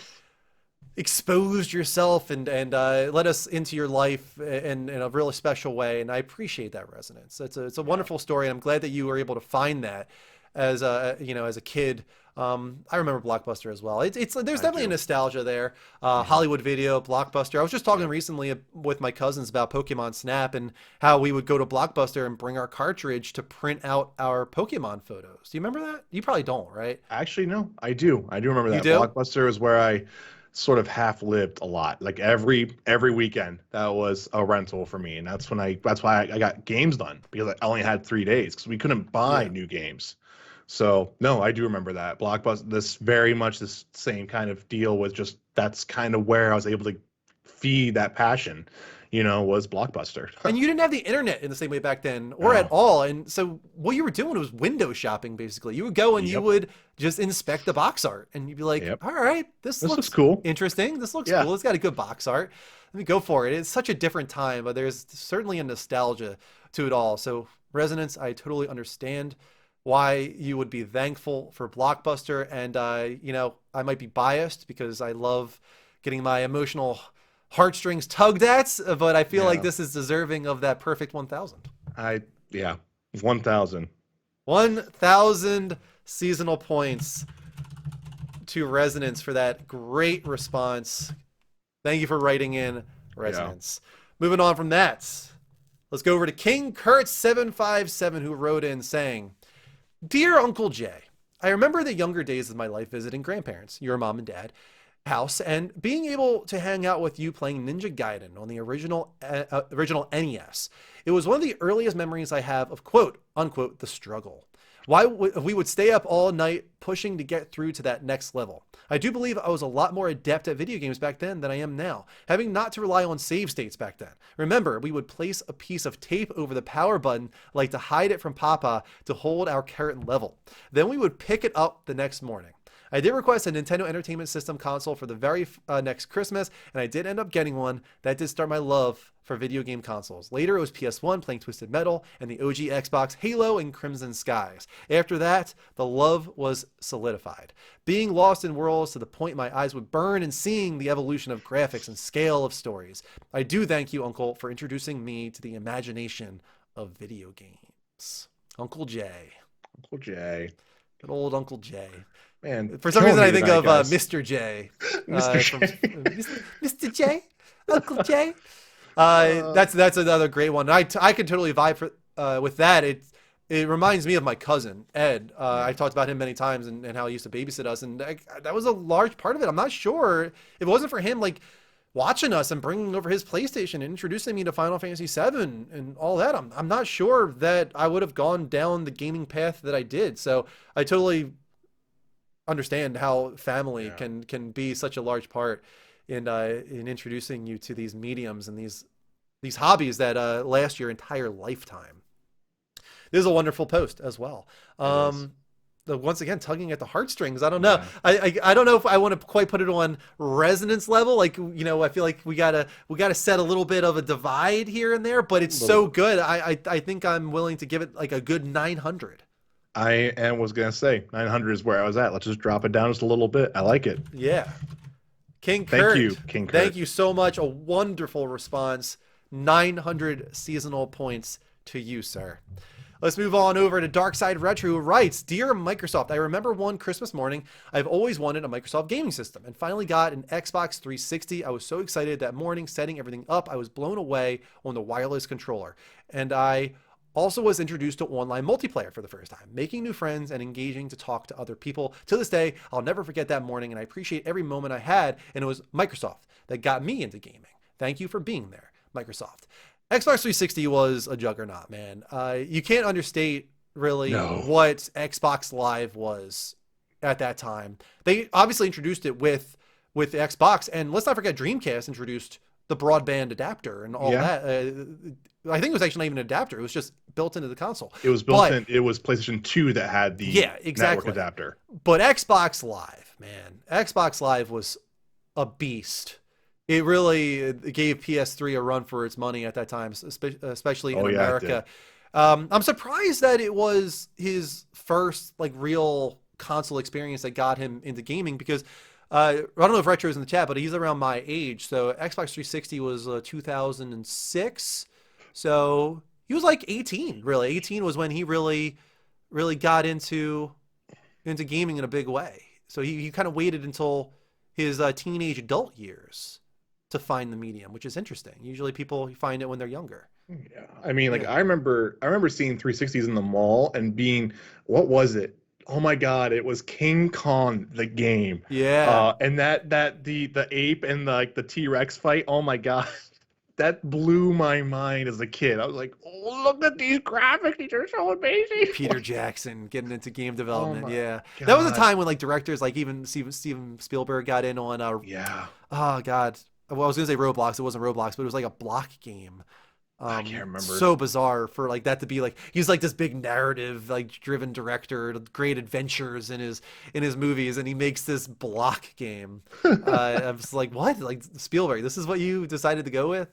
exposed yourself and let us into your life in a really special way, and I appreciate that resonance. It's a Yeah. wonderful story, and I'm glad that you were able to find that as a as a kid. I remember Blockbuster as well. It's there's I definitely a do. nostalgia there. Hmm. Hollywood Video, Blockbuster. I was just talking Yep. recently with my cousins about Pokemon Snap and how we would go to Blockbuster and bring our cartridge to print out our Pokemon photos. Do you remember that? You probably don't, right? Actually, no, I do. I do remember You that. do? Blockbuster is where I sort of half lived a lot. Like every weekend, that was a rental for me, and that's why I got games done because I only had 3 days because we couldn't buy Yeah. new games. So no, I do remember that Blockbuster. This very much this same kind of deal was just that's kind of where I was able to feed that passion. Was Blockbuster. And you didn't have the internet in the same way back then or at No. all. And so what you were doing was window shopping, basically. You would go and you Yep. would just inspect the box art and you'd be like, Yep. all right, this This was looks cool. interesting. This looks Yeah. cool. It's got a good box art. Let me go for it. It's such a different time, but there's certainly a nostalgia to it all. So, Resonance, I totally understand why you would be thankful for Blockbuster. And, I might be biased because I love getting my emotional heartstrings tugged at, but I feel like Yeah. this is deserving of that perfect 1,000. I yeah. 1,000. 1,000 seasonal points to Resonance for that great response. Thank you for writing in, Yeah. Resonance. Moving on from that, let's go over to King Kurt757, who wrote in saying, Dear Uncle Jay, I remember the younger days of my life visiting grandparents, your mom and dad, house, and being able to hang out with you playing Ninja Gaiden on the original NES. It was one of the earliest memories I have of quote unquote the struggle. Why we would stay up all night pushing to get through to that next level. I do believe I was a lot more adept at video games back then than I am now, having not to rely on save states back then. Remember, we would place a piece of tape over the power button like to hide it from Papa to hold our current level. Then we would pick it up the next morning. I did request a Nintendo Entertainment System console for the very next Christmas, and I did end up getting one. That did start my love for video game consoles. Later, it was PS1 playing Twisted Metal and the OG Xbox Halo and Crimson Skies. After that, the love was solidified. Being lost in worlds to the point my eyes would burn and seeing the evolution of graphics and scale of stories. I do thank you, Uncle, for introducing me to the imagination of video games. Uncle Jay. Uncle Jay. Good old Uncle Jay. Man, For some killing reason, me I think tonight, of guys. Mr. J. Mr. From J. Mr. J, Uncle J. Uh, That's another great one. I could totally vibe with that. It reminds me of my cousin Ed. yeah. I talked about him many times and how he used to babysit us, and that was a large part of it. I'm not sure if it wasn't for him like watching us and bringing over his PlayStation and introducing me to Final Fantasy VII and all that. I'm not sure that I would have gone down the gaming path that I did. So I totally understand how family Yeah. can be such a large part in introducing you to these mediums and these hobbies that last your entire lifetime. This is a wonderful post as well. It is. Once again, tugging at the heartstrings. I don't know. Yeah. I don't know if I want to quite put it on resonance level. Like I feel like we gotta set a little bit of a divide here and there. But it's so Little. good. I think I'm willing to give it like a good 900. Was gonna say 900 is where I was at. Let's just drop it down just a little bit. I like it. Yeah. King Thank Kurt, you, King thank Kurt. you so much. A wonderful response. 900 seasonal points to you, sir. Let's move on over to Darkside Retro, who writes, Dear Microsoft, I remember one Christmas morning, I've always wanted a Microsoft gaming system and finally got an Xbox 360. I was so excited that morning, setting everything up. I was blown away on the wireless controller. And I also was introduced to online multiplayer for the first time, making new friends and engaging to talk to other people. To this day, I'll never forget that morning, and I appreciate every moment I had, and it was Microsoft that got me into gaming. Thank you for being there, Microsoft. Xbox 360 was a juggernaut, man. You can't understate really No. what Xbox Live was at that time. They obviously introduced it with Xbox, and let's not forget Dreamcast introduced the broadband adapter and all Yeah. that. I think it was actually not even an adapter; it was just built into the console. It was built But in. It was PlayStation 2 that had the yeah, exactly. network adapter. But Xbox Live, man, Xbox Live was a beast. It really gave PS3 a run for its money at that time, especially in Oh yeah, it America. I'm surprised that it was his first like real console experience that got him into gaming because I don't know if Retro is in the chat, but he's around my age. So Xbox 360 was 2006. So he was like 18, really. 18 was when he really got into gaming in a big way. So he kind of waited until his teenage adult years to find the medium, which is interesting. Usually people find it when they're younger. Yeah, I mean, like Yeah. I remember seeing 360s in the mall and being, what was it? Oh my God, it was King Kong the game. Yeah. And the ape and the T-Rex fight. Oh my God, that blew my mind as a kid. I was like, oh, look at these graphics, these are so amazing. Peter Jackson getting into game Oh development. my Yeah. That was a God. time when like directors like even Steven Spielberg got in on Yeah, oh god. Well, I was going to say Roblox. It wasn't Roblox, but it was like a block game. I can't remember. So bizarre for like that to be like he's like this big narrative like driven director, great adventures in his movies, and he makes this block game. I was like, what? Like Spielberg, this is what you decided to go with?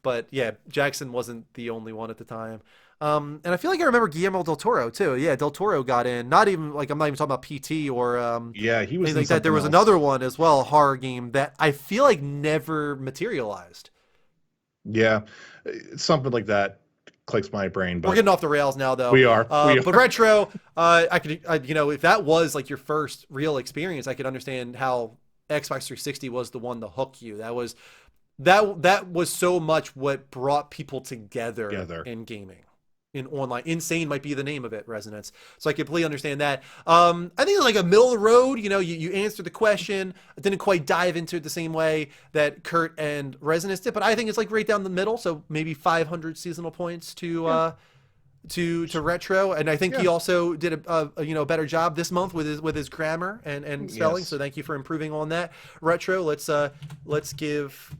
But yeah, Jackson wasn't the only one at the time. And I feel like I remember Guillermo del Toro too. Yeah, del Toro got in. Not even like I'm not even talking about PT or Yeah, he was anything in like that. There something was else. another one as well, a horror game that I feel like never materialized. Yeah, something like that clicks my brain, We're but getting off the rails now, though. we are. We But are. retro, I could, if that was like your first real experience, I could understand how Xbox 360 was the one to hook you. That was so much what brought people together Together. in gaming. In online, insane might be the name of it. Resonance. So I completely understand that. I think like a middle of the road. You answered the question. I didn't quite dive into it the same way that Kurt and Resonance did, but I think it's like right down the middle. So maybe 500 seasonal points to retro, and I think Yeah. he also did a better job this month with his grammar and spelling. Yes. So thank you for improving on that. Retro. Let's give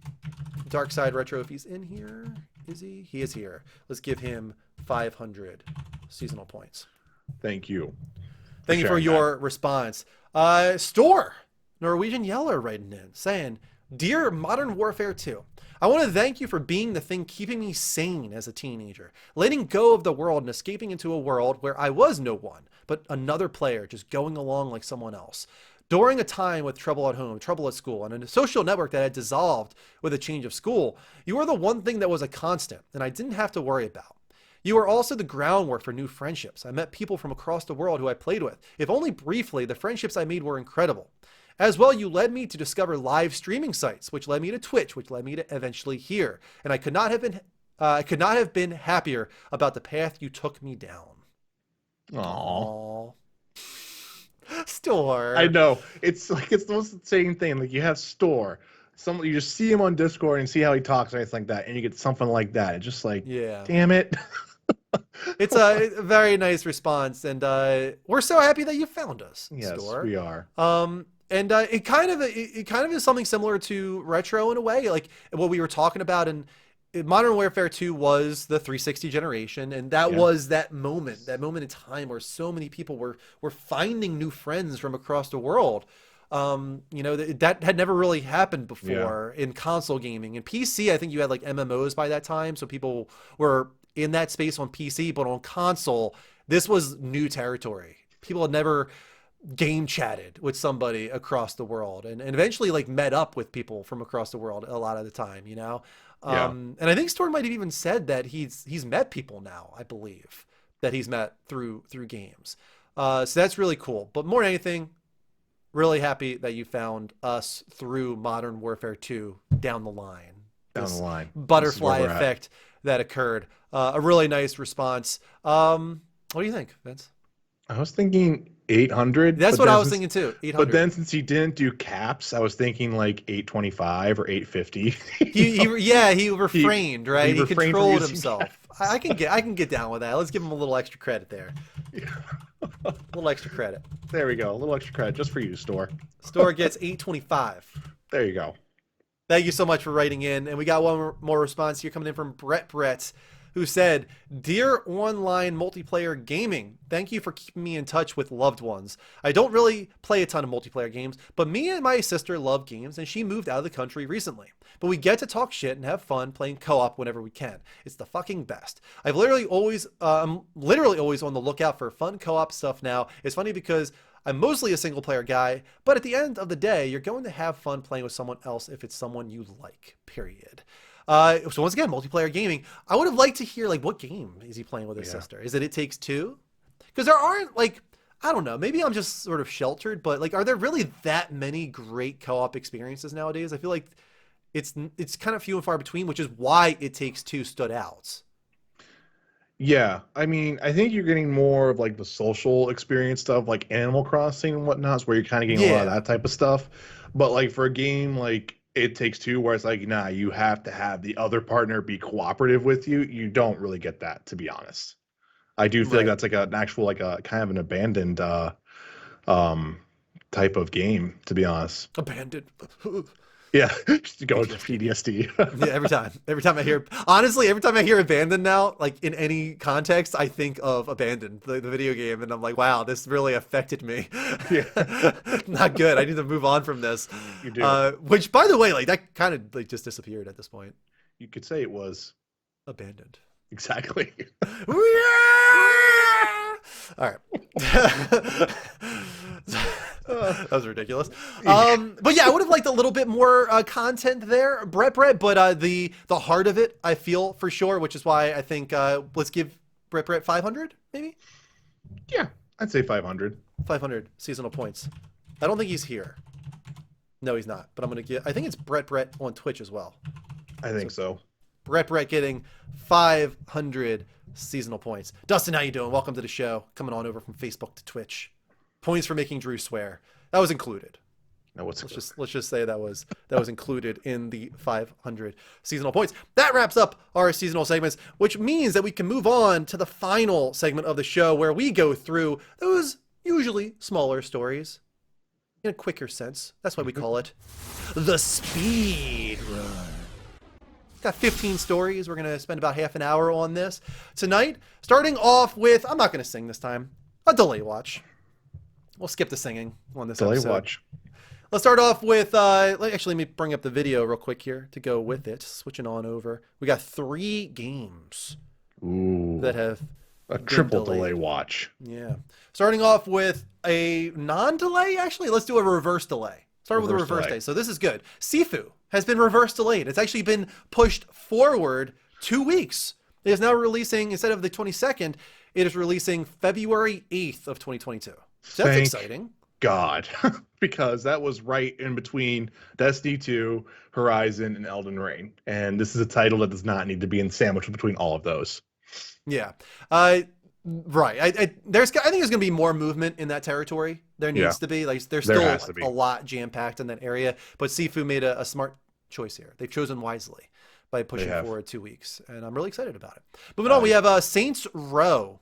Dark Side Retro if he's in here. Is he? He is here. Let's give him 500 seasonal points. Thank you. Thank you for sharing your response. Store Norwegian Yeller writing in saying, "Dear Modern Warfare 2, I want to thank you for being the thing keeping me sane as a teenager, letting go of the world and escaping into a world where I was no one, but another player just going along like someone else. During a time with trouble at home, trouble at school, and a social network that had dissolved with a change of school, you were the one thing that was a constant and I didn't have to worry about. You were also the groundwork for new friendships. I met people from across the world who I played with. If only briefly, the friendships I made were incredible. As well, you led me to discover live streaming sites, which led me to Twitch, which led me to eventually here. And I could not have been happier about the path you took me down." that. Aw. Aww. Store. I know. It's like it's almost the same thing. Like you have Store. You just see him on Discord and see how he talks and anything like that, and you get something like that. It's just like, Yeah. damn it. It's a very nice response, and we're so happy that you found us, Yes, Store. we are. And it kind of is something similar to retro in a way, like what we were talking about. And Modern Warfare 2 was the 360 generation, and that Yeah. was that moment in time where so many people were finding new friends from across the world. That had never really happened before in console gaming. In PC, I think you had like MMOs by that time, so people were in that space on PC, but on console, this was new territory. People had never game chatted with somebody across the world and eventually like met up with people from across the world a lot of the time. Yeah. And I think Storm might have even said that he's met people now, I believe, that he's met through games. So that's really cool. But more than anything, really happy that you found us through Modern Warfare 2 down the line. Down This the line. butterfly This is where we're at. effect that occurred. A really nice response. What do you think, Vince? I was thinking 800. That's but what then I was since- thinking too. But 800. then since he didn't do caps, I was thinking like 825 or 850. he refrained, right? he He refrained from controlled using himself. I can get down with that. Let's give him a little extra credit there. A little extra credit. There we go. A little extra credit just for you, Store. Store gets 825. There you go. Thank you so much for writing in. And we got one more response here coming in from Brett who said, "Dear online multiplayer gaming, thank you for keeping me in touch with loved ones. I don't really play a ton of multiplayer games, but me and my sister love games, and she moved out of the country recently. But we get to talk shit and have fun playing co-op whenever we can. It's the fucking best. I'm literally always on the lookout for fun co-op stuff now. It's funny because I'm mostly a single player guy, but at the end of the day, you're going to have fun playing with someone else if it's someone you like, period." So once again, multiplayer gaming. I would have liked to hear, like, what game is he playing with his sister? Is It Takes Two? Because there aren't, like, I don't know, maybe I'm just sort of sheltered, but, like, are there really that many great co-op experiences nowadays? I feel like it's kind of few and far between, which is why It Takes Two stood out. Yeah, I mean, I think you're getting more of like the social experience stuff, like Animal Crossing and whatnot, where you're kind of getting a lot of that type of stuff. But like for a game like It Takes Two, where it's like, nah, you have to have the other partner be cooperative with you, you don't really get that, to be honest. I do feel like that's like an actual, like a kind of an abandoned type of game, to be honest. Abandoned. Yeah, just go to PTSD. Yeah, every time I hear Abandoned now, like in any context, I think of Abandoned, the video game, and I'm like, wow, this really affected me. Yeah. Not good. I need to move on from this. You do. Which, by the way, like that kind of like just disappeared at this point. You could say it was Abandoned. exactly. All right. That was ridiculous. But yeah, I would have liked a little bit more content there, Brett. But the heart of it, I feel for sure, which is why I think let's give Brett 500, maybe. Yeah, I'd say 500. 500 seasonal points. I don't think he's here. No, he's not. But I'm gonna give. I think it's Brett on Twitch as well. I think so. Brett getting 500 seasonal points. Dustin, how you doing? Welcome to the show. Coming on over from Facebook to Twitch. Points for making Drew swear. That was included. No, let's just say that was included in the 500 seasonal points. That wraps up our seasonal segments, which means that we can move on to the final segment of the show where we go through those usually smaller stories in a quicker sense. That's why we call it the Speedrun. Got 15 stories. We're going to spend about half an hour on this tonight. Starting off with, I'm not going to sing this time, a delay watch. We'll skip the singing on this delay episode. Watch. Let's start off with, let me bring up the video real quick here to go with it. Switching on over. We got 3 games that have a triple delayed. Delay watch. Yeah. Starting off with a non-delay, actually. Let's do a reverse delay. Start with a reverse delay. So this is good. Sifu has been reverse delayed. It's actually been pushed forward 2 weeks. It is now releasing, instead of the 22nd, it is releasing February 8th of 2022. So that's exciting. God, because that was right in between Destiny 2, Horizon, and Elden Ring. And this is a title that does not need to be in sandwiched between all of those. Yeah. Right. I think there's going to be more movement in that territory. There needs to be. Like, there's still a lot jam-packed in that area. But Sifu made a smart choice here. They've chosen wisely by pushing forward 2 weeks. And I'm really excited about it. Moving on, we have Saints Row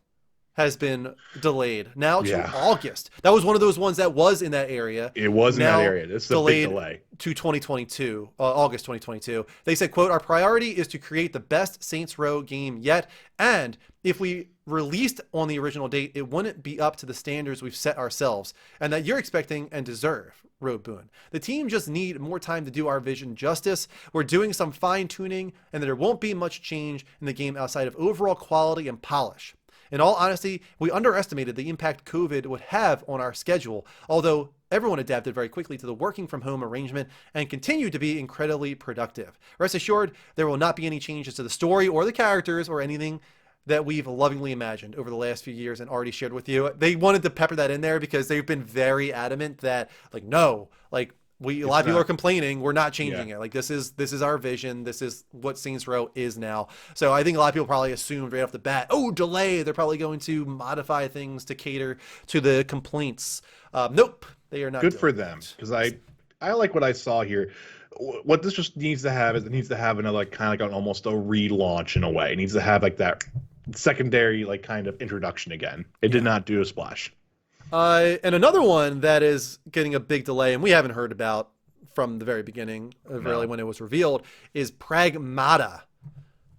has been delayed now to August. That was one of those ones that was in that area. It was in that area. This is a big delay. To 2022, August 2022. They said, quote, "Our priority is to create the best Saints Row game yet. And if we released on the original date, it wouldn't be up to the standards we've set ourselves and that you're expecting and deserve," wrote Boone. "The team just need more time to do our vision justice. We're doing some fine tuning and there won't be much change in the game outside of overall quality and polish. In all honesty, we underestimated the impact COVID would have on our schedule, although everyone adapted very quickly to the working from home arrangement and continued to be incredibly productive. Rest assured, there will not be any changes to the story or the characters or anything that we've lovingly imagined over the last few years and already shared with you." They wanted to pepper that in there because they've been very adamant that, like, no, like, a lot of people are complaining. We're not changing it. Like, this is our vision. This is what Saints Row is now. So I think a lot of people probably assumed right off the bat, oh, delay. They're probably going to modify things to cater to the complaints. Nope, they are not. Good for them, because I like what I saw here. What this just needs to have is it needs to have another kind of like almost a relaunch in a way. It needs to have like that secondary like kind of introduction again. It did not do a splash. And another one that is getting a big delay, and we haven't heard about from the very beginning, really when it was revealed, is Pragmata.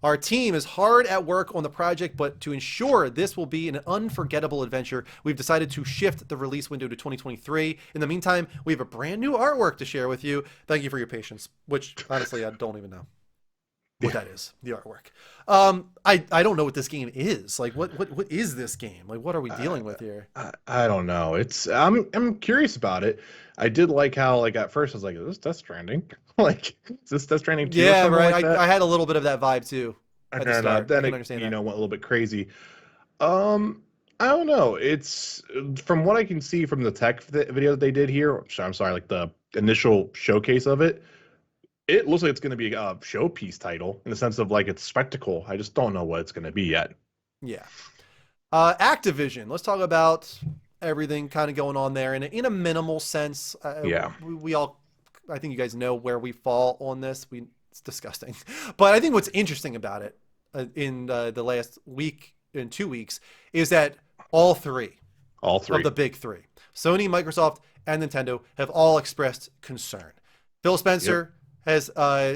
Our team is hard at work on the project, but to ensure this will be an unforgettable adventure, we've decided to shift the release window to 2023. In the meantime, we have a brand new artwork to share with you. Thank you for your patience, which honestly I don't even know what that is, the artwork. I don't know what this game is. Like, what is this game? Like, what are we dealing with here? I don't know. I'm curious about it. I did like how, like, at first I was like, is this Death Stranding? Like, is this Death Stranding 2 or Yeah, something right. like that? I had a little bit of that vibe too And at the start. I then can it, understand that. went a little bit crazy. I don't know. It's from what I can see from the tech video that they did here. I'm sorry, like the initial showcase of it. It looks like it's going to be a showpiece title in the sense of like it's spectacle. I just don't know what it's going to be yet. Yeah. Activision. Let's talk about everything kind of going on there in a minimal sense. Yeah. We all, I think you guys know where we fall on this. It's disgusting, but I think what's interesting about it in the last week and 2 weeks is that all three of the big three, Sony, Microsoft, and Nintendo, have all expressed concern. Phil Spencer has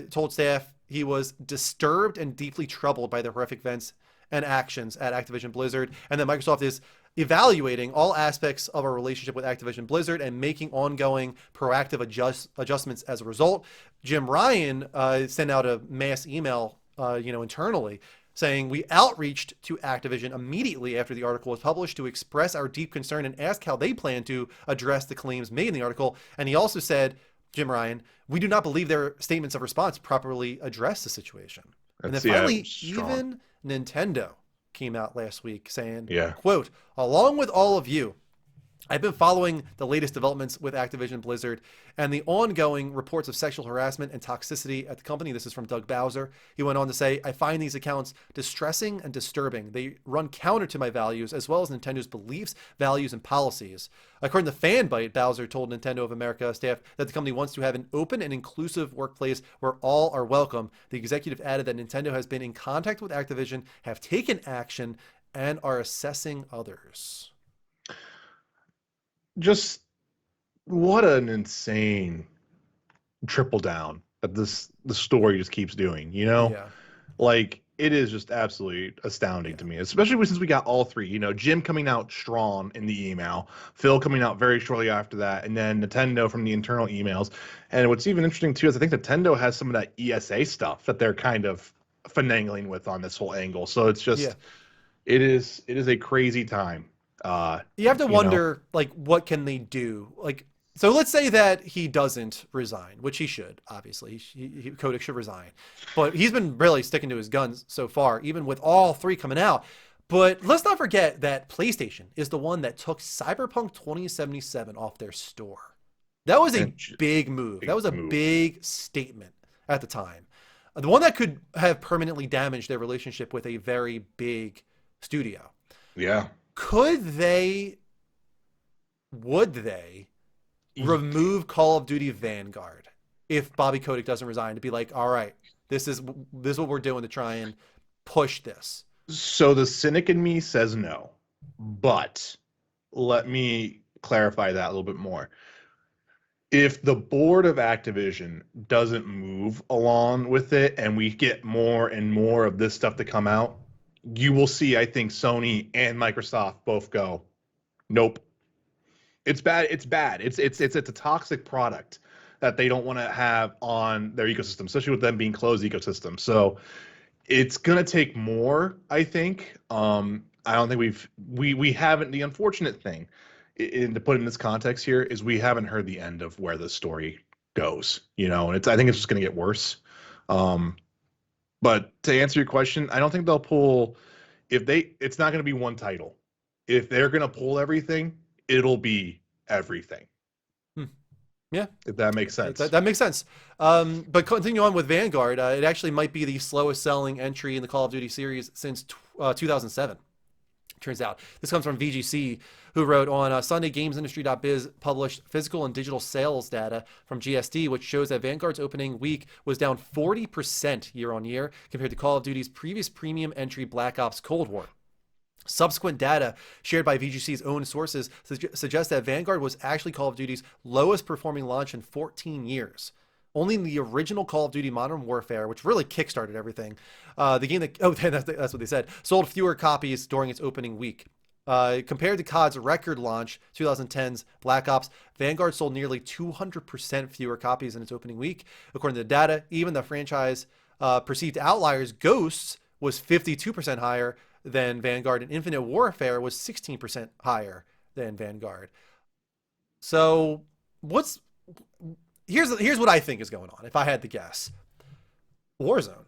told staff he was disturbed and deeply troubled by the horrific events and actions at Activision Blizzard, and that Microsoft is evaluating all aspects of our relationship with Activision Blizzard and making ongoing proactive adjustments as a result. Jim Ryan sent out a mass email, internally, saying we outreached to Activision immediately after the article was published to express our deep concern and ask how they plan to address the claims made in the article. And he also said, Jim Ryan, we do not believe their statements of response properly address the situation. And then finally, even Nintendo came out last week saying, quote, along with all of you, I've been following the latest developments with Activision Blizzard and the ongoing reports of sexual harassment and toxicity at the company. This is from Doug Bowser. He went on to say, I find these accounts distressing and disturbing. They run counter to my values as well as Nintendo's beliefs, values, and policies. According to Fanbyte, Bowser told Nintendo of America staff that the company wants to have an open and inclusive workplace where all are welcome. The executive added that Nintendo has been in contact with Activision, have taken action, and are assessing others. Just what an insane triple down that the story just keeps doing, like it is just absolutely astounding to me, especially since we got all three, Jim coming out strong in the email, Phil coming out very shortly after that, and then Nintendo from the internal emails. And what's even interesting too is I think Nintendo has some of that ESA stuff that they're kind of finagling with on this whole angle. So it's just it is a crazy time. You have to wonder, like, what can they do? Like, so let's say that he doesn't resign, which he should, obviously. Kotick should resign. But he's been really sticking to his guns so far, even with all three coming out. But let's not forget that PlayStation is the one that took Cyberpunk 2077 off their store. That was a big move. That was a big statement at the time. The one that could have permanently damaged their relationship with a very big studio. Yeah. Would they remove Call of Duty Vanguard if Bobby Kotick doesn't resign, to be like, all right, this is what we're doing to try and push this? So the cynic in me says no, but let me clarify that a little bit more. If the board of Activision doesn't move along with it and we get more and more of this stuff to come out, you will see, I think, Sony and Microsoft both go, nope. It's bad. It's bad. It's a toxic product that they don't want to have on their ecosystem, especially with them being closed ecosystem. So it's gonna take more, I think. I don't think we haven't. The unfortunate thing, to put in this context here, is we haven't heard the end of where the story goes. And I think it's just gonna get worse. But to answer your question, I don't think they'll pull. It's not going to be one title. If they're going to pull everything, it'll be everything. Yeah, if that makes sense. That makes sense. But continue on with Vanguard. It actually might be the slowest selling entry in the Call of Duty series since 2007. Turns out. This comes from VGC, who wrote on Sunday, GamesIndustry.biz published physical and digital sales data from GSD, which shows that Vanguard's opening week was down 40% year on year compared to Call of Duty's previous premium entry, Black Ops Cold War. Subsequent data shared by VGC's own sources suggests that Vanguard was actually Call of Duty's lowest performing launch in 14 years. Only the original Call of Duty Modern Warfare, which really kickstarted everything, the game that that's what they said, sold fewer copies during its opening week. Compared to COD's record launch, 2010's Black Ops, Vanguard sold nearly 200% fewer copies in its opening week. According to the data, even the franchise perceived outliers, Ghosts, was 52% higher than Vanguard, and Infinite Warfare was 16% higher than Vanguard. So, here's what I think is going on. If I had to guess, Warzone.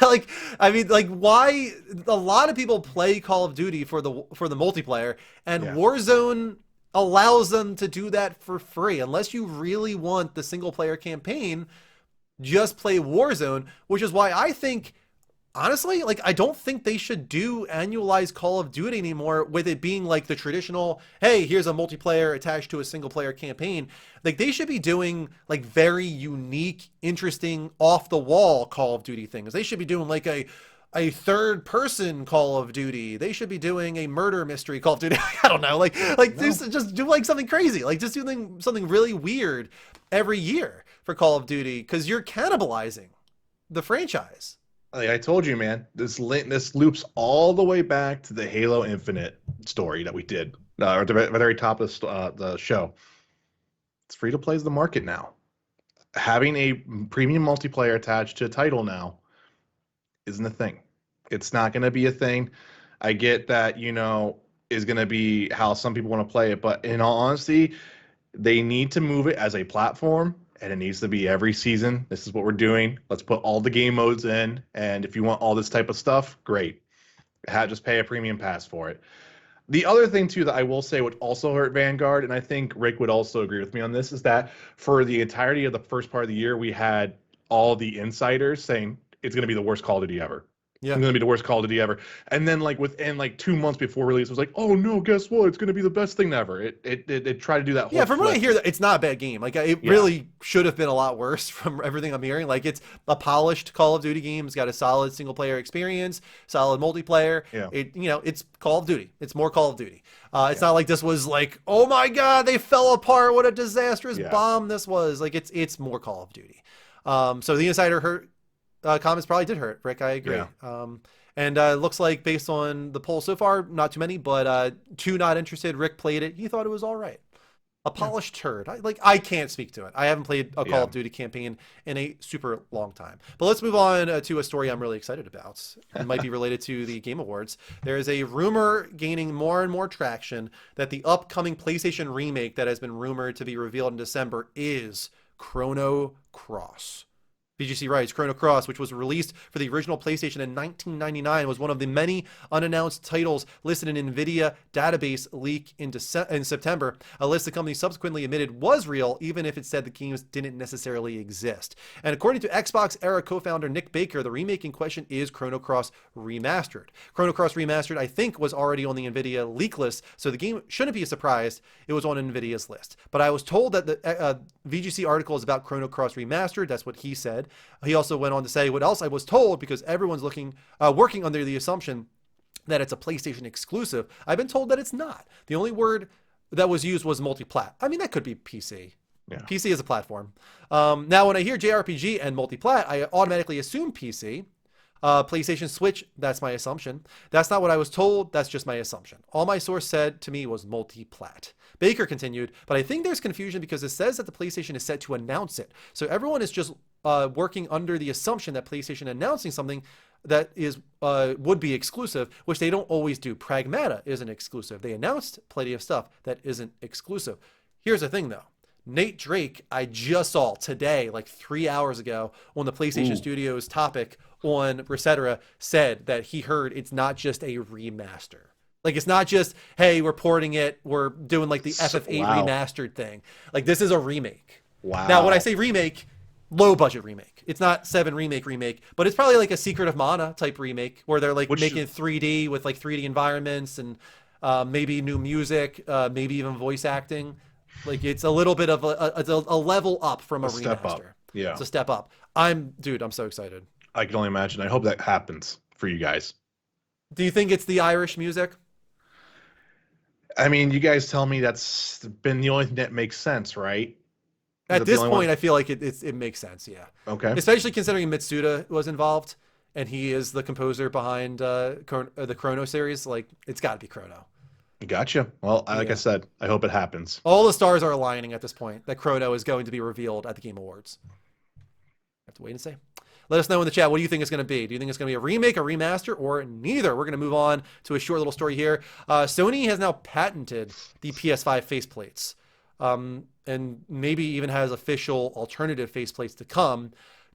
Like, I mean, like, why? A lot of people play Call of Duty for the multiplayer, and Warzone allows them to do that for free. Unless you really want the single player campaign, just play Warzone, which is why I think, honestly, like, I don't think they should do annualized Call of Duty anymore, with it being like the traditional, hey, here's a multiplayer attached to a single player campaign. Like, they should be doing like very unique, interesting, off the wall Call of Duty things. They should be doing like a third person Call of Duty. They should be doing a murder mystery Call of Duty. I don't know, like just do like something crazy, like just do something really weird every year for Call of Duty, because you're cannibalizing the franchise. Like I told you, man, this loops all the way back to the Halo Infinite story that we did at the very top of the show. It's free to play is the market now. Having a premium multiplayer attached to a title now isn't a thing. It's not going to be a thing. I get that, is going to be how some people want to play it, but in all honesty, they need to move it as a platform. And it needs to be every season. This is what we're doing. Let's put all the game modes in. And if you want all this type of stuff, great. Just pay a premium pass for it. The other thing, too, that I will say would also hurt Vanguard, and I think Rick would also agree with me on this, is that for the entirety of the first part of the year, we had all the insiders saying it's going to be the worst Call of Duty ever. Yeah. It's going to be the worst Call of Duty ever. And then, like, within, 2 months before release, it was like, oh, no, guess what? It's going to be the best thing ever. It tried to do that whole from what I hear, it's not a bad game. Like, it really should have been a lot worse from everything I'm hearing. Like, it's a polished Call of Duty game. It's got a solid single-player experience, solid multiplayer. Yeah. It's Call of Duty. It's more Call of Duty. It's not like this was like, oh, my God, they fell apart. What a disastrous bomb this was. Like, it's more Call of Duty. So the insider hurt comments probably did hurt, Rick. I agree. Yeah. And it looks like, based on the poll so far, not too many, but 2 not interested. Rick played it. He thought it was all right. A polished turd. I can't speak to it. I haven't played a Call of Duty campaign in a super long time. But let's move on to a story I'm really excited about. It might be related to the Game Awards. There is a rumor gaining more and more traction that the upcoming PlayStation remake that has been rumored to be revealed in December is Chrono Cross. VGC writes, Chrono Cross, which was released for the original PlayStation in 1999, was one of the many unannounced titles listed in NVIDIA database leak in September, a list the company subsequently admitted was real, even if it said the games didn't necessarily exist. And according to Xbox era co-founder Nick Baker, the remake in question is Chrono Cross Remastered. Chrono Cross Remastered, I think, was already on the NVIDIA leak list, so the game shouldn't be a surprise it was on NVIDIA's list. But I was told that the VGC article is about Chrono Cross Remastered. That's what he said. He also went on to say, what else I was told, because everyone's working under the assumption that it's a PlayStation exclusive. I've been told that it's not. The only word that was used was multi-plat. I mean, that could be PC. Yeah. PC is a platform. Now, when I hear JRPG and multi-plat, I automatically assume PC. PlayStation Switch, that's my assumption. That's not what I was told. That's just my assumption. All my source said to me was multi-plat. Baker continued, but I think there's confusion because it says that the PlayStation is set to announce it. So everyone is just working under the assumption that PlayStation announcing something that is would be exclusive, which they don't always do. Pragmata isn't exclusive. They announced plenty of stuff that isn't exclusive. Here's the thing, though. Nate Drake, I just saw today, like 3 hours ago, on the PlayStation Studios topic on Resetera, said that he heard it's not just a remaster. Like, it's not just, hey, we're porting it, we're doing like the FF8 remastered thing. Like, this is a remake. Wow. Now, when I say remake, low budget remake. It's not 7 remake, but it's probably like a Secret of Mana type remake where they're like making 3D with like 3D environments and maybe new music, maybe even voice acting. Like, it's a little bit of a level up from a remaster. Step up. Yeah. It's a step up. I'm so excited. I can only imagine. I hope that happens for you guys. Do you think it's the Irish music? I mean, you guys tell me that's been the only thing that makes sense, right? Is At that the this only point, one? I feel like it makes sense. Yeah, Okay. especially considering Mitsuda was involved and he is the composer behind the Chrono series. Like, it's got to be Chrono. Gotcha. Well, like I Yeah. said, I hope it happens. All the stars are aligning at this point that Chrono is going to be revealed at the Game Awards. Have to wait and see. Let us know in the chat. What do you think it's going to be? Do you think it's going to be a remake, a remaster, or neither? We're going to move on to a short little story here. Sony has now patented the PS5 faceplates, and maybe even has official alternative faceplates to come.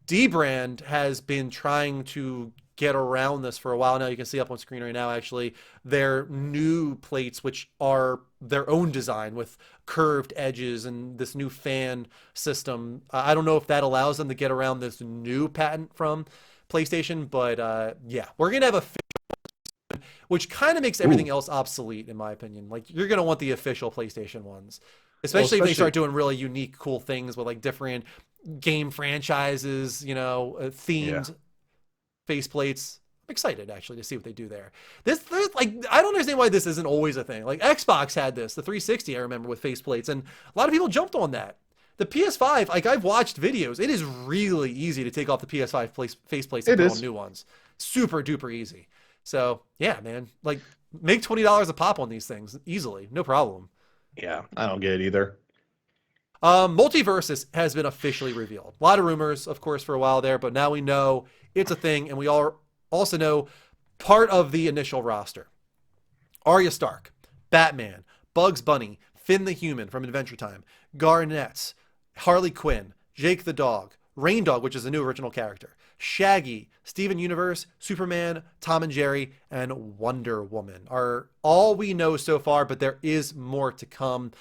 Dbrand has been trying to get around this for a while now. You can see up on screen right now, actually, their new plates, which are their own design with curved edges and this new fan system. I don't know if that allows them to get around this new patent from PlayStation, but yeah, we're going to have a which kind of makes everything Ooh. else obsolete, in my opinion. Like, you're going to want the official PlayStation ones, Well, especially if they start doing really unique, cool things with like different game franchises, yeah. themed faceplates. I'm excited actually to see what they do there. Like, I don't understand why this isn't always a thing. Like, Xbox had this, the 360, I remember, with faceplates, and a lot of people jumped on that. The PS5, like, I've watched videos. It is really easy to take off the PS5 faceplates and It put is. on new ones. Super duper easy. So yeah, man, like, make $20 a pop on these things easily, no problem. Yeah, I don't get it either. Multiversus has been officially revealed. A lot of rumors, of course, for a while there, but now we know it's a thing, and we all also know part of the initial roster. Arya Stark, Batman, Bugs Bunny, Finn the Human from Adventure Time, Garnet, Harley Quinn, Jake the Dog, Rain Dog, which is a new original character, Shaggy, Steven Universe, Superman, Tom and Jerry, and Wonder Woman are all we know so far, but there is more to come.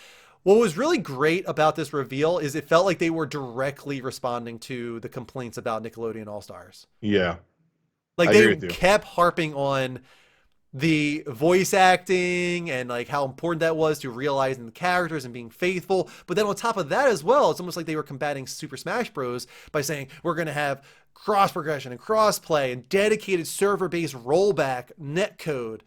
What was really great about this reveal is it felt like they were directly responding to the complaints about Nickelodeon All-Stars. Yeah, Like, I agree they with you. kept harping on the voice acting and like how important that was to realizing the characters and being faithful. But then on top of that as well, it's almost like they were combating Super Smash Bros. By saying we're going to have cross progression and cross play and dedicated server-based rollback netcode,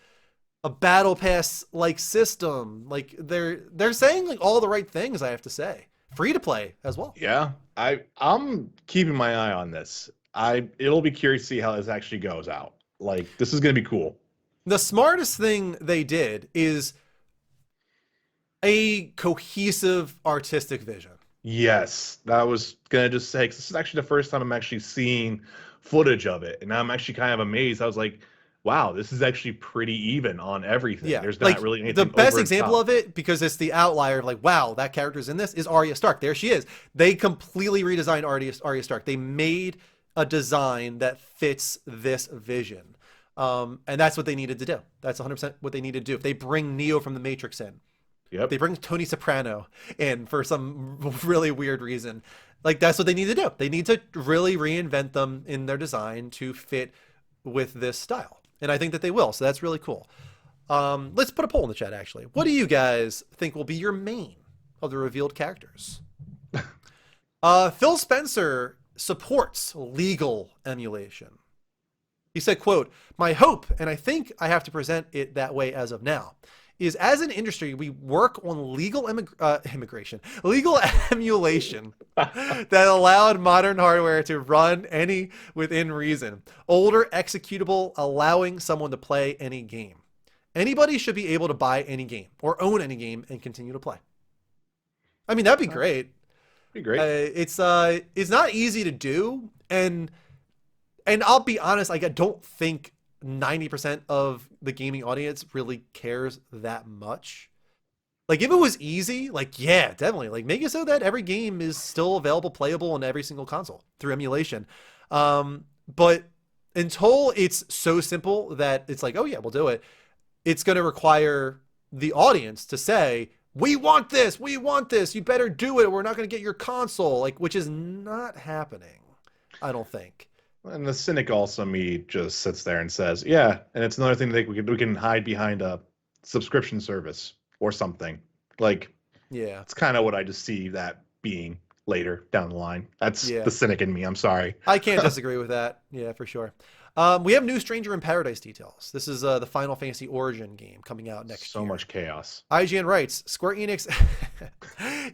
a battle pass like system. Like, they're saying like all the right things, I have to say. Free to play as well. Yeah, I'm keeping my eye on this. It'll be curious to see how this actually goes out. Like, this is gonna be cool. The smartest thing they did is a cohesive artistic vision. Yes, that was gonna just say 'cause this is actually the first time I'm actually seeing footage of it, and I'm actually kind of amazed. I was like, wow, this is actually pretty even on everything. Yeah, There's like, not really the anything best over the example top. of it, because it's the outlier of like, wow, that character's in this, is Arya Stark. There she is. They completely redesigned Arya Stark. They made a design that fits this vision. And that's what they needed to do. That's 100% what they needed to do. If they bring Neo from the Matrix in, Yep. they bring Tony Soprano in for some really weird reason, like, that's what they need to do. They need to really reinvent them in their design to fit with this style. And I think that they will. So that's really cool. Let's put a poll in the chat, actually. What do you guys think will be your main of the revealed characters? Phil Spencer supports legal emulation. He said, quote, "My hope, and I think I have to present it that way as of now, is as an industry, we work on legal legal emulation that allowed modern hardware to run any within reason. Older executable, allowing someone to play any game. Anybody should be able to buy any game or own any game and continue to play." I mean, that'd be great. Be great. It's not easy to do, and I'll be honest, like, I don't think 90% of the gaming audience really cares that much. Like, if it was easy, like, yeah, definitely, like, make it so that every game is still available, playable on every single console through emulation. But until it's so simple that it's like, oh yeah, we'll do it, it's going to require the audience to say, we want this, you better do it, we're not going to get your console, like, which is not happening, I don't think. And the cynic also me just sits there and says, yeah, and it's another thing that we can hide behind a subscription service or something. Like, Yeah. it's kind of what I just see that being later down the line. That's Yeah. the cynic in me. I'm sorry. I can't disagree with that. Yeah, for sure. We have new Stranger in Paradise details. This is the Final Fantasy Origin game coming out next So year. much chaos. IGN writes, Square Enix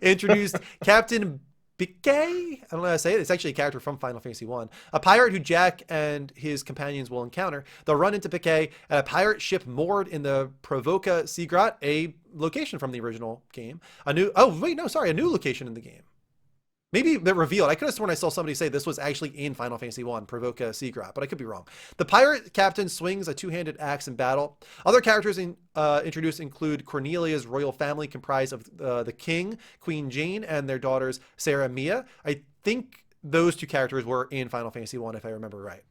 introduced Captain I don't know how to say it. It's actually a character from Final Fantasy 1. A pirate who Jack and his companions will encounter. They'll run into Piquet at a pirate ship moored in the Provoca Seagrot, a location from the original game. A new location in the game. Maybe they're revealed. I could have sworn I saw somebody say this was actually in Final Fantasy 1, Provoca Seagrot, but I could be wrong. The pirate captain swings a two-handed axe in battle. Other characters introduced include Cornelia's royal family, comprised of the king, Queen Jane, and their daughters Sarah and Mia. I think those two characters were in Final Fantasy 1, if I remember right.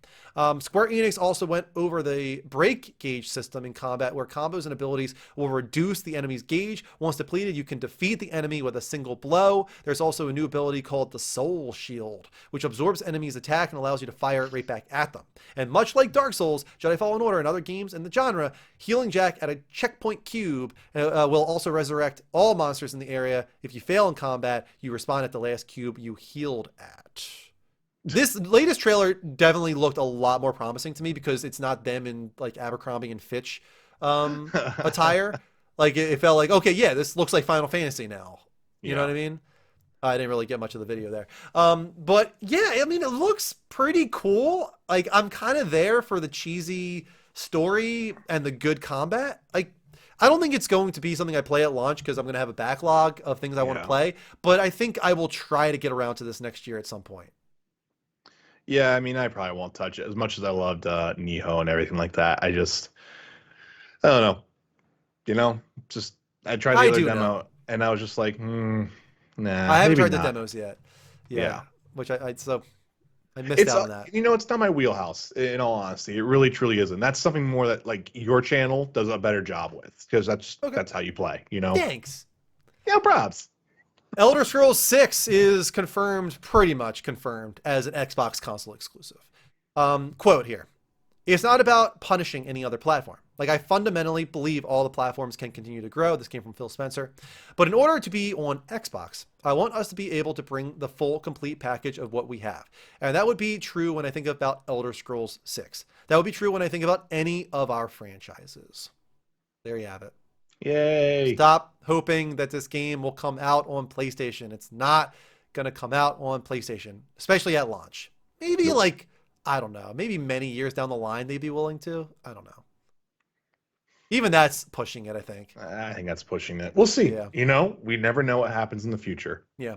Square Enix also went over the break gauge system in combat, where combos and abilities will reduce the enemy's gauge. Once depleted, you can defeat the enemy with a single blow. There's also a new ability called the Soul Shield, which absorbs enemies' attack and allows you to fire it right back at them. And much like Dark Souls, Jedi Fallen Order, and other games in the genre, healing Jack at a checkpoint cube will also resurrect all monsters in the area. If you fail in combat, you respawn at the last cube you healed at. This latest trailer definitely looked a lot more promising to me because it's not them in like Abercrombie and Fitch attire. Like it felt like, okay, yeah, this looks like Final Fantasy now. You know what I mean? I didn't really get much of the video there. But yeah, I mean, it looks pretty cool. Like I'm kind of there for the cheesy story and the good combat. Like I don't think it's going to be something I play at launch because I'm going to have a backlog of things I want to play. But I think I will try to get around to this next year at some point. Yeah, I mean, I probably won't touch it as much as I loved Niho and everything like that. I don't know. I tried the other demo and I was just like, nah. I haven't tried the demos yet. Yeah. Which I missed out on that. It's not my wheelhouse, in all honesty. It really, truly isn't. That's something more that like your channel does a better job with because that's how you play, Thanks. Yeah, props. Elder Scrolls 6 is pretty much confirmed as an Xbox console exclusive. Quote here. It's not about punishing any other platform. Like, I fundamentally believe all the platforms can continue to grow. This came from Phil Spencer. But in order to be on Xbox, I want us to be able to bring the full, complete package of what we have. And that would be true when I think about Elder Scrolls 6. That would be true when I think about any of our franchises. There you have it. Yay. Stop hoping that this game will come out on PlayStation. It's not going to come out on PlayStation, especially at launch. Maybe I don't know, maybe many years down the line they'd be willing to. I don't know. Even that's pushing it, I think. I think that's pushing it. We'll see. Yeah. We never know what happens in the future. Yeah.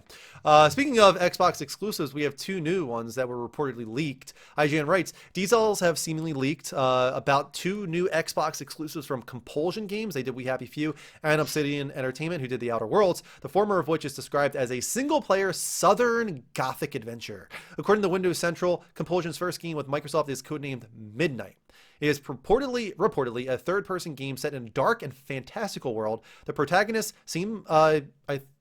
Speaking of Xbox exclusives, we have two new ones that were reportedly leaked. IGN writes, details have seemingly leaked about two new Xbox exclusives from Compulsion Games. They did We Happy Few and Obsidian Entertainment, who did The Outer Worlds, the former of which is described as a single-player Southern Gothic adventure. According to Windows Central, Compulsion's first game with Microsoft is codenamed Midnight. It is reportedly a third-person game set in a dark and fantastical world. The protagonists seem, I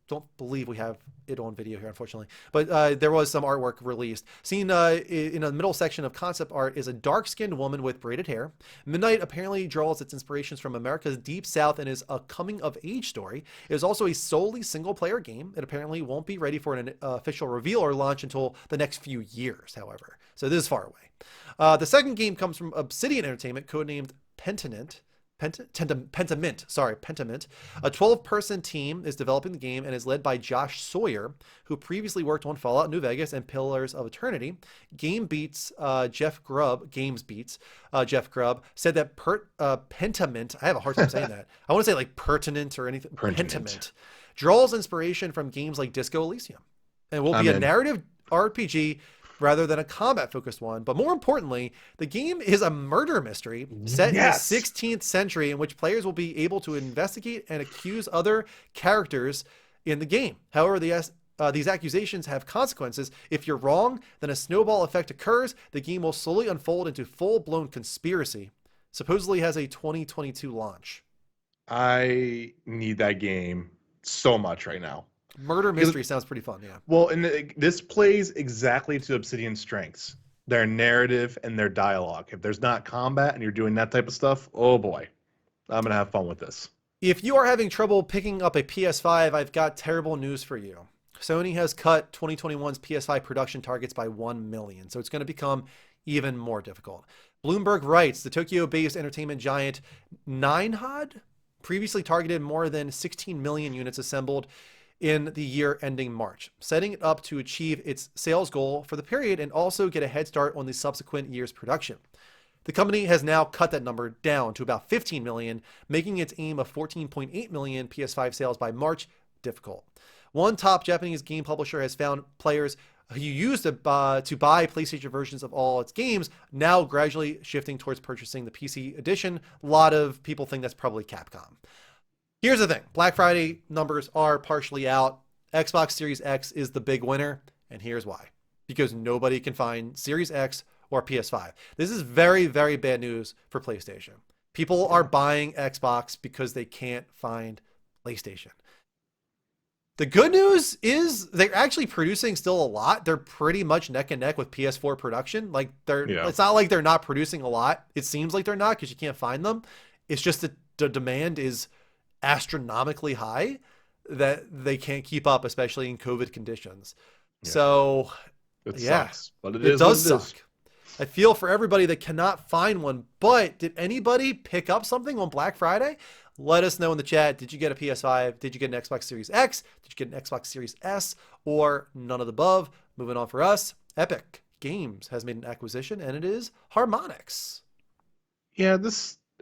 don't believe we have it on video here, unfortunately, but there was some artwork released. Seen in the middle section of concept art is a dark-skinned woman with braided hair. Midnight apparently draws its inspirations from America's Deep South and is a coming-of-age story. It is also a solely single-player game. It apparently won't be ready for an official reveal or launch until the next few years, however. So this is far away. The second game comes from Obsidian Entertainment, codenamed Pentiment. Pentiment. A 12-person team is developing the game and is led by Josh Sawyer, who previously worked on Fallout New Vegas and Pillars of Eternity. Jeff Grubb said that Pentiment, I have a hard time saying that. I want to say like pertinent or anything. Pentiment draws inspiration from games like Disco Elysium and will be a narrative RPG rather than a combat-focused one. But more importantly, the game is a murder mystery set in the 16th century in which players will be able to investigate and accuse other characters in the game. However, these accusations have consequences. If you're wrong, then a snowball effect occurs. The game will slowly unfold into full-blown conspiracy. Supposedly has a 2022 launch. I need that game so much right now. Murder mystery sounds pretty fun, yeah. Well, and this plays exactly to Obsidian's strengths, their narrative and their dialogue. If there's not combat and you're doing that type of stuff, oh boy, I'm going to have fun with this. If you are having trouble picking up a PS5, I've got terrible news for you. Sony has cut 2021's PS5 production targets by 1 million, so it's going to become even more difficult. Bloomberg writes, the Tokyo-based entertainment giant Ninehod previously targeted more than 16 million units assembled in the year ending March, setting it up to achieve its sales goal for the period and also get a head start on the subsequent year's production. The company has now cut that number down to about 15 million, making its aim of 14.8 million PS5 sales by March difficult. One top Japanese game publisher has found players who used to buy PlayStation versions of all its games now gradually shifting towards purchasing the PC edition. A lot of people think that's probably Capcom. Here's the thing. Black Friday numbers are partially out. Xbox Series X is the big winner, and here's why. Because nobody can find Series X or PS5. This is very, very bad news for PlayStation. People are buying Xbox because they can't find PlayStation. The good news is they're actually producing still a lot. They're pretty much neck and neck with PS4 production. Like it's not like they're not producing a lot. It seems like they're not because you can't find them. It's just that the demand is astronomically high that they can't keep up, especially in COVID conditions. Yeah. So it sucks, but it does suck. I feel for everybody that cannot find one, but did anybody pick up something on Black Friday? Let us know in the chat. Did you get a PS5? Did you get an Xbox Series X? Did you get an Xbox Series S? Or none of the above? Moving on for us, Epic Games has made an acquisition, and it is Harmonix. Yeah,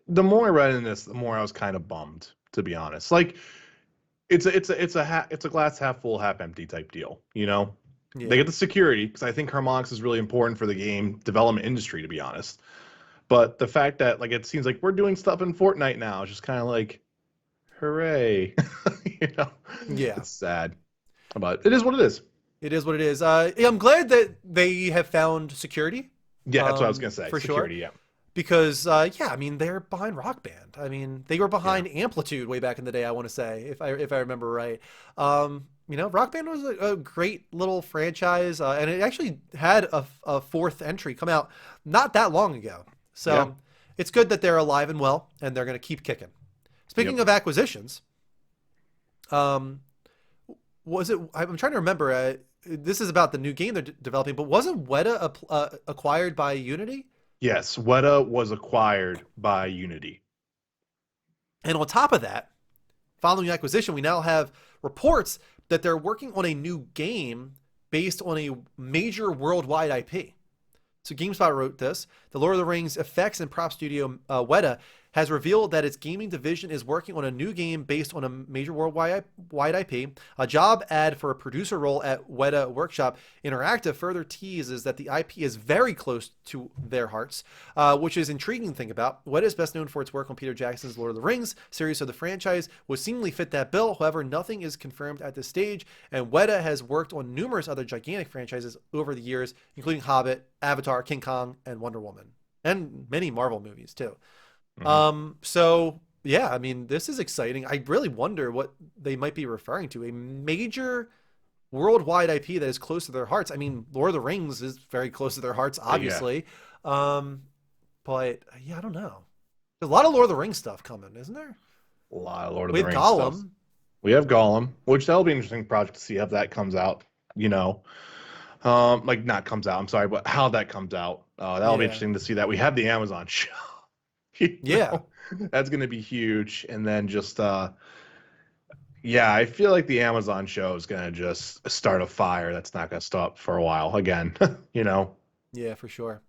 the more I read in this, the more I was kind of bummed, to be honest. Like, it's a glass half full, half empty type deal, you know? Yeah. They get the security, because I think Harmonix is really important for the game development industry, to be honest. But the fact that, like, it seems like we're doing stuff in Fortnite now is just kind of like, hooray. You know? Yeah. It's sad. But it is what it is. It is what it is. I'm glad that they have found security. Yeah, that's what I was going to say. For security, sure. Yeah. Because, yeah, I mean, they're behind Rock Band. I mean, they were behind Amplitude way back in the day, I want to say, if I remember right. You know, Rock Band was a great little franchise, and it actually had a fourth entry come out not that long ago. So it's good that they're alive and well, and they're going to keep kicking. Speaking of acquisitions, was it? I'm trying to remember. This is about the new game they're developing, but wasn't Weta acquired by Unity? Yes, Weta was acquired by Unity. And on top of that, following the acquisition, we now have reports that they're working on a new game based on a major worldwide IP. So GameSpot wrote this. The Lord of the Rings effects and prop studio Weta has revealed that its gaming division is working on a new game based on a major worldwide IP. A job ad for a producer role at Weta Workshop Interactive further teases that the IP is very close to their hearts, which is intriguing to think about. Weta is best known for its work on Peter Jackson's Lord of the Rings series, so the franchise would seemingly fit that bill. However, nothing is confirmed at this stage, and Weta has worked on numerous other gigantic franchises over the years, including Hobbit, Avatar, King Kong, and Wonder Woman, and many Marvel movies too. So yeah, I mean, this is exciting. I really wonder what they might be referring to. A major worldwide IP that is close to their hearts. I mean, Lord of the Rings is very close to their hearts, obviously. Yeah. But yeah, I don't know. There's a lot of Lord of the Rings stuff coming, isn't there? A lot of Lord of the Rings Gollum. Stuff. We have Gollum, which that'll be an interesting project to see how that comes out, you know. Like not comes out, I'm sorry, but how that comes out. That'll be interesting to see that. We have the Amazon show. That's going to be huge. And then just, I feel like the Amazon show is going to just start a fire that's not going to stop for a while again, you know? Yeah, for sure.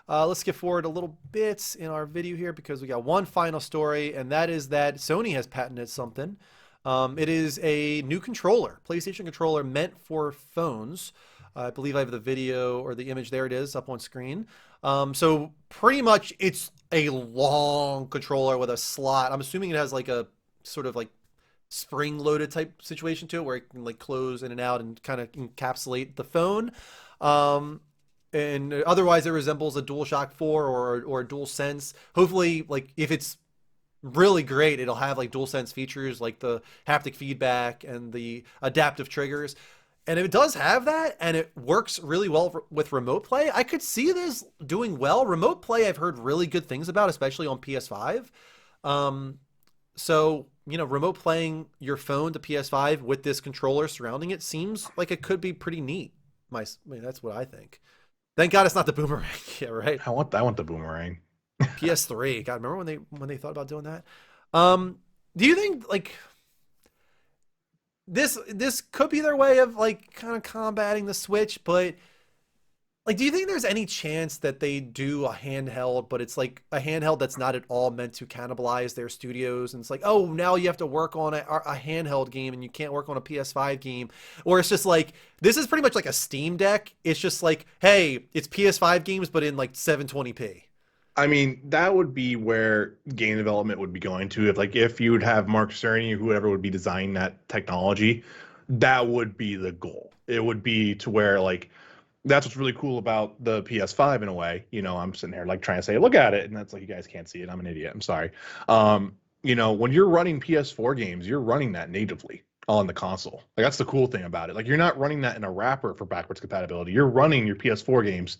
Let's skip forward a little bit in our video here because we got one final story, and that is that Sony has patented something. It is a new controller, PlayStation controller meant for phones. I believe I have the video or the image. There it is up on screen. So pretty much it's a long controller with a slot. I'm assuming it has like a sort of like spring loaded type situation to it where it can like close in and out and kind of encapsulate the phone. And otherwise it resembles a DualShock 4 or a DualSense. Hopefully, like if it's really great, it'll have like DualSense features like the haptic feedback and the adaptive triggers. And if it does have that and it works really well with remote play, I could see this doing well. Remote play I've heard really good things about, especially on PS5. So, you know, remote playing your phone to PS5 with this controller surrounding it seems like it could be pretty neat. That's what I think. Thank God it's not the boomerang. Yeah, right. I want the boomerang. PS3. God, remember when they thought about doing that? Do you think like this could be their way of like kind of combating the Switch, but like, do you think there's any chance that they do a handheld, but it's like a handheld that's not at all meant to cannibalize their studios? And it's like, oh, now you have to work on a handheld game and you can't work on a PS5 game. Or it's just like, this is pretty much like a Steam Deck. It's just like, hey, it's PS5 games, but in like 720p. I mean, that would be where game development would be going to. If you would have Mark Cerny or whoever would be designing that technology, that would be the goal. It would be to where like that's what's really cool about the PS5 in a way. I'm sitting here like trying to say, look at it, and that's like you guys can't see it. I'm an idiot. I'm sorry. When you're running PS4 games, you're running that natively on the console. Like that's the cool thing about it. Like you're not running that in a wrapper for backwards compatibility. You're running your PS4 games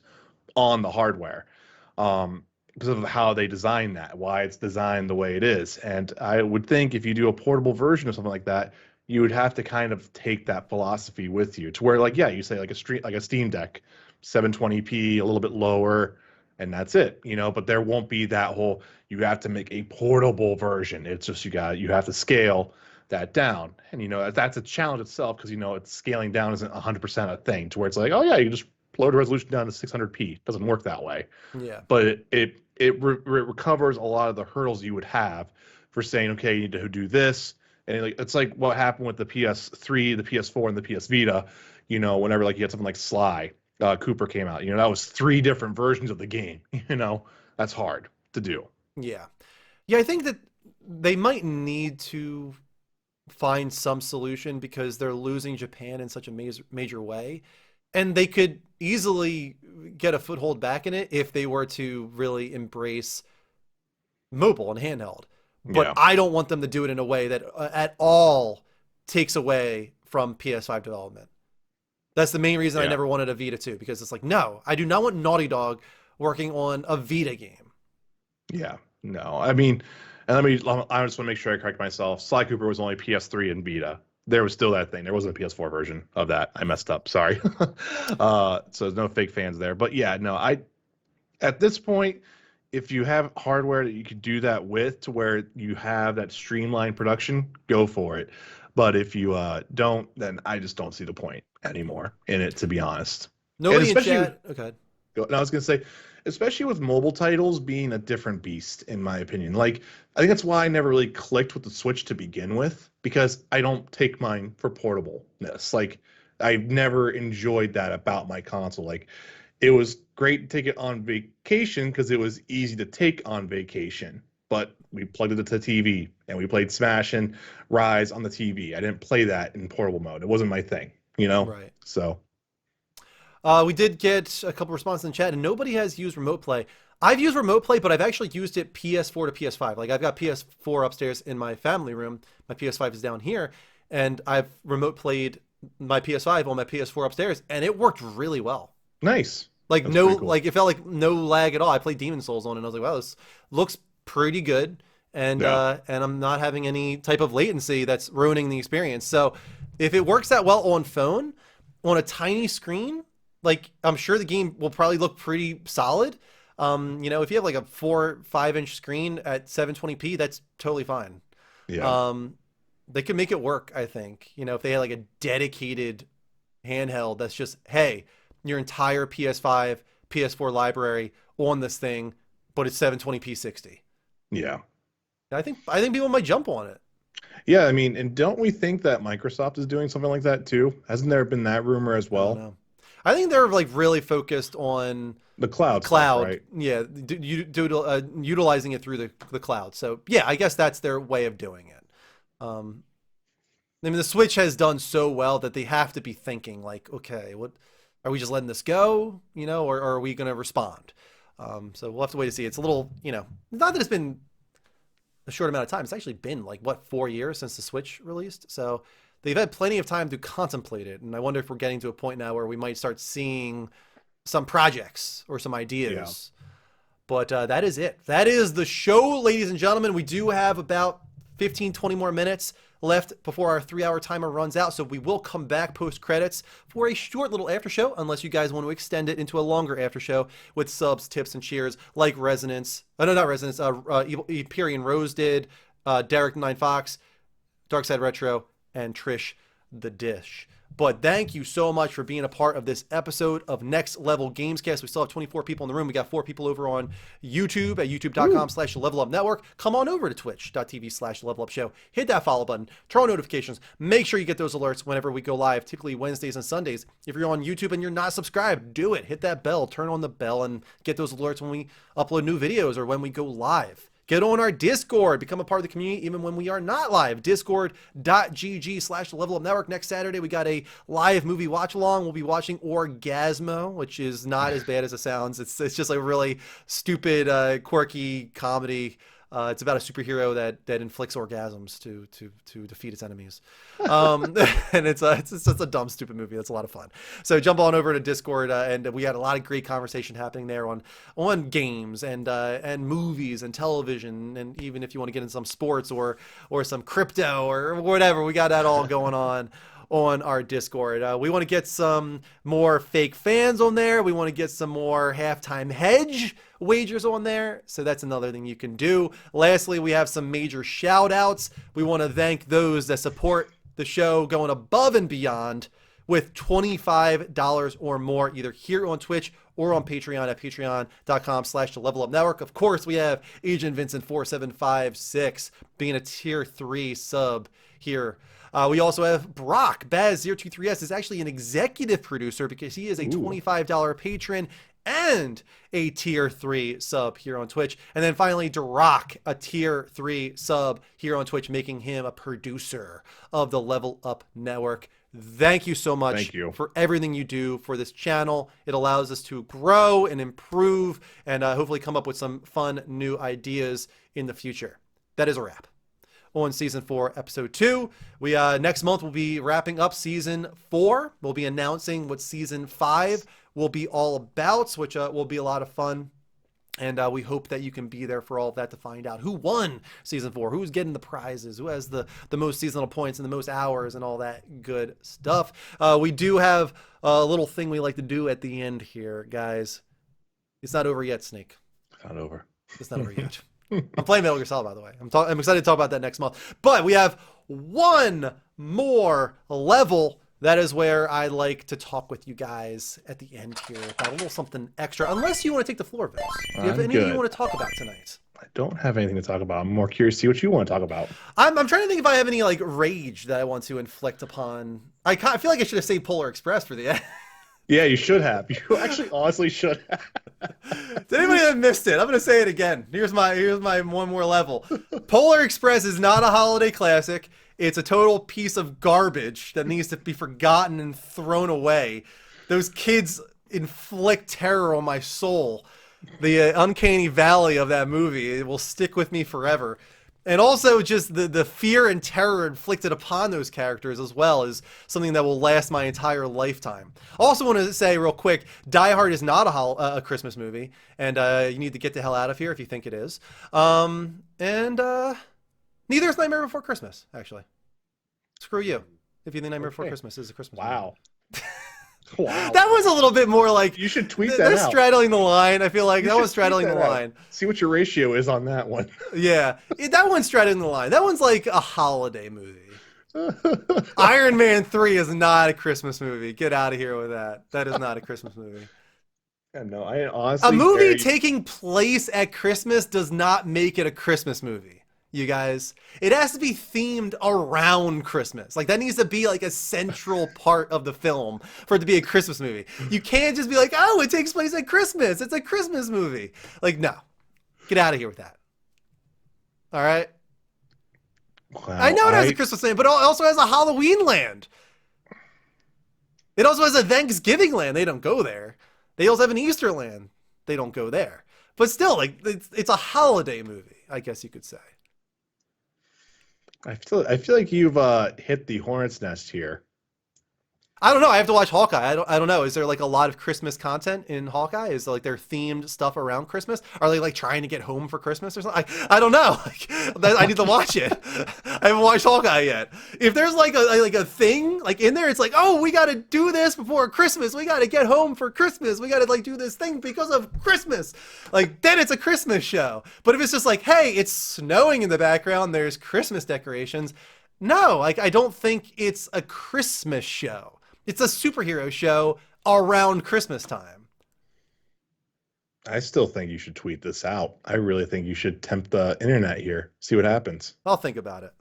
on the hardware. Because of how they design that, why it's designed the way it is. And I would think if you do a portable version of something like that, you would have to kind of take that philosophy with you to where, like, yeah, you say like a Steam Deck, 720p, a little bit lower, and that's it, But there won't be that whole you have to make a portable version. It's just you have to scale that down, and that's a challenge itself because it's scaling down isn't 100% a thing to where it's like, oh yeah, you just lower the resolution down to 600p. It doesn't work that way. Yeah. But it recovers a lot of the hurdles you would have for saying, okay, you need to do this. And it's like what happened with the PS3, the PS4, and the PS Vita. Whenever like you had something like Sly Cooper came out, that was 3 different versions of the game. That's hard to do. Yeah. Yeah, I think that they might need to find some solution because they're losing Japan in such a major way. And they could easily get a foothold back in it if they were to really embrace mobile and handheld. But Yeah. I don't want them to do it in a way that at all takes away from PS5 development. That's the main reason I Yeah. never wanted a Vita 2, because it's like, no, I do not want Naughty Dog working on a Vita game. Yeah. No. I mean, and I just want to make sure I correct myself. Sly Cooper was only PS3 and Vita. There was still that thing. There wasn't a PS4 version of that. I messed up. Sorry. So there's no fake fans there. But yeah, no, at this point, if you have hardware that you could do that with to where you have that streamlined production, go for it. But if you don't, then I just don't see the point anymore in it, to be honest. Nobody in especially chat. Okay. And I was going to say, especially with mobile titles being a different beast, in my opinion. Like, I think that's why I never really clicked with the Switch to begin with, because I don't take mine for portableness. Like, I've never enjoyed that about my console. Like, it was great to take it on vacation because it was easy to take on vacation. But we plugged it to the TV and we played Smash and Rise on the TV. I didn't play that in portable mode. It wasn't my thing, Right. So. We did get a couple responses in chat, and nobody has used Remote Play. I've used Remote Play, but I've actually used it PS4 to PS5. Like, I've got PS4 upstairs in my family room. My PS5 is down here, and I've remote played my PS5 on my PS4 upstairs, and it worked really well. Nice. Like, That's no, pretty cool. like it felt like no lag at all. I played Demon Souls on it, and I was like, wow, this looks pretty good. And Yeah. and I'm not having any type of latency that's ruining the experience. So if it works that well on phone, on a tiny screen, like, I'm sure the game will probably look pretty solid. If you have like a 4-5 inch screen at 720p, that's totally fine. Yeah. They could make it work, I think. If they had like a dedicated handheld that's just, hey, your entire PS5, PS4 library on this thing, but it's 720p 60. Yeah. I think people might jump on it. Yeah, I mean, and don't we think that Microsoft is doing something like that too? Hasn't there been that rumor as I don't well? know. I think they're like really focused on The cloud, cloud, stuff, right? yeah, utilizing it through the cloud. So yeah, I guess that's their way of doing it. I mean, the Switch has done so well that they have to be thinking like, okay, what are we just letting this go, or are we going to respond? So we'll have to wait to see. It's a little, not that it's been a short amount of time. It's actually been like, what, 4 years since the Switch released. So they've had plenty of time to contemplate it. And I wonder if we're getting to a point now where we might start seeing some projects or some ideas. Yeah. But that is it. That is the show, ladies and gentlemen. We do have about 15, 20 more minutes left before our 3-hour timer runs out. So we will come back post credits for a short little after show, unless you guys want to extend it into a longer after show with subs, tips, and cheers like Resonance. No, not Resonance. Empyrean Rose did, Derek 9 Fox, Darkside Retro, and Trish the dish. But thank you so much for being a part of this episode of Next Level Gamescast. We still have 24 people in the room. We got 4 people over on YouTube at youtube.com/levelupnetwork. Come on over to twitch.tv/levelupshow. Hit that follow button. Turn on notifications. Make sure you get those alerts whenever we go live, typically Wednesdays and Sundays. If you're on YouTube and you're not subscribed, do it. Hit that bell. Turn on the bell and get those alerts when we upload new videos or when we go live. Get on our Discord. Become a part of the community even when we are not live. Discord.gg/levelupnetwork. Next Saturday, we got a live movie watch along. We'll be watching Orgasmo, which is not as bad as it sounds. It's just a really stupid, quirky comedy. It's about a superhero that inflicts orgasms to defeat its enemies. And it's just a dumb, stupid movie. That's a lot of fun. So jump on over to Discord, and we had a lot of great conversation happening there on games and movies and television, and even if you want to get in some sports or some crypto or whatever, we got that all going on our Discord. We want to get some more fake fans on there. We want to get some more halftime hedge wagers on there. So that's another thing you can do. Lastly, we have some major shout outs. We want to thank those that support the show going above and beyond with $25 or more, either here on Twitch or on Patreon at patreon.com/levelupnetwork. Of course, we have Agent Vincent 4756 being a tier 3 sub here. We also have Brock. Baz023S is actually an executive producer because he is a $25 patron and a tier 3 sub here on Twitch. And then finally, Duroc, a tier 3 sub here on Twitch, making him a producer of the Level Up Network. Thank you so much for everything you do for this channel. It allows us to grow and improve and hopefully come up with some fun new ideas in the future. That is a wrap on season 4, episode 2. We next month we'll be wrapping up season 4. We'll be announcing what season 5 will be all about, which will be a lot of fun. And we hope that you can be there for all of that to find out who won season 4, who's getting the prizes, who has the most seasonal points and the most hours and all that good stuff. We do have a little thing we like to do at the end here, guys. It's not over yet, Snake. It's not over. It's not over yet. I'm playing Metal Gear Solid, by the way. I'm excited to talk about that next month. But we have one more level. That is where I like to talk with you guys at the end here about a little something extra. Unless you want to take the floor, Vince. Do you have anything you want to talk about tonight? I don't have anything to talk about. I'm more curious to see what you want to talk about. I'm trying to think if I have any like rage that I want to inflict upon. I feel like I should have saved Polar Express for the end. Yeah, you should have. You actually honestly should have. To anybody that missed it, I'm going to say it again. Here's my one more level. Polar Express is not a holiday classic. It's a total piece of garbage that needs to be forgotten and thrown away. Those kids inflict terror on my soul. The uncanny valley of that movie, it will stick with me forever. And also just the fear and terror inflicted upon those characters as well is something that will last my entire lifetime. Also want to say real quick, Die Hard is not a Christmas movie, and you need to get the hell out of here if you think it is. Neither is Nightmare Before Christmas, actually. Screw you if you think Nightmare Before Christmas is a Christmas movie. Wow. Wow. That was a little bit more like... You should tweet that they're out. straddling the line. I feel like that was straddling the line. See what your ratio is on that one. Yeah. That one's straddling the line. That one's like a holiday movie. Iron Man 3 is not a Christmas movie. Get out of here with that. That is not a Christmas movie. Yeah, no, I honestly... A movie taking place at Christmas does not make it a Christmas movie. You guys, it has to be themed around Christmas. Like that needs to be like a central part of the film for it to be a Christmas movie. You can't just be like, oh, it takes place at Christmas. It's a Christmas movie. Like, no, get out of here with that. All right. Wow, I know it has a Christmas land, but it also has a Halloween land. It also has a Thanksgiving land. They don't go there. They also have an Easter land. They don't go there. But still, like it's a holiday movie, I guess you could say. I feel like you've hit the hornet's nest here. I don't know. I have to watch Hawkeye. I don't know. Is there like a lot of Christmas content in Hawkeye? Is there, like their themed stuff around Christmas? Are they like trying to get home for Christmas or something? I don't know. I need to watch it. I haven't watched Hawkeye yet. If there's like a thing like in there, it's like, oh, we got to do this before Christmas. We got to get home for Christmas. We got to like do this thing because of Christmas. Like then it's a Christmas show. But if it's just like, hey, it's snowing in the background, there's Christmas decorations. No, like I don't think it's a Christmas show. It's a superhero show around Christmas time. I still think you should tweet this out. I really think you should tempt the internet here. See what happens. I'll think about it.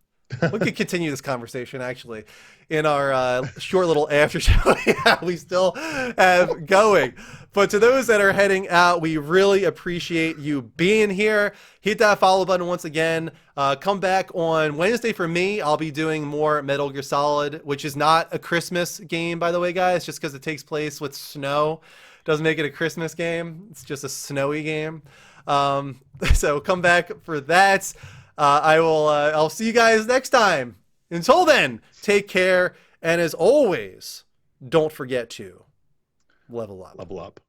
We could continue this conversation actually in our short little after show we still have going. But to those that are heading out, we really appreciate you being here. Hit that follow button once again. Come back on Wednesday for me. I'll be doing more Metal Gear Solid, which is not a Christmas game, by the way, guys, just because it takes place with snow. Doesn't make it a Christmas game. It's just a snowy game. So come back for that. I'll see you guys next time. Until then, take care. And as always, don't forget to level up. Level up.